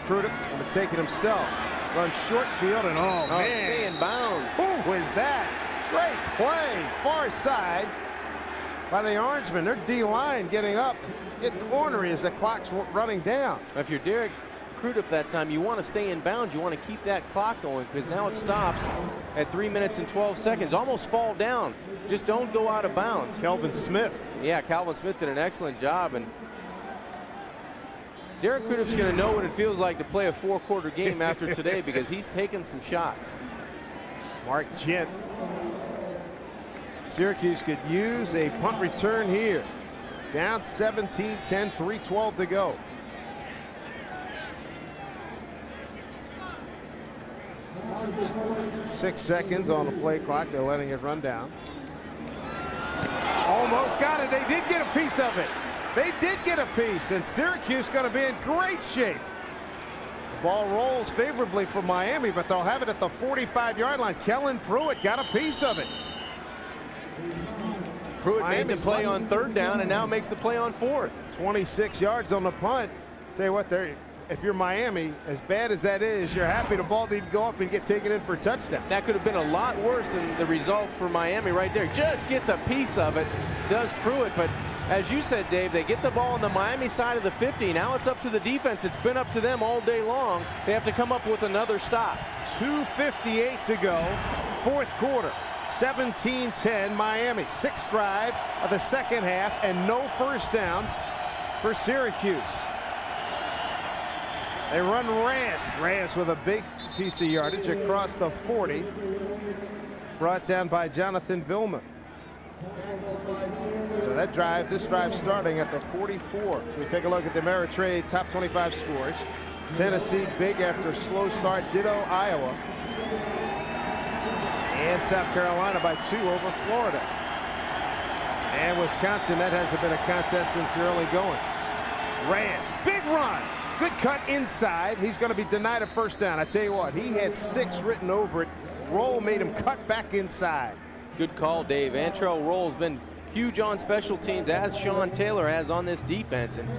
Crudup going to take it himself. Runs short field, and man. Stay in bounds. Who was that? Great play. Far side by the Orangemen. Their D-line getting up. Getting ornery as the clock's running down. If you're Derek Crudup that time, you want to stay in bounds. You want to keep that clock going because now it stops at 3 minutes and 12 seconds. Almost fall down. Just don't go out of bounds. Kelvin Smith. Yeah, Calvin Smith did an excellent job. And Derek Crudup's going to know what it feels like to play a 4-quarter game after today because he's taken some shots. Mark Gent. Syracuse could use a punt return here. Down 17-10, 3:12 to go. Six seconds on the play clock. They're letting it run down. Almost got it. They did get a piece of it. They did get a piece, and Syracuse going to be in great shape. The ball rolls favorably for Miami, but they'll have it at the 45-yard line. Kellen Pruitt got a piece of it. Pruitt made the play on 3rd down and now makes the play on 4th. 26 yards on the punt. Tell you what, if you're Miami, as bad as that is, you're happy the ball didn't go up and get taken in for a touchdown. That could have been a lot worse than the result for Miami right there. Just gets a piece of it, does Pruitt. But as you said, Dave, they get the ball on the Miami side of the 50. Now it's up to the defense. It's been up to them all day long. They have to come up with another stop. 2:58 to go, 4th quarter. 17-10 Miami. 6th drive of the 2nd half and no first downs for Syracuse. They run Reyes with a big piece of yardage across the 40. Brought down by Jonathan Vilma. So this drive starting at the 44. So we take a look at the Ameritrade top 25 scores. Tennessee big after a slow start. Ditto Iowa. And South Carolina by 2 over Florida. And Wisconsin, that hasn't been a contest since the early going. Reyes, big run. Good cut inside. He's going to be denied a first down. I tell you what, he had 6 written over it. Roll made him cut back inside. Good call, Dave. Antrell Roll's been huge on special teams, as Sean Taylor has on this defense. And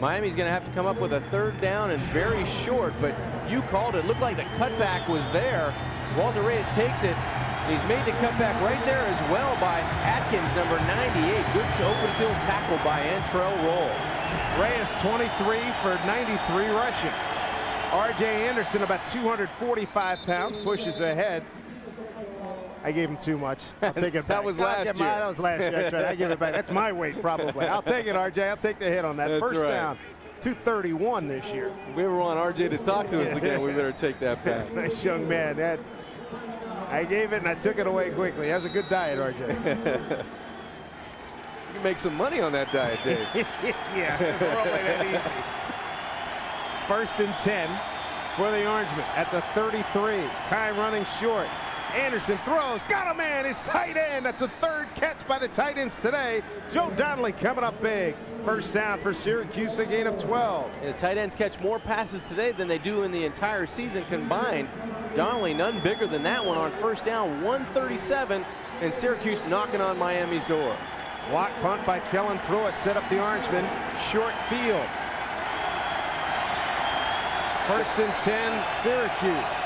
Miami's going to have to come up with a 3rd down and very short, but you called it. Looked like the cutback was there. Walter Reyes takes it. He's made the cutback right there as well by Atkins, number 98. Good open field tackle by Antrell Roll. Reyes 23 for 93 rushing. R.J. Anderson, about 245 pounds, pushes ahead. I gave him too much. I'll take it back. That was last year. That was last year. That's right. I give it back. That's my weight, probably. I'll take it, R.J. I'll take the hit on that. That's first right. down. 231 this year. If we ever want RJ to talk to us again, we better take that back. Nice young man. I gave it and I took it away quickly. That's a good diet, RJ. You can make some money on that diet, Dave. Yeah, probably that easy. 1st and 10 for the Orangemen at the 33. Time running short. Anderson throws, got a man, his tight end. That's the third catch by the tight ends today. Joe Donnelly coming up big. First down for Syracuse, a gain of 12. And the tight ends catch more passes today than they do in the entire season combined. Donnelly, none bigger than that one on first down, 137, and Syracuse knocking on Miami's door. Block punt by Kellen Pruitt set up the Orangemen. Short field. First and 10, Syracuse.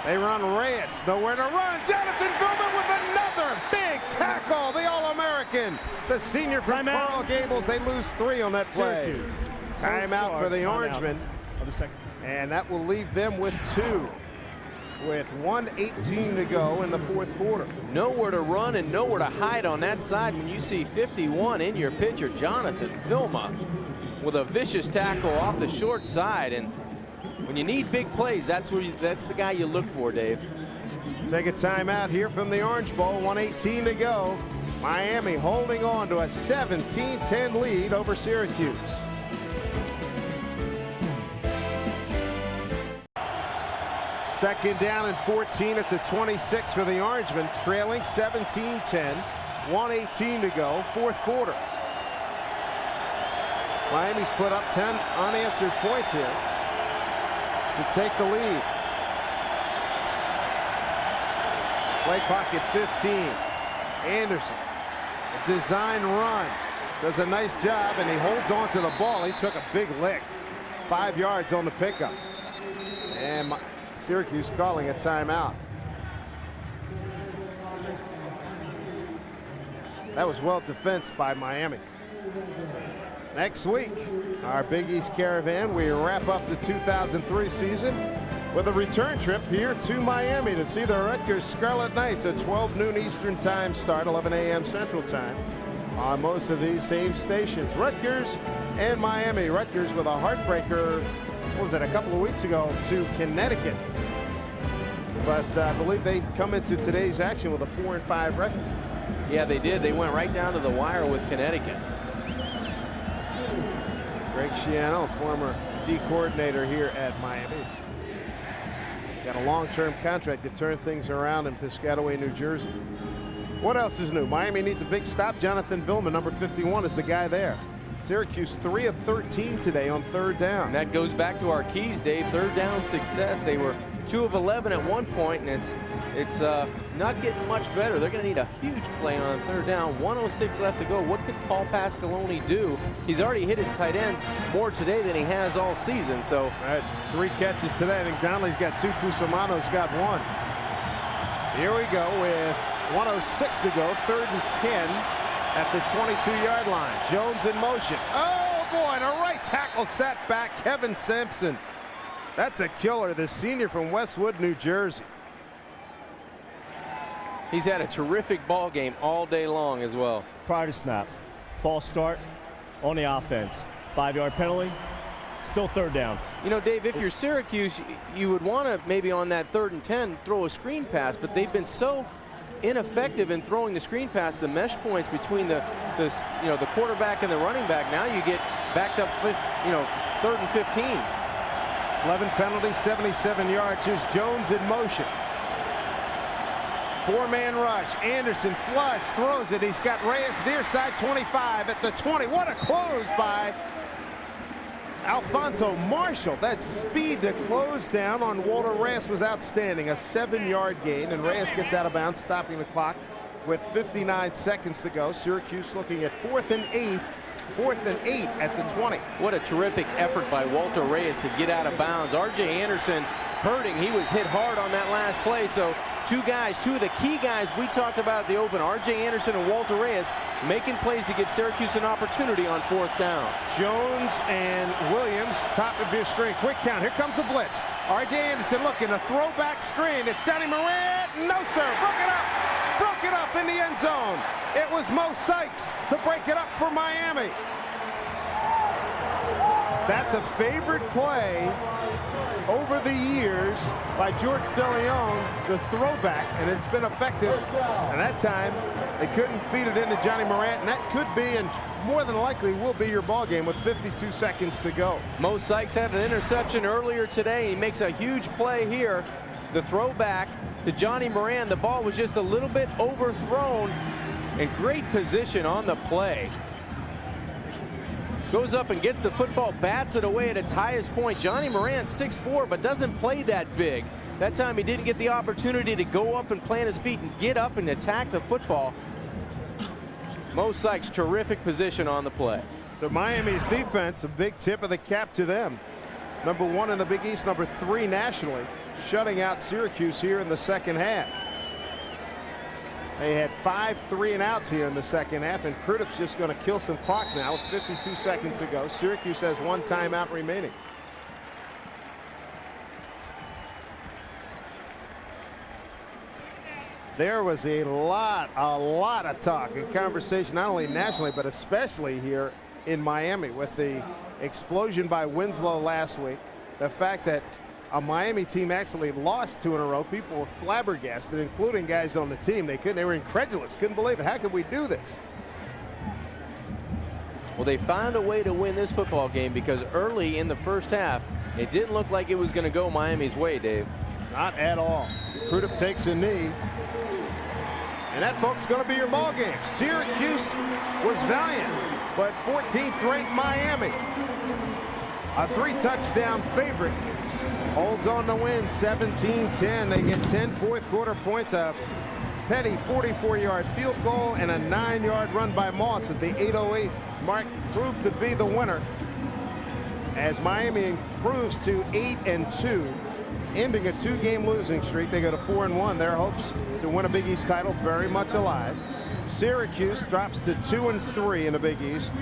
They run Reyes, nowhere to run. Jonathan Vilma with another big tackle, the All-American. The senior from Coral Gables, they lose 3 on that play. Timeout for the Orangemen. And that will leave them with 2. With 1:18 to go in the fourth quarter. Nowhere to run and nowhere to hide on that side when you see 51 in your picture. Jonathan Vilma with a vicious tackle off the short side. And when you need big plays, that's the guy you look for, Dave. Take a timeout here from the Orange Bowl. 1:18 to go. Miami holding on to a 17-10 lead over Syracuse. Second down and 14 at the 26 for the Orangemen, trailing 17-10. 1:18 to go, fourth quarter. Miami's put up 10 unanswered points here to take the lead. Play pocket 15. Anderson, a design run. Does a nice job, and he holds on to the ball. He took a big lick. 5 yards on the pickup. And Syracuse calling a timeout. That was well defensed by Miami. Next week, our Big East Caravan, we wrap up the 2003 season with a return trip here to Miami to see the Rutgers Scarlet Knights at 12 noon Eastern Time start, 11 a.m. Central Time on most of these same stations. Rutgers and Miami. Rutgers with a heartbreaker, what was it, a couple of weeks ago to Connecticut. But I believe they come into today's action with a 4-5 record. Yeah, they did. They went right down to the wire with Connecticut. Greg Schiano, former D coordinator here at Miami. Got a long-term contract to turn things around in Piscataway, New Jersey. What else is new? Miami needs a big stop. Jonathan Vilma, number 51, is the guy there. Syracuse 3 of 13 today on third down. And that goes back to our keys, Dave. Third down success. They were 2 of 11 at one point, and it's not getting much better. They're going to need a huge play on third down. 1:06 left to go. What could Paul Pasqualoni do? He's already hit his tight ends more today than he has all season. So, all right, 3 catches today. I think Donnelly's got 2. Cusumano's got 1. Here we go with 1:06 to go. 3rd and 10 at the 22-yard line. Jones in motion. Oh boy! And a right tackle set back. Kevin Simpson. That's a killer. The senior from Westwood, New Jersey. He's had a terrific ball game all day long as well. Prior to snap, false start on the offense. 5-yard penalty, still third down. You know, Dave, if you're Syracuse, you would want to maybe on that 3rd and 10 throw a screen pass, but they've been so ineffective in throwing the screen pass, the mesh points between the quarterback and the running back. Now you get backed up, 3rd and 15. 11 penalties, 77 yards. Here's Jones in motion. 4-man rush. Anderson flush, throws it. He's got Reyes near side 25 at the 20. What a close by Alfonso Marshall. That speed to close down on Walter Reyes was outstanding. A 7-yard gain, and Reyes gets out of bounds, stopping the clock with 59 seconds to go. Syracuse looking at 4th and 8 at the 20. What a terrific effort by Walter Reyes to get out of bounds. R.J. Anderson hurting. He was hit hard on that last play. So 2 of the key guys we talked about at the open, R.J. Anderson and Walter Reyes, making plays to give Syracuse an opportunity on 4th down. Jones and Williams, top of your string. Quick count. Here comes a blitz. R.J. Anderson looking, a throwback screen. It's Johnny Morant. No, sir. Broke it up in the end zone. It was Mo Sykes to break it up for Miami. That's a favorite play over the years by George DeLeon, the throwback, and it's been effective. And that time, they couldn't feed it into Johnny Morant, and that could be, and more than likely will be, your ball game with 52 seconds to go. Mo Sykes had an interception earlier today. He makes a huge play here. The throwback to Johnny Moran. The ball was just a little bit overthrown. And great position on the play. Goes up and gets the football, bats it away at its highest point. Johnny Moran, 6'4", but doesn't play that big. That time he didn't get the opportunity to go up and plant his feet and get up and attack the football. Mo Sykes, terrific position on the play. So Miami's defense, a big tip of the cap to them. Number 1 in the Big East, number 3 nationally, shutting out Syracuse here in the second half. They had 5 3-and-outs here in the second half, and Crudup's just going to kill some clock now with 52 seconds to go. Syracuse has 1 timeout remaining. There was a lot of talk and conversation, not only nationally, but especially here in Miami with the explosion by Winslow last week. The fact that a Miami team actually lost 2 in a row. People were flabbergasted, including guys on the team. They were incredulous, couldn't believe it. How could we do this? Well, they found a way to win this football game because early in the first half, it didn't look like it was going to go Miami's way, Dave. Not at all. Crudup takes a knee. And that, folks, is going to be your ball game. Syracuse was valiant, but 14th ranked Miami, a 3-touchdown favorite, holds on to win 17-10. They get 10 fourth-quarter points, a petty 44-yard field goal, and a 9-yard run by Moss at the 8:08 mark proved to be the winner as Miami improves to 8-2, ending a 2-game losing streak. They go to 4-1. Their hopes to win a Big East title very much alive. Syracuse drops to 2-3 in the Big East,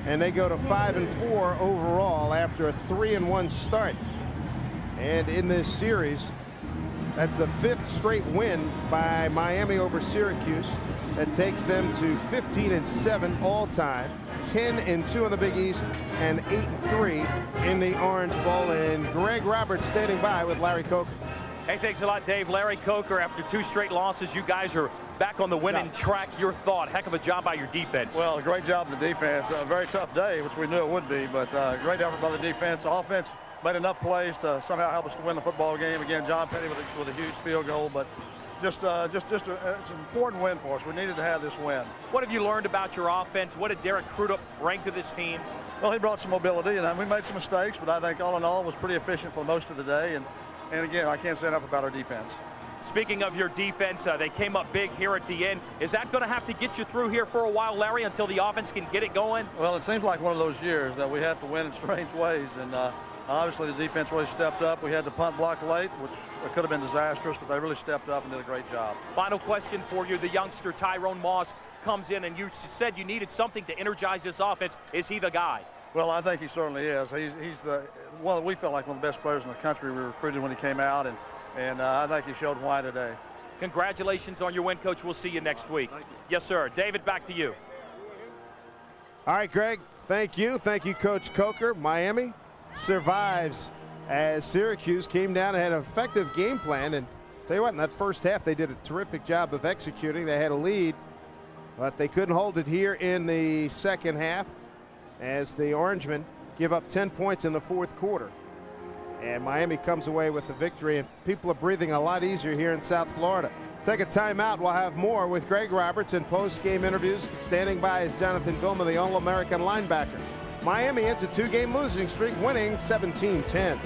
and they go to 5-4 overall after a 3-1 start. And in this series, that's the 5th straight win by Miami over Syracuse. That takes them to 15-7 all time, 10-2 in the Big East, and 8-3 in the Orange Bowl. And Greg Roberts standing by with Larry Coker. Hey, thanks a lot, Dave. Larry Coker, after 2 straight losses, you guys are back on the winning track. Your thought? Heck of a job by your defense. Well, a great job in the defense. A very tough day, which we knew it would be, but great effort by the defense. The offense made enough plays to somehow help us to win the football game. Again, John Petty with a huge field goal, but it's an important win for us. We needed to have this win. What have you learned about your offense? What did Derek Crudup bring to this team? Well, he brought some mobility, and we made some mistakes, but I think all in all was pretty efficient for most of the day. And again, I can't say enough about our defense. Speaking of your defense, they came up big here at the end. Is that going to have to get you through here for a while, Larry, until the offense can get it going? Well, it seems like one of those years that we have to win in strange ways, and obviously the defense really stepped up. We had the punt block late, which could have been disastrous, but they really stepped up and did a great job. Final question for you. The youngster Tyrone Moss comes in, and you said you needed something to energize this offense. Is he the guy? Well, I think he certainly is. He's one we felt like one of the best players in the country. We recruited when he came out, and I think he showed why today. Congratulations on your win, Coach. We'll see you next week. Yes, sir. David, back to you. All right, Greg, thank you. Thank you, Coach Coker. Miami survives as Syracuse came down and had an effective game plan. And tell you what, in that first half, they did a terrific job of executing. They had a lead, but they couldn't hold it here in the second half as the Orangemen give up 10 points in the fourth quarter. And Miami comes away with a victory, and people are breathing a lot easier here in South Florida. Take a timeout. We'll have more with Greg Roberts and post-game interviews. Standing by is Jonathan Vilma, the All-American linebacker. Miami ends a 2-game losing streak, winning 17-10.